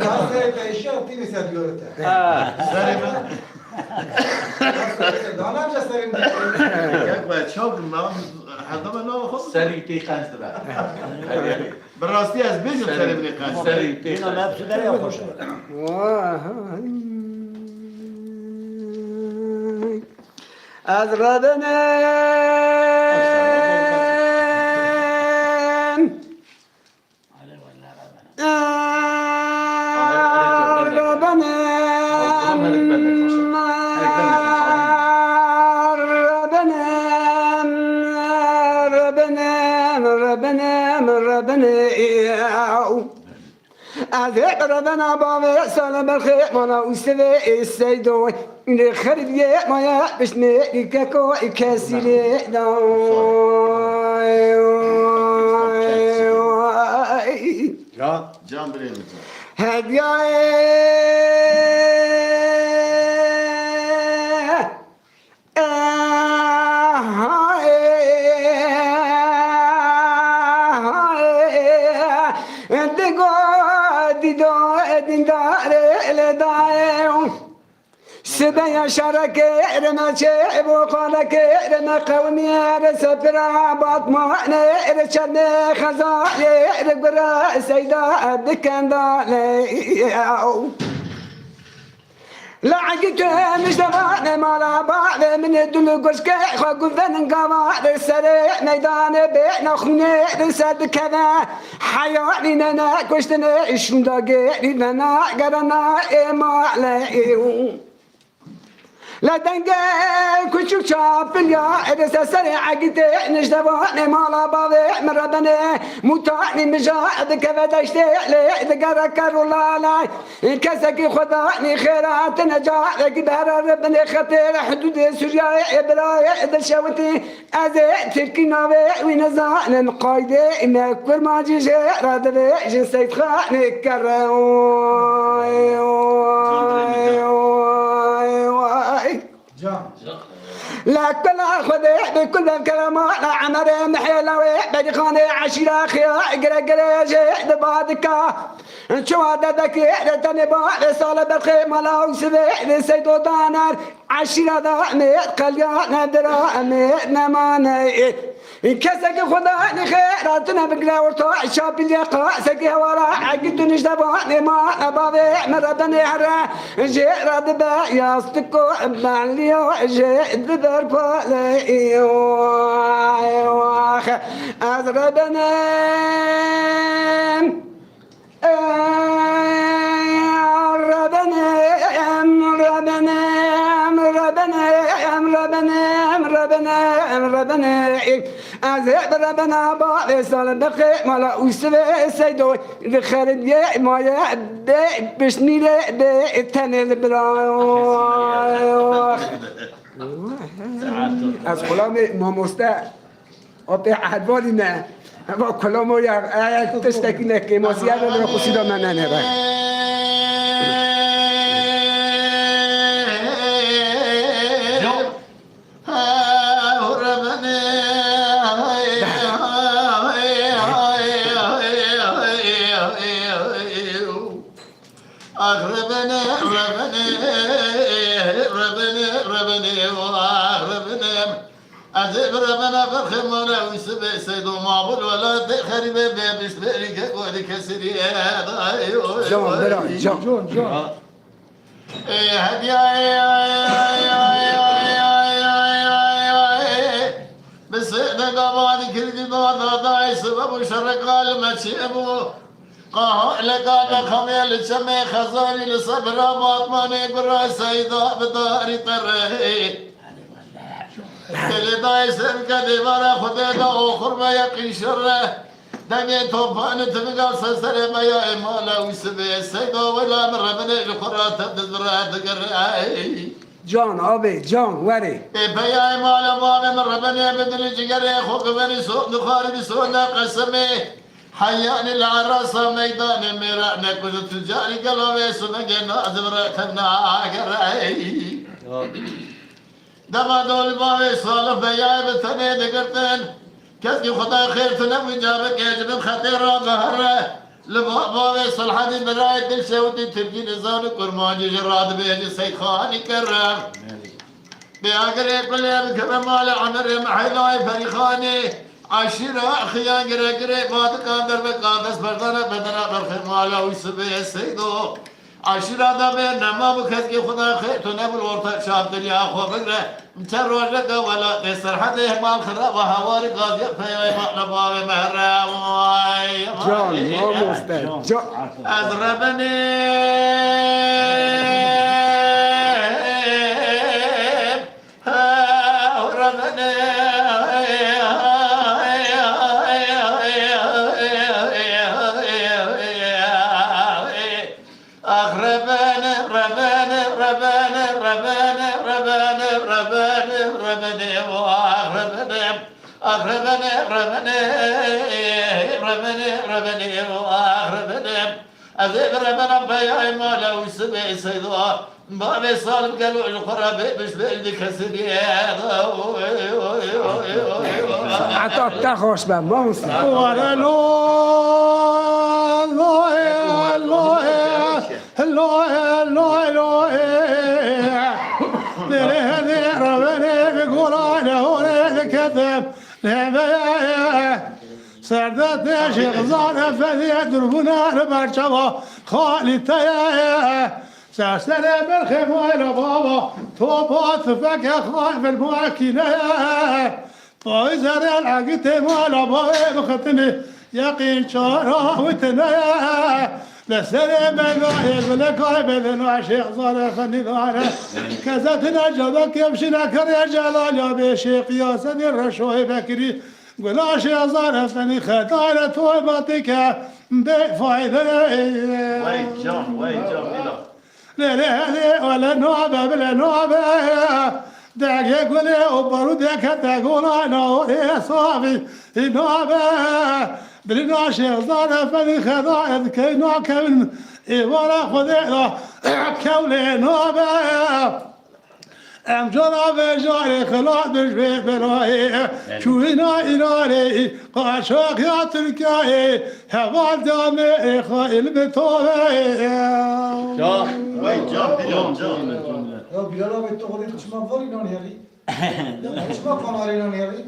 کاسه پیشی تیمی سدیورته دانم جا سریم یک باید شاک حدام نام خود سری تی خنز داره براستی از بیشم سری بلی قنج سری تی اینا خنز مبسو داره یا خوشه از ربنا بابا سلام الخير وانا استوى السيدو خرب يا ما باش نكاكو كاسيلي جان بریم هديا دیگو دیدو دیندار لدایم سبيا شرك رما شيب وقالك رما قومي رسفر عباط معنا رشد خزاني رقرا سيدا بكندالي لا عقلت مش دفعنا مالا بعض من الدلو قشك خاقو ذن قواعد السريع ميدان بينا خمني رسد كذا حياني نانا كشتنا اشم داقي لنا قرنا ايما عليهم لا دنگه küçük çapılya edese seni agite niştevane mala bave merabane mutani mjad kevedeşte le degara karulala keseki khudani khairat najah kibar rabbana khatir hudud Suriye ibraya edel şavti az Türkina ve winazan qaide in kurmaji radve jinsayt khani karaw لا كل خذ بكل الكلام على عمر محيلوي بدي خاني عشيرة خيا قرا قرا جهد بعدك شو هذا ذكي تاني بعد صال بالخير ملاو سبع سيدو دانر عشيرة ذا قليا ندرا نماني كسك خداني خيراتنا بقلا ورطا شاب اليقا سكي ورا عقد نجدباني ما نبابي مربني حرا جيرا دبا ياستكو بعليو جيد بربالي واخ أزربنا أزهد ربنا بعد صار بخير ملا وسوي سيدو الخرب يا ما يبدأ بشني لا التاني البراء از كلامي ما مستع أبي أحد والينا أبغى كلامه يا تشتكي لك ما سيارة لو خسيرة ما ننبه أذب ربنا فرخ مولا ويسبع سيدو معبول ولا تخرب بيبس بيرك ولك سري جون براي جون هديا بس نقابان كل دوانا داي سبب شرق المشيبو قاه لقانا خميل شمي خزاني لصبر باطماني برا سيدا بداري طري داي سرك ديوارا خديدا اخر ما يقين شره دنيا توفان تبقى سسر ما يا امالا وسبي سيدا ولا مرة من الخرا تبدزرا تقرأي جان آبی جان وری بيا امالا ما مرة من بدل جگري خوك بني سوق نخاري بسونا قسمي حيان العراسة ميدان ميرانا كنت تجاري قلوي سنجي نازم رأتنا قرأي دما دول باوي صالح بيا بتني دقرتن كسكي خدا خير تنم جابك يجب خطير بهره لبابا صلحاني براي دل شوتي تركي نزان كرمانجي جراد بيجي سيد خاني كرم بياقري قليل كرم على عمر محيلاي فريخاني عشيرة خيان قري قري بعد قادر بقادس بردنا بدنا برخير مالا ويسبي السيدو عشرة دابين نما بكسكي خدا خير تنبل ورطة شاب دنيا أخو بقرة متر وجهك ولا تسر حتى ما خراب وهواري قاضي فيا ما نبابي مهرا جان ما مستد جان أضربني أذيب ربنا بيا مالا وسبع سيدوا بابي صالب قالوا الخرا بيش بيدي كسري عطاك تخوش بهم ما مستد ورلو شيخ زار فذي دربنا لبرشوا خالتي سرسلة بالخيم وإلى بابا توبات فك أخوان في المواكينة فايزر العقد مالا بابا بختني يقين شارع وتنا لسلام الواحد ولك بدنا شيخ زار فني داره كزتنا جبك يمشينا كريا جلال يا بشيخ يا سني الرشوي بكري ولا شيخ زار فني خدارة توبتك بفايدة وين جام بلا لا لا ولا نوبة بلا نوبة داك يقولي وبرودك تقول انا وري صافي نوبة بلنا شيخ زار فني خدارة كي نوكل إبارة خذينا كولي نوبة ام جناب جاري خلاص بشبه براي شوينا إلاري قاشق يا تركاي هوال دامي خائل بطوبي وين جام بلا Ya Bilal abi to hadi kuşma var inan yeri. Ya kuşma kanalı inan yeri.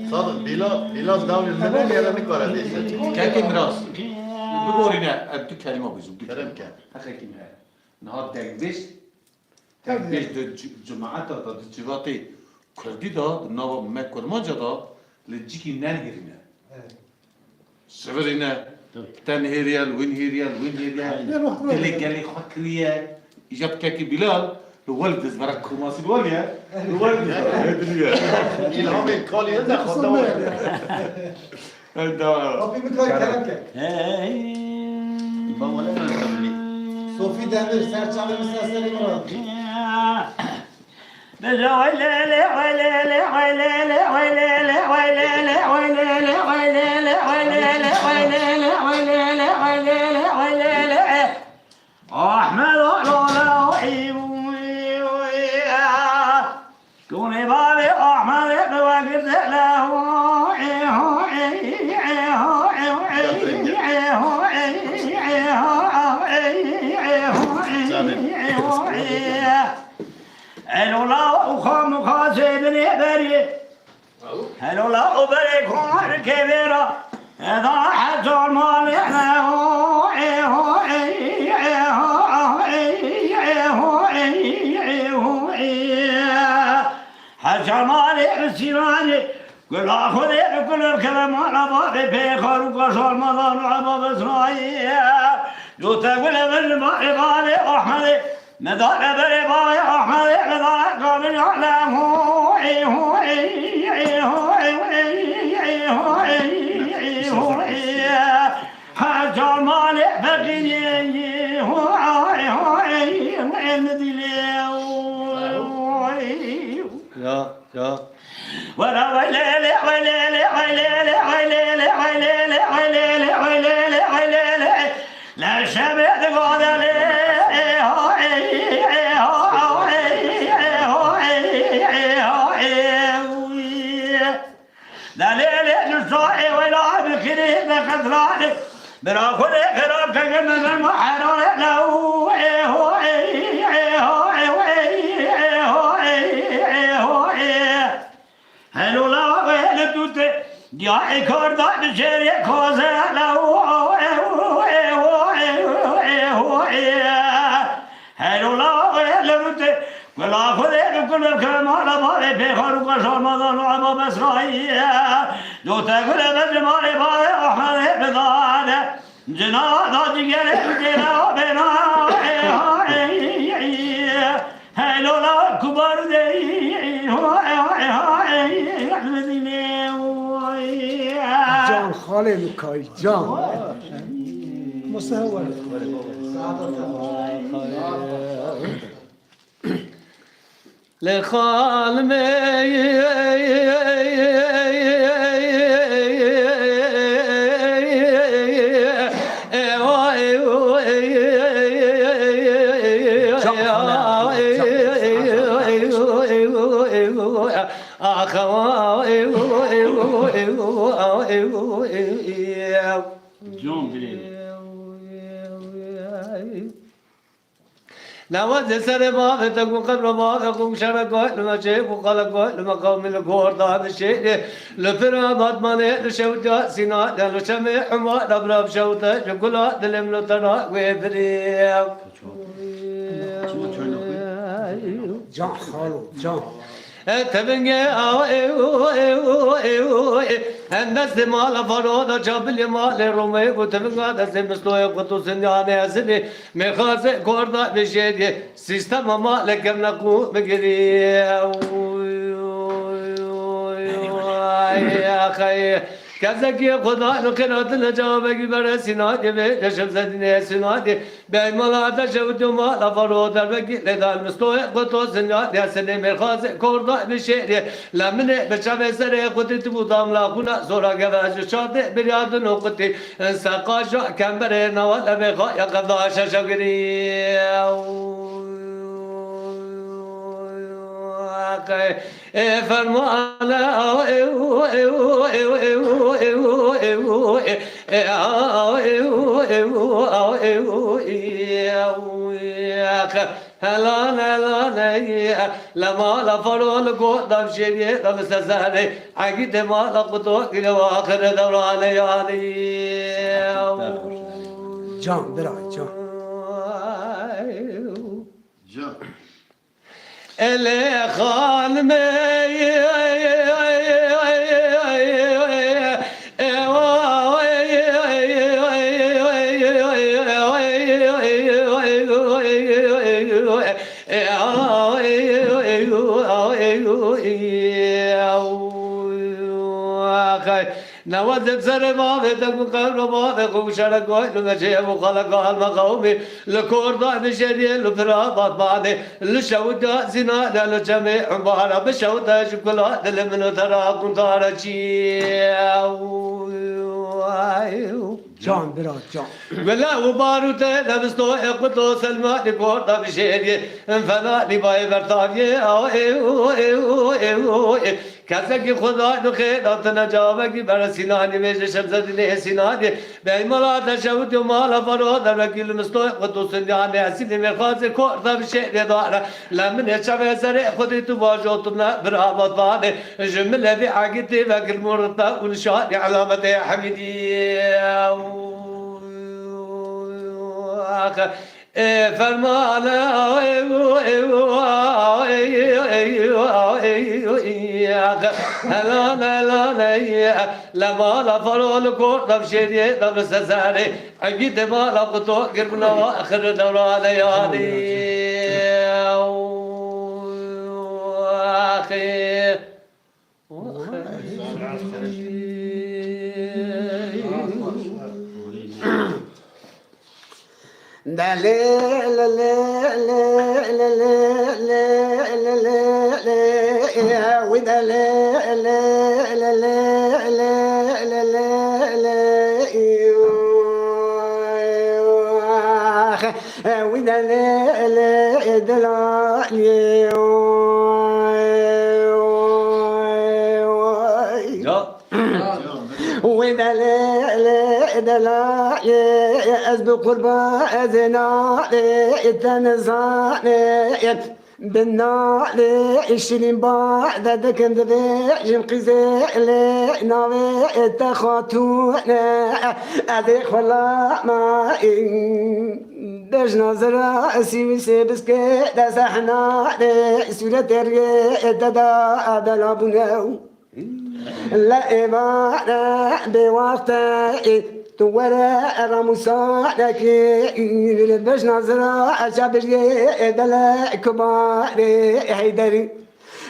Sadık Bilal davul ne yerini kara değilse. Kendi biraz. Bu gorine abdü kelime bizim. Kerem ke. Hakikim he. Nahar dengbeş. Dengbeş de cemaata da civati Kurdi da nava Mekkurmaca da leciki nerhirine. Severine. Tenheriyel, winheriyel. Dile geli hakriye. İcat keki Bilal. الولد زبرك كرماس الوليا الولد İlham et kaliye de khadda انت Abi bir kay kerem ke. bana ne sabli Sofi Demir serçalı sesleri var. أحمد كوني بابي أحمد بوقت له هلو لا أخام خاسبني بري هلو لا أبري كون كبيرة هذا حجر مالحنا حجر مالح السيراني قل أخذي بكل الكلام على بابي بيخر وقصر مضان وعباب إسرائيل جو تقول من بابي أحمد مدار بري بابي أحمد مدار قابل يعلم حجر مالح بقيني يا ولا ويلي ويلي ويلي ويلي ويلي ويلي ويلي ويلي لا شبه قادر دليل الصاحي ولا بكري بخسراني براخذ خراب كلمة المحرر له هلو لا وين توت يا إكور دا بشري خوزة له هلو لا وين توت ولا خذ كل الكلام على بالي بخار وقشر مضان وعباب إسرائيل جو تقول بجمال بالي أحمد بدان جناد جيل جنا بنا هلو لا كبار دي جان خاله مکای جان مستهور نواز سر ما تكون قبل ما تكون شرق لما شيء وقال لما قوم الكور هذا الشيء لفرا بعد ما لشوتا سينا لشمع حما لبراب شوتا شكلا دلم لتنا ويبريم Can xalo, can. تبني الناس مال فرود جابل مال رومي وتبني دس مستوى قطوس يعني أزني مخاز كوردا بشيء سيستم ما لكن نقو بقري يا أخي كذا خدا نقرأت نجابك برسنا جبه جشمزدني سنادي بملاذ شوت ما لفرود البقي لذا المستوى قطوس يعني أزني مخاز كوردا بشيء لمن بشافي سر قدرت بودام لا كنا زورا جواز شاطئ برياد نقطي سقاش كمبر نوال بخا يا قضاء شجري فرمان لما لفرول قدام شيء لمسزاني عقيد ما لقطو إلى آخر دوران يعني Can, bırak, can. Can. ele خانمي نواد سر ما بتكون قبل ما بكون شرق لمشي وخلق المقومي لكوردا بشري لفرابات بعد لشودا زنا للجميع بارا بشودا شكلا لمن ترى كنت رجي Can, bırak, can. ولا وباروت لبستو اقتو سلمى لكوردا بشري فلا لباي برتاوي كذا خدا نخير أتنا جوابك برسيناني ميج شمزدني سيناني بيملا تشوت مالا فرود الرجل مستوى قدوس يعني أسيد مرخاز كوردا بشيء دارا لمن يشوف سر خدي تواجهتنا برابط بعد جملة في عقدي وكل مرتا ونشاد علامة حميدي فرمان لما لفرول كوردا بشيء دبس ساري عقيد ما لقطو قربنا آخر دوران يعني آخر وإذا لا أسبق قربا أذنا تنزاني بالنار الشرين بعد ذكر ذي قزي ناوي تخاطون أذيخ ولا ما دش نظر سيوي سيبسكي دسحنا سورة الرئي دادا أدلا بناو لا إبارة بوقت تورا رمسانك لبش نظرة شابري دلا كبار حيدري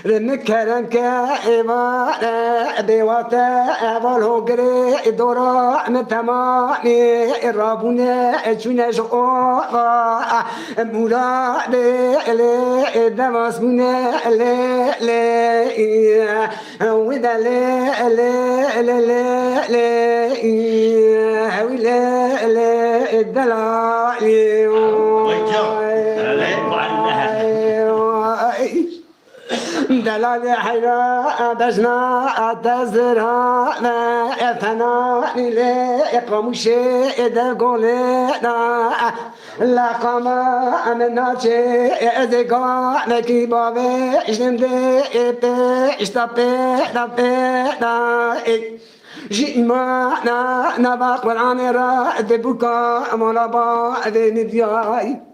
رمكرم كإبارة بوقت والهجري دورا متماني رابونا شونا شقوقا مراد دماس منا وذا دلال حيرا دجنا تزرا ثناني لقمش دقولنا لا قما من ناتي ذكا نكي بابي اشنمدي اشتبي جيما نبا قرآن را دبوكا مرابا ندياي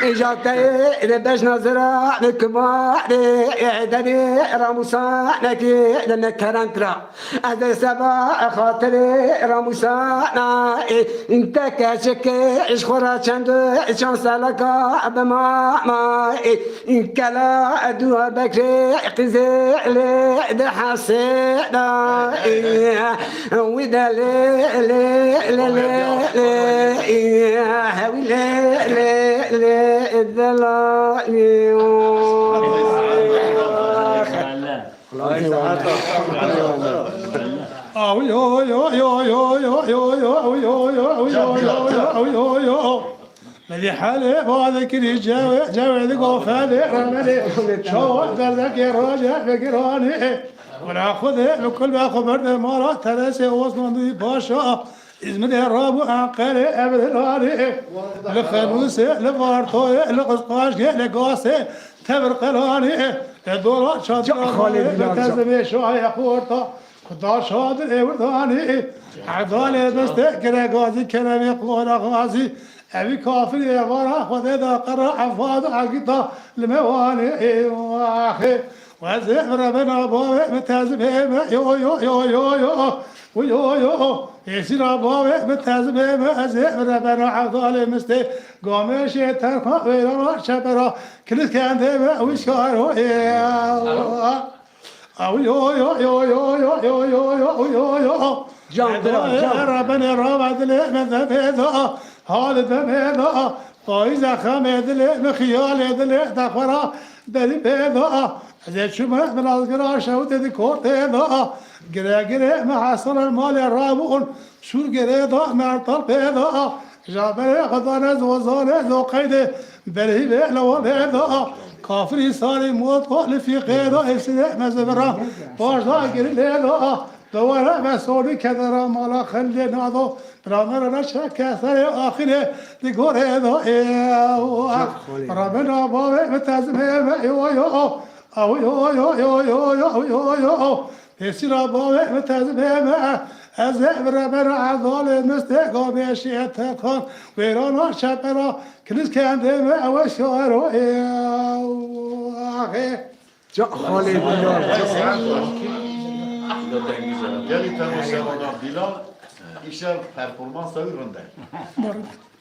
إجاكتي لبش نظرة نكباري إعدادي راموسا نكي لنكران ترا هذا سبا خاطري راموسا انت كاشك إش خورا چند چان سالكا بما إن كلا دوا بكري قزي لي حسينا ودا الذي حالي وذكري جاوي قوفالي رمالي شو دردك يا راجع فكراني وناخذ بكل ما خبرنا مرات ترسي وصلنا باشا إزمني الرابو عقلي أبد الوالي لخنوسي لفارطوي لقصقاش لقاسي تبرقلاني الدورات شاطراني لتزمي شوية قورطة خدا شاطر إبرداني عبدالي دستكري قاضي كلامي قوانا غازي أبي كافر يبارا خذ إذا قرأ عفاد عقيدة المواني واخي وزهر ربنا بابي متازمي يو يو يو يو يو ويو يو يسير بابي متازمي زهر ربنا عضال مستي قومي شيطان خاويرا شبرا كل كان ديما وشارو أو يو يو يو يو يو يو يو يو يو يو جام ربنا رابع لي مذهب حال دميدا طايزة خمد لي مخيال لي دخرا دلي بيدا زي شمع من القراش ودي كورتيدا قرا مع حصل المال الرابون شو قريدا مع الطلبيدا جابر غضانز وزانز وقيد بلهي بيلا بيدا كافري صاري موت في قيدا يسنع مزبرا باشا قريدا دوارا مسؤولي كذا مالا خلي نادو برامر رشا كثر آخره دكور هذا ربنا بابا متزمه يو يو أو يو يو يو يو يو يو يو يصير بابا متزمه أزهر ربنا عذال مستقام شيئتكم ويرانا شبرا كنيس كان دم أو شعر آخر جا خالي Geli temizlemana Bilal işler performans üründe.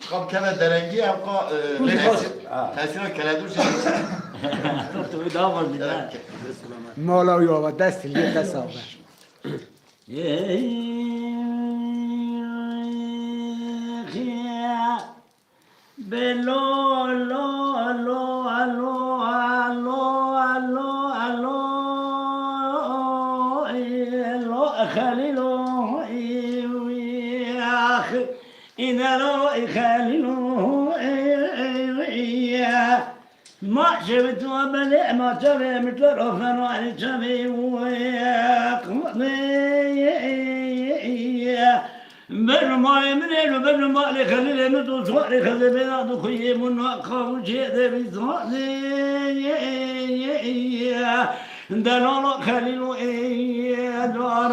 Kam kene derengi yapka tesira kele dur تو داور دیدن مولا ويا دست اللي تصابه بلو لو لو لو لو لو لو لو خليلو يا اخي إن لو خليلو ما شفت وبلع ما ترى مثل رفن وعلي تبي بالما يمنين وبالما لخليل مدو صواري خذ بلاد خي من وقف شيء ذي صواري دلال خليل دوار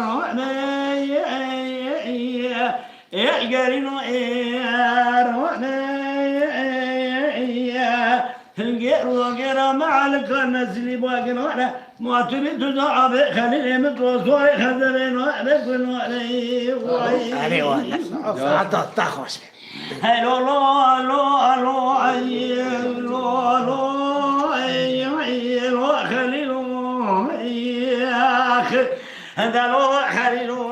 يا قرينو الجير وجرا مع الكنزلي باقنا ما تريد تدعى خليل متوسوي خذرين وعليكم عليه ولا حتى تخوش هلو لو لو لو لو لو لو خليل يا اخي هذا لو خليل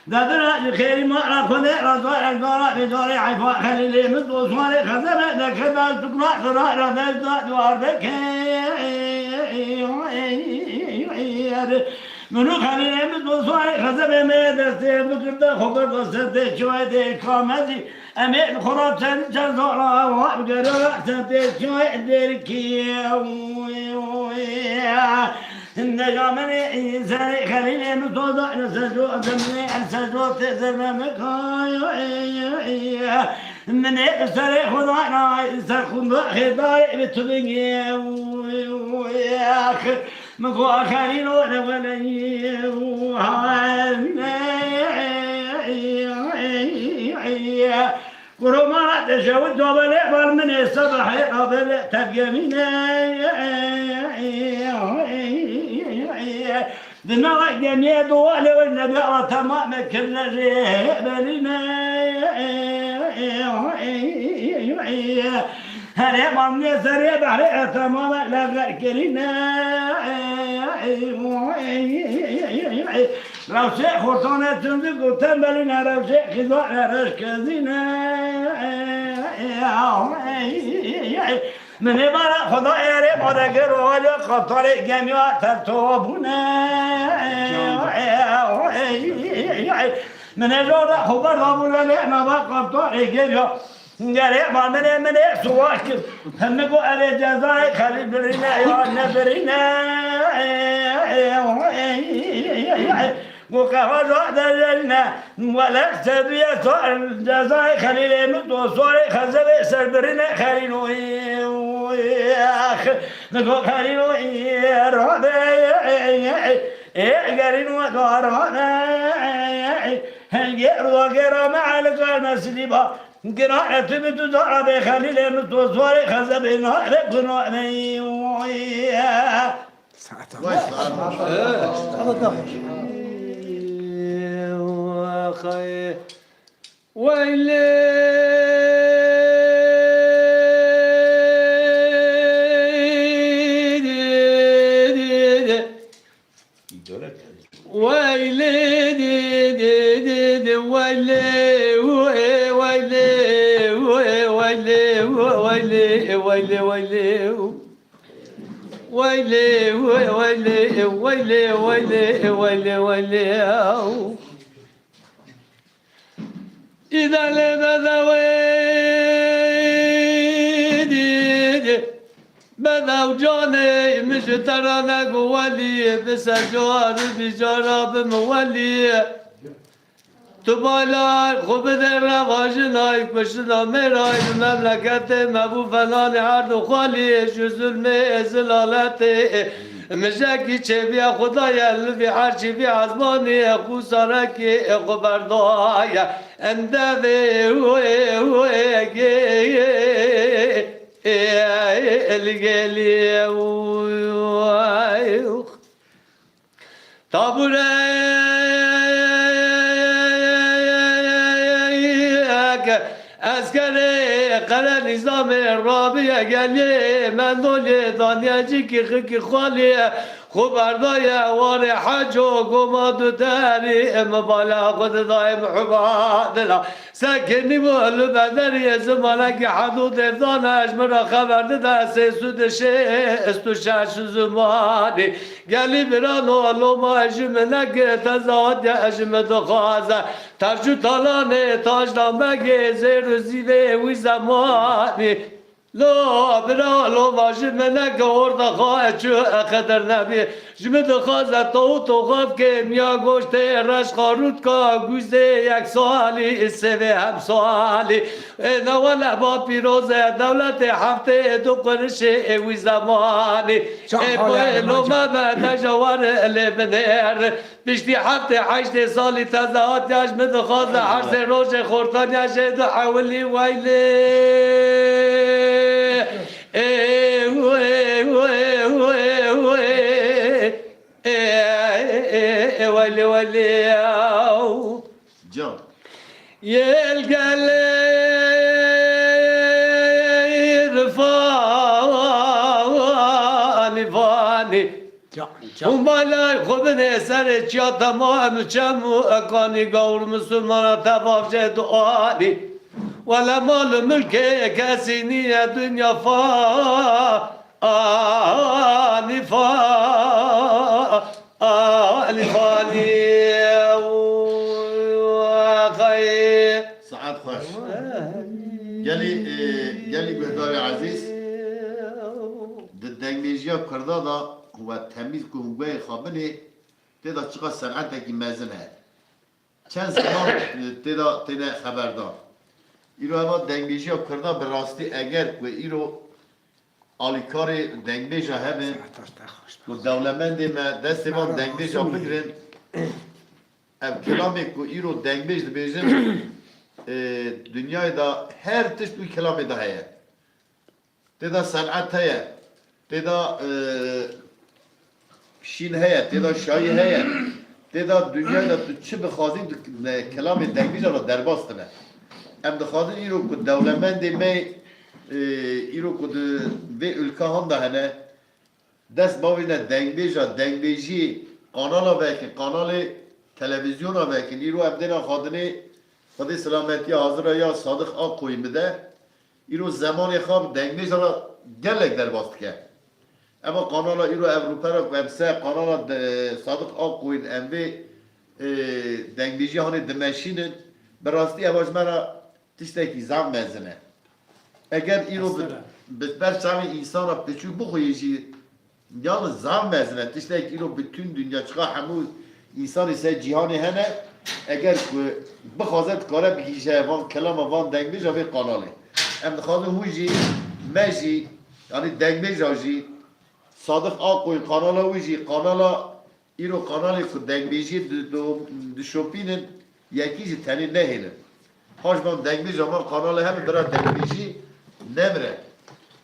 دبر الخير ما رفض رضوان الدار بدار عفاء خليل مثل صار خزر ذاك ذا تقرا قرا ذا دوار ذاك منو خلیلم دوستان خزب امه دسته بکرده خبر دسته چوی ده کامزی امه خراب چند زارا و گرا سنته چوی درکی نجامن انسان خلیلم دوستان سجو زمین سجو تزر مکای من سر خدا نای سر خدا خدای بتوینی مگو آخرین و نوانی قرما تشود دوبله بر من الصبح قبل تبيمين دماغ جميع دوال والنبي تمام كل جبلنا هلا من سريع بحر تمام لا كلنا روشة خرطانة تندق وتنبلنا روشة خضاء رشكزنا من عبارة خدا يري مدقر ولا قطر جميع ترتوبنا من عبارة خبر ضابولا لأنا بقطر جميع جريء من سواك هم نقول على جزاء خلي برينا يا نبرينا وكهذا دلنا ولا سبي صار جزاء خلي متوصل خزب سربرينا خلينو نقول خلينو ربي قرينو دارنا هنجر وقرا مع القرن سليبا قراءة بتدعى بخليل متوصل خزب نهر قنوعني إذا لبذا ويدي بذا وجاني مش ترانا قوالي بسجار بجارة بموالي تبالا خوب در رواجنای کشنا میرای مملکت مبو فلان عرض خالی شو ظلم ازلالت مشکی چه بیا خدای الوی هرچی بی عزمانی خو سارکی خو بردای اندوی هوی گی الگلی تابوره اسکر قرار نظام رابیه گلی من دولی دانیجی که خیلی خالی خوب اردای وار حج و گماد و داری مبالا خود دایم حبادلا سکنی بولو بدری زمانه که حدود افدانش مرا خبر ده سود استو شش زمانی گلی برانو الو ما اجم نگه تزاد اجم دخوازه ترجو تالانه تاجنامه زیر و زیده وی زمانی لا برا لو واجب منك ورد خواهد شو خطر نبی جمد خواهد تو خواهد که میا گوشت رش خاروت کا گوزه یک سوالی سوه هم سوالی نوالا با پیروز دولت هفته دو قرش اوی زمانی لو ما بعد جوار لبنر بشتی هفته 8 سالی تزهات یجمد خواهد عرض روش خورتان یجد حولی ویلی ولي جان يلقى فاني فاني ومالا خبني سر چیا تمام چمو اکانی گور مسلمان تباف جد آلی ولا مال ملك كاسينية دنيا فاني الفاني وخي سعاد خوش گلی بهدار عزیز دنگیجیا کرده دا و تمیز که هنگوه خوابنه تیدا چقدر صنعت که مزنه چند زمان تیدا خبردار ایرو اما دنگیجیا کرده به راستی اگر که ایرو آلیکار دنگیجا هبن و دولمند ما دست ما دنگیجا بگرن ام کلامی که ایرو دنگیج بیجن dünyayı da her tür bir kelamı da heye. Teda sanat heye. Teda şin heye. Teda şahi heye. Teda dünyayı tu çi bixazin kelamı dengbiz ara derbastına. Em dixazin îro ku dewlemendê me îro ku vê ülkehan da hene dest bavîne dengbêja dengbêjî kanala vekin kanalê televizyona vekin îro em dêna xadinê خدای سلامتی حاضر یا صادق آب کوی میده ایرو زمان خواب دنگمیز را گلک در باست که اما قانال ایرو اروپا را ومسه قانال صادق آب کوین اموی دنگمیزی هانی دمشینن براستی اواج مرا تشته کی زم مزنه اگر ایرو بر شمی انسان را پچو بخویشی یالنız زم مزنه تشته کی ایرو bütün dünya çıka همو انسانی سه جهانی هنه اگر بخوازد کاره بگیشه وان کلام وان دنگمیجا به قاناله ام دخوازه هوجی مجی یعنی دنگمیجا جی صادق آقوی قانالا هوجی قانالا ایرو قانالی که دنگمیجی دو شوپینن یکی جی تنی نهیلن هاش بام دنگمیجا وان قاناله همه برا دنگمیجی نمره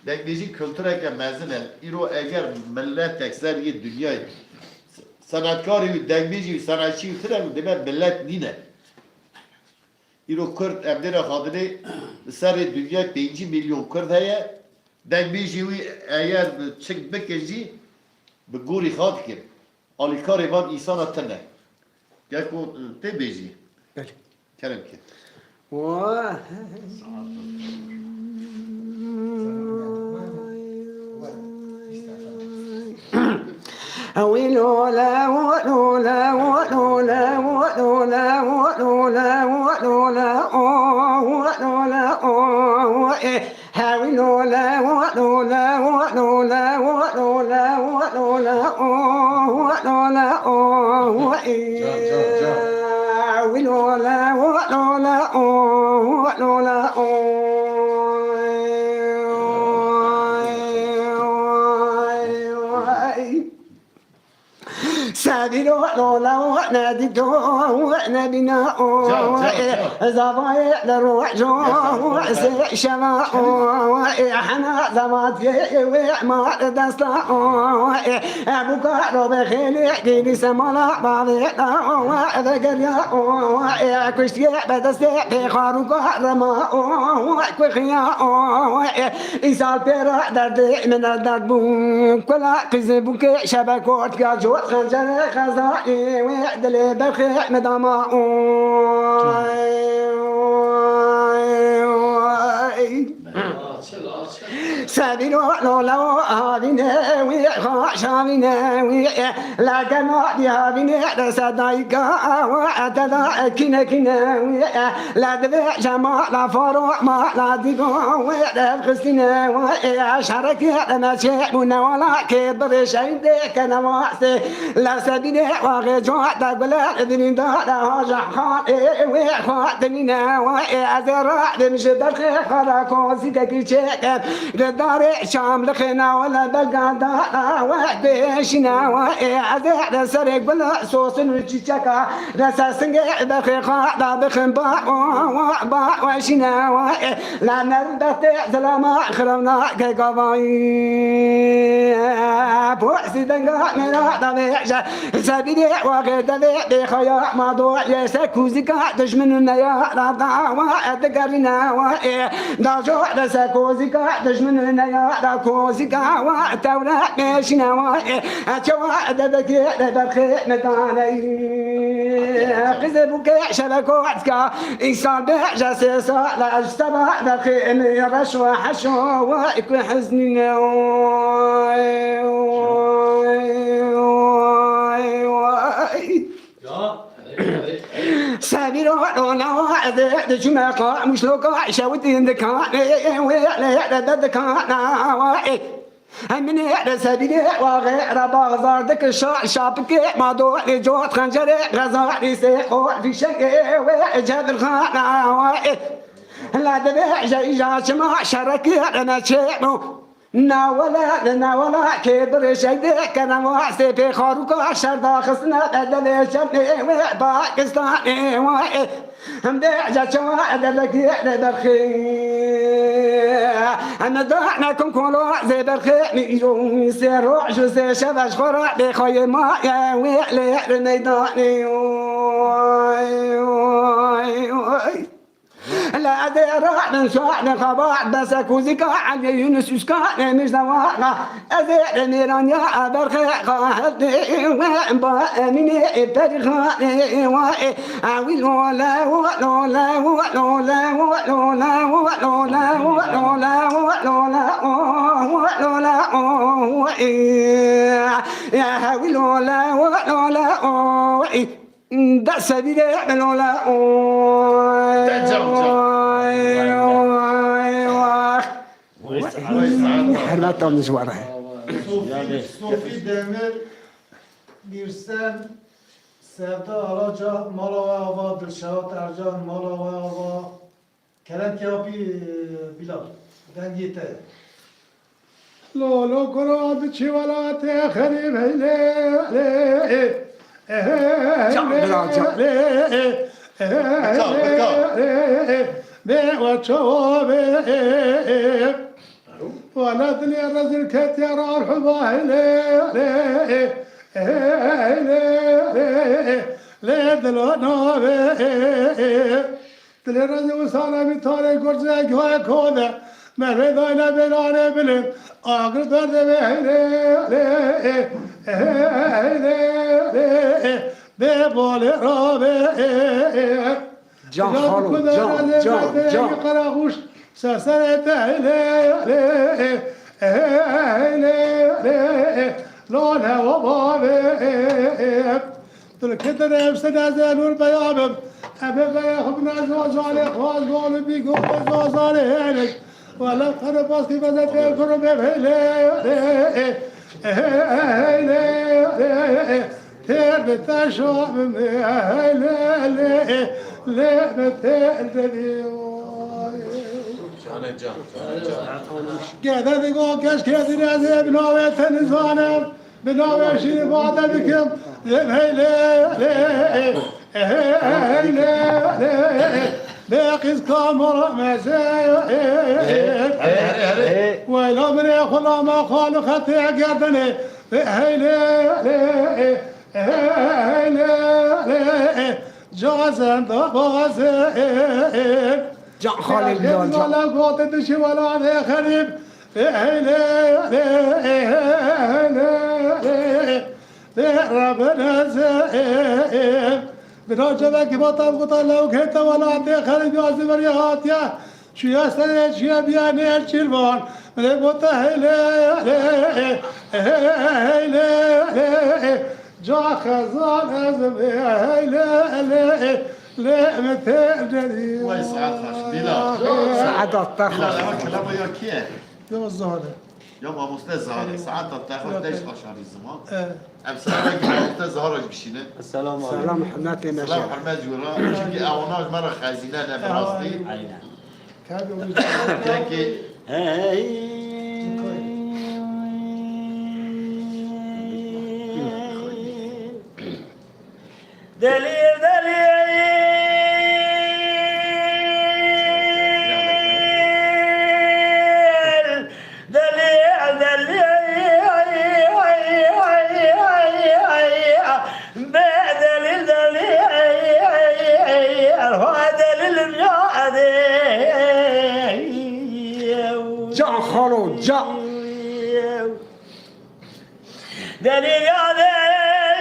دنگمیجی کلتوره که مزنه ایرو اگر ملت اکثر یه دنیای sanatkarı dengbici sanatçı tren demek millet nine. İro Kürt emdere hadını ser dünya 5 milyon Kürt heye dengbici eğer çık bekeci be gori xad ki alikar van insan atne. Gel ko te beji. Kerem ki. ولولا ولولا ولولا ولولا ولولا ولولا ولولا ولولا ولولا ولولا ولولا ولولا ولولا ولولا ولولا سابيرو لولا ناديتو نبينا زوايا لروح جو شما حنا زمات ما دستا ابوك روب خيلي دي سمالا بابينا ذكريا كشتي بدستي بخاروك رما كخيا إنسان بيرا درد من الدرب كلا قزبك شبكات جوت خنجر خزائي ويعدلي بخيع مداما سابينو لولا هابينا وخاشابينا لا كنا ديابينا صدايقا وعتدا كنا كنا لا دبع جماع لا فروع ما لا ديقو وعدب خستنا وعشرك ما شعبنا ولا كبر شيء كنا واسي لا سابينا واغي جوع دبلا ذنين دارا هاجح خان وخاتنينا وعزرا بمشدر خيخرا كوزي كيشيك داري شام لخنا ولا بلقادا وحديشنا وعزيح سرق بلا صوص نجيشكا رساسنق بخيخا بخن باع وشنا لا نردت زلما خرمنا كقضاي بوحسي دنقا منا طبيعشا سبيدي وغيد بخيا موضوع يسكوزيكا دشمننا يا رضا وعدقرنا داجو رسكوزيكا دشمننا يا راكوزيكا وعتورا ماشينا وعتوا دبكي دبخي مكاني قزبك شبكو عتكا إنسان بحجاسيسا لا أجتبع دبخي إني رشوة حشوة وإكو حزننا واي واي سابيرو رونا ذا شما قا مش لوكا شاوتين ذكان ولا ذكان واي من هذا سبيل وغير بغزار ذك شابك ما دول جوت خنجر غزار سيخو في شيء وجد الخانة واي لا دبع جاي شما شرك انا شيء ناولا كبر شيدك انا واسي في خاروك شردا خصنا بدل شمني باكستاني واي مدع شوا دلك درخي انا دعناكم كلوا زي درخي يسيروا جو سي شباش خرا بخوي ما يا ويلي الميداني لا أدري من شأن خبر بس كوزك عن يونس يسكان مش نواقع أدري نيران يا برخ قاهدي ومني برخاني واي أويل ولا ولا ولا ولا ولا ولا ولا ولا يا أويل ولا ولا ده سبيل ولا حرمتهم نزوره صوفی دمر بیرسن سبتا علاجا مالا و آوا دلشهات ارجان مالا و آوا کلن کیاپی بلال دنگیته لولو كراد شي ولا تخرب ولا دنيا رزل كتير الحباه لا دلونا دل رزل وصانا بطاري قرزك وكوذا ما رضينا بلانا بلد آخر درد ببال رابع جان خالو جان قراغوش سسرت لونه وبابه تلكتنا بسنة زانور بيابم أبي بيخبنا زوزالي خواز بول بيقول زوزالي هينك ولا خرباس كي بدأت الكرب بهيلي تربت شوب هيلي بتلدني قاعد يقول كاش كذي نازل بنوى تنزانم بنوى شيء بعد بكم هيلي باقي كاميرا مزايا ولا من ياخذ ما قال خطي قدني هيلي جازن ضبازن جان خالد ولا قوت تشي ولا عليه خريب ربنا زين بنوجبك بطل قطع لو كنت ولا عندي خريب يعزي مريهات يا شو يستنى شو بياني الشلبان من البطة هيلي جا خزان أزمي هيلي لا متأجري ويسعد بلا سعادة بلا تاخذ لما كلامه يا كيه يوم الزهرة يوم مستزهر ساعات تاخذ 11 الزمان ام ساعه مستزهر بشينه السلام عليكم سلام حماتي سلام نجاح حرمات جورا شكي اوناج مره خازينه انا براستي كاكي دليل جان خالو جان دليل هذا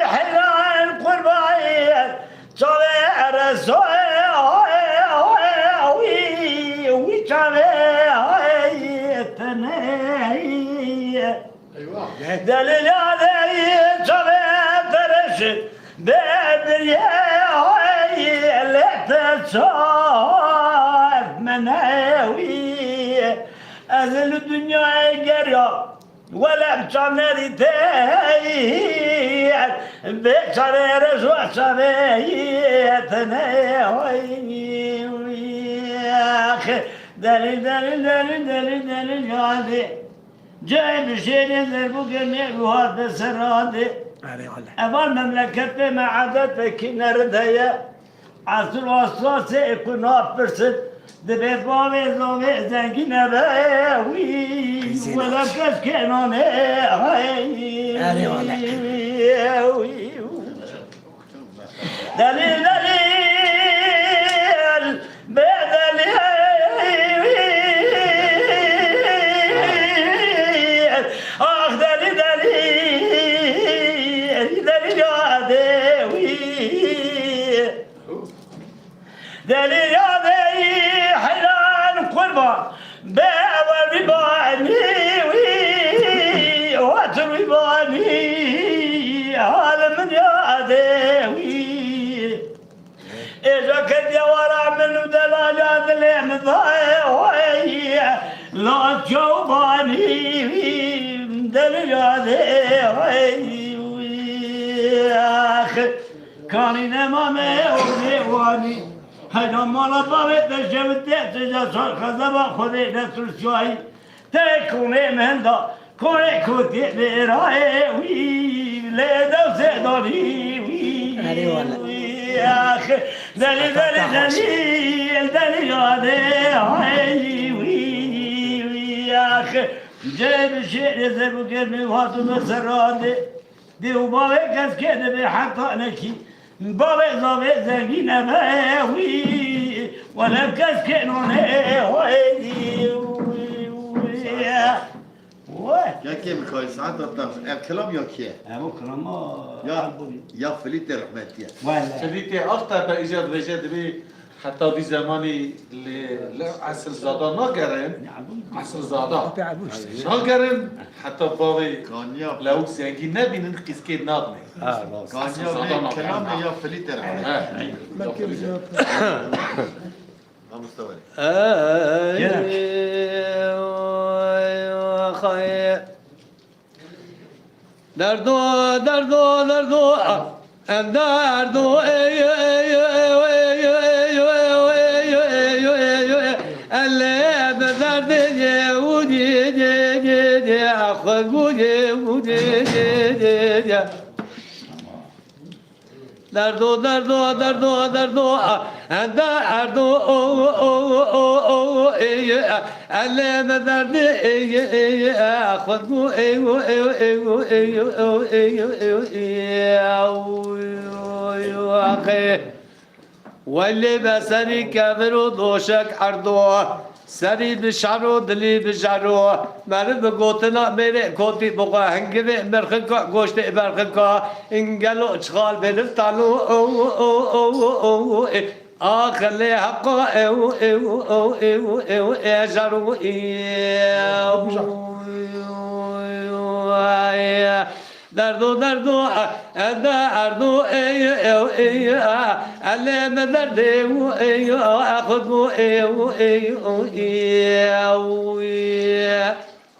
حلال قربان صبر رسوي وشبه تنهي دليل هذا صبر صاف مناوي أزل الدنيا جريا ولا بشانري تاير بشانر رجوع شبيتنا وياخ دلي دلي دلي دلي دلي جادي جاي بشير ذربوك النبي وهذا سرادي أول مملكة ما عادتك نردية عصر وصاص يكون أبرسد دبي بابي زوبي زنجين باوي ولا كاس كانون دليل دليل بدليل آخ دليل دليل دليل يا داوي دليل يا داوي حلال قربان باور بباني واتر بباني هذا من يا داوي إذا كنت يا ورا منو دلالات الإمضاء لا تشوفاني دليل يا داوي آخر كاني نمامي ونيواني هيدا مالا بابي تشبت تجا صار خزبا خذي نسل شوي تكوني من دا كوني كوتي براي وي ليدا سيداني وي آخ دلي دلي دلي دلي يادي وي آخ جايب الشيء يزربو كرمي وهاتو مسراني دي وبابي كاس كده بحطا نكي بابي زابي زنگين باوي ولا كاس كانون يا كيف كويس ساعات الكلام يا كيف ابو كلام يا فليت رحمتي شديتي أخطر بإيجاد وجد بي حتى في زماني عصر زادا ناقرن عصر زادا ناقرن حتى بابي لو سينجي نبي ننقص كي ناقني كان يا كلام يا فليت رحمتي ما مستوى دردو دردو دردو دردو اللي بدرد ودي اخذ ودي دردو دردو دردو دردو دردو اللي بدرد اخذ واللي بسري كبرو دوشك عرضو سري بشعرو دلي بشعرو مرد بقوتنا ميري كوتي بقى هنجبي مرخنكا قوشت برخنكا انقلو اشغال بنفتالو آخر لي حقا اجرو دردو دردو دردو اللي مدردو اخذو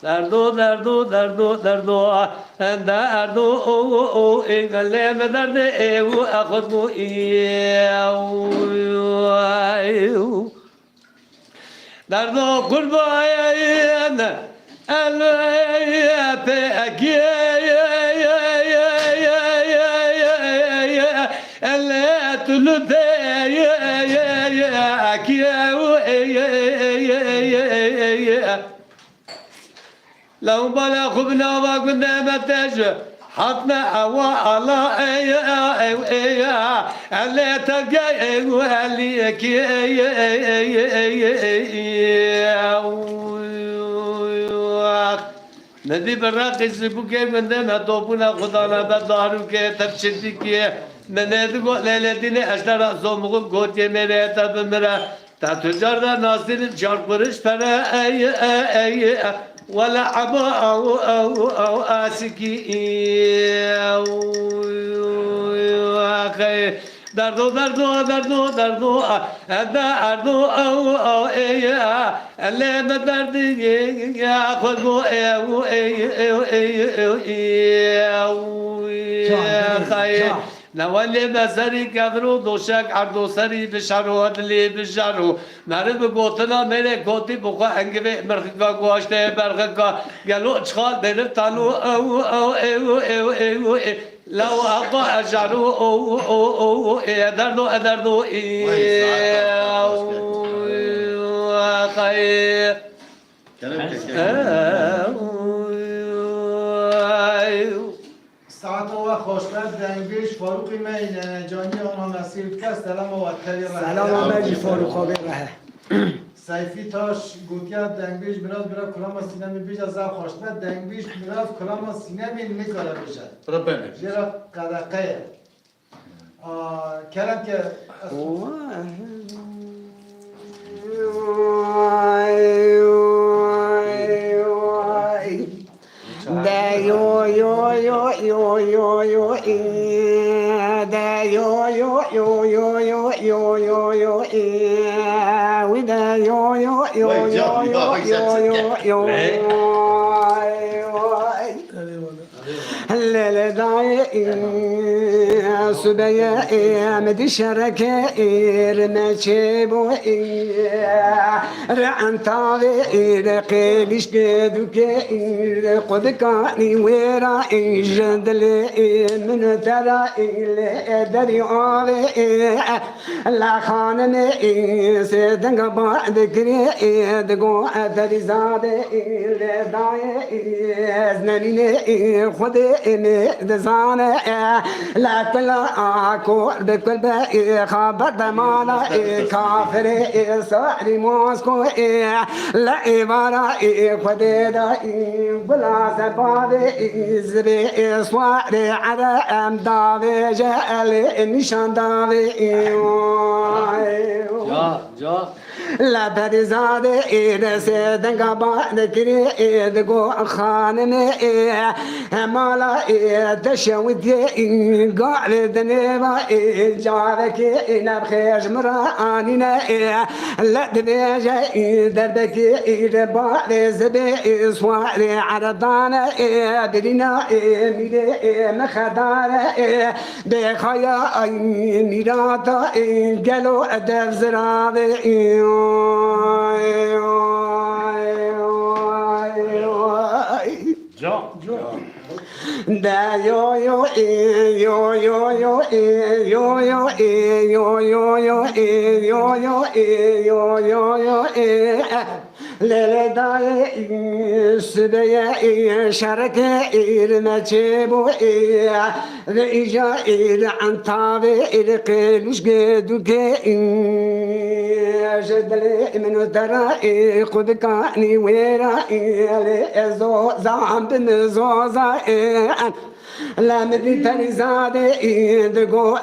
دردو دردو دردو دردو دردو اللي مدردو اخذو دردو قربان لو بلا خبنا وقلنا متاج حطنا أوا الله اللي تلقى اللي ندي براقص بوكي من دنا توبنا خدانا بدارو كي تبشتي كي من ادغو ليلتين اشترا زومغو غوتي مري تبمرا تتجار ناصر شارقرش فلا اي ولا عبا او اسكي اخي دردو دردو دردو دردو دردو او او ای اللي بدردي يا خذو او ای او ای خير نوالي بسري كفرو دوشك عردو سري بشارو هدلي بشارو مرد بگوتنا میره گوتی بخوا انگوه مرخکا گواشته برخکا گلو چخال دیر تانو او او او او او لو اقا اجارو او او او ادردو ادردو خیر ساعت و خوشبخت دنگیش فاروقی مین جانی آنها مسیر کس سلام و وکلی راه سلام آمدی فاروق آبی راه سیفی تاش گوتیا دنگیش براز برا کلام سینمی بیش از خوشبخت دنگیش براز کلام سینمی نکاره بشه ربنا جرا قدقه کلم که da yo yo yo yo yo yo da yo yo yo yo yo yo yo yo we da yo yo yo yo yo yo yo الليلة ضايع سبيا مدي شركة رمشيبو رعن طاغي قيلش قدوك قد كاني ويرا جندل من ترى دري عالي لا خانم سيدنغ بعد كري دقو دري زاد ضايع زناني خدي دزانه لا كل اكو بكل خبر دمانه كافر صاري موسكو لا عباره خدي دا بلا سباد زري صار على امداد جال نشان داوي جا لا برزاد إيد سيدنا بعد كري إيد جو خانم مالا إيد شودي قال دنيا جارك إن بخير مرانينا لا دنيا دربك إيد بعد زبي سوار عرضانا بدينا ميري مخدار بخيا ميراتا قالوا أدب زرابي da yo yo yo yo yo yo yo yo yo yo yo yo yo yo ليلة داي سبيا شركة المجيبو ريجا عن طابي القلوش قدوك جدلي من ترى قد كاني ويرا زو زعم بنزوزا لا مدري تاني زادي دقو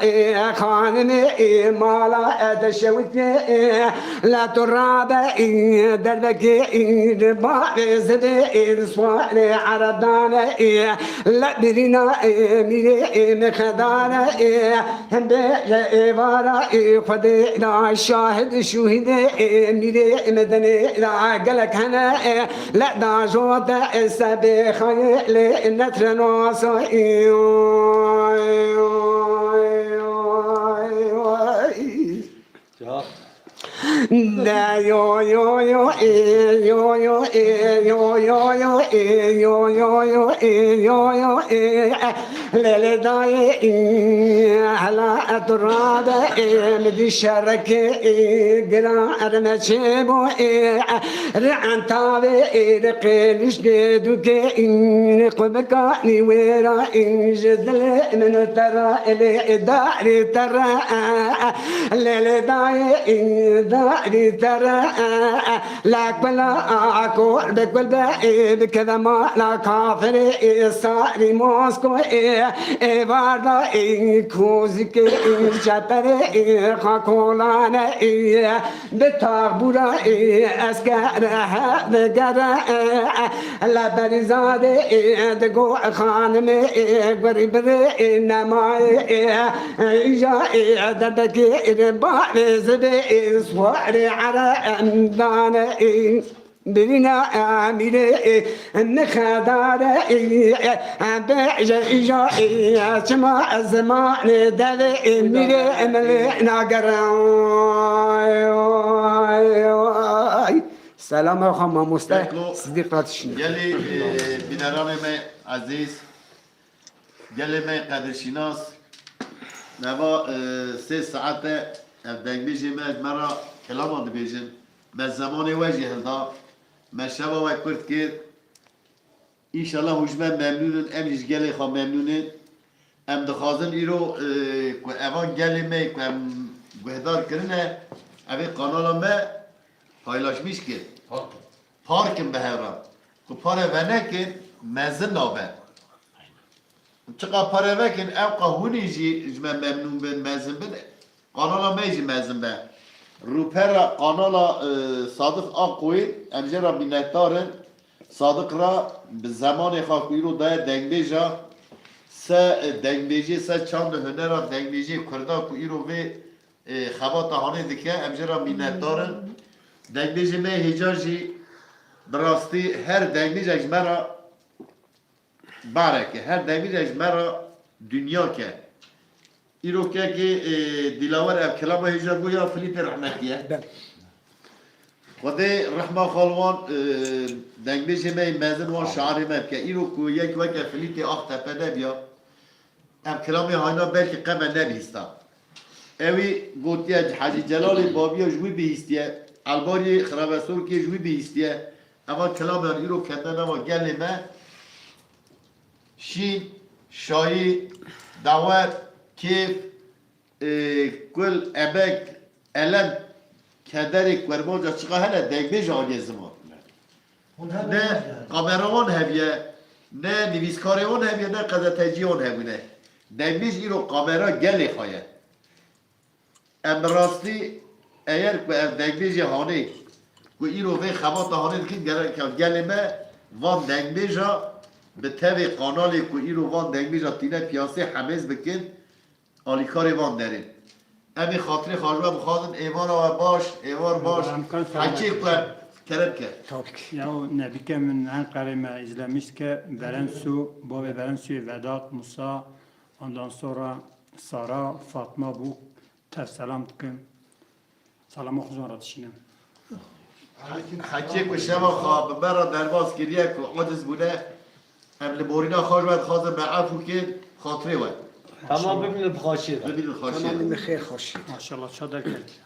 خانمي مالا ادشوت لا ترابا دربك باقي زدي سوالي عرضانا لا بدينا ميري مخدانا هم بيوارا خدينا شاهد شهيد ميري مدني لا قلك هنا لا دا جوت السبي خيل نترنوسو da yo yo yo yo yo yo yo yo yo yo yo yo ليلة ضايع على التراب مدي شرك قرا رمشيبو رعن طابي رقيلش قدوك قبكاني ويرا جدل من ترى إلي داري ترى ليلة ضايع صاري ترى لك بلا أكل بكل بكذا ما لا كافر صاري موسكو باردا كوزك شتر خاكولانا بتابورا أسكر بقرا لا برزادة دقو خانم قريب نما جاء دبكي بارز بإسوار على أمدان بنا أمير النخدار بيجا سما زمان دل أمير ملنا قرا سلام عليكم مستر صديقات الشنو گلی بینران من عزیز گلی من قدرشناس نوا 3 ساعت دنگ بیجی من مرا کلام بیجن من زمان وجه هلدا من شبا و کرد کرد ایشالله هجمه ممنونن امجیش گلی خواه ممنونن ام دخوازن ایرو که اوان گلی می که ام گهدار کرنه اوی قانالا ما پایلاش میش کرد پارکن به هران که پاره ونکن مزن نابن چقدر پاره وکن او قهونی جی جمع ممنون بن مزن بن قانالا میجی مزن بن روپر قانالا صادق آقوی امجه را بینتارن صادق را به زمان خاکوی رو دای دنگبیجا سه دنگبیجی سه چند هنر را دنگبیجی کرده که ای رو به خبات هانه دکه امجه را بینتارن دنگبیجی می هجاجی براستی هر دنگبیج اجمرا باره که هر دنگبیج اجمرا دنیا که ایرو که دیلاور اب کلام هجا گویا فلیپ رحمتیه خدا رحمه خالوان دنگبیج می مزن وان شعاری مد که ایرو که یک وقت فلیپ آخ تپه نبیا اب کلام هاینا بلکه قمه نبیستا اوی گوتیه حاجی جلال بابیا جوی بیستیه الباری خرابستور که جوی بیستیه اما کلام ایرو کندن اما گلی ما شین شایی دعوت کیف کل ابک الان کدری کرمانجا چقدر هنه دنگبیج آنی زمان نه کامرامان همیه نه نویسکاریان همیه نه قضاتجیان همیه دنگبیج ایرو کامرا گلی خواهد ام راستی اگر که دنگبیج هانی که ایرو به خبات هانی دکید گلی ما وان دنگبیجا به طبع قانالی که ایرو وان دنگبیجا تینه پیاسه حمیز بکن آلیکاری وان دارین امی خاطری خواهد بخواهدن ایوان و باش ایوان باش حچی کن کرم کرد Ya Nebi که من Ankara'yı mı izlemiş ki Berensu, Baba Berensu, Vedat, Musa, ondan sonra Sara, Fatma bu tefselam tıkın. Salam okuzun aratışını. حچی که شما خواب مرا درباز کریه که عادز بوده ام لبورینا خواهد باید خواهد معافو که خاطری باید تمام ببینید خاشید ببینید خواهد تمام بخیر خوش Maşallah çadır geldi.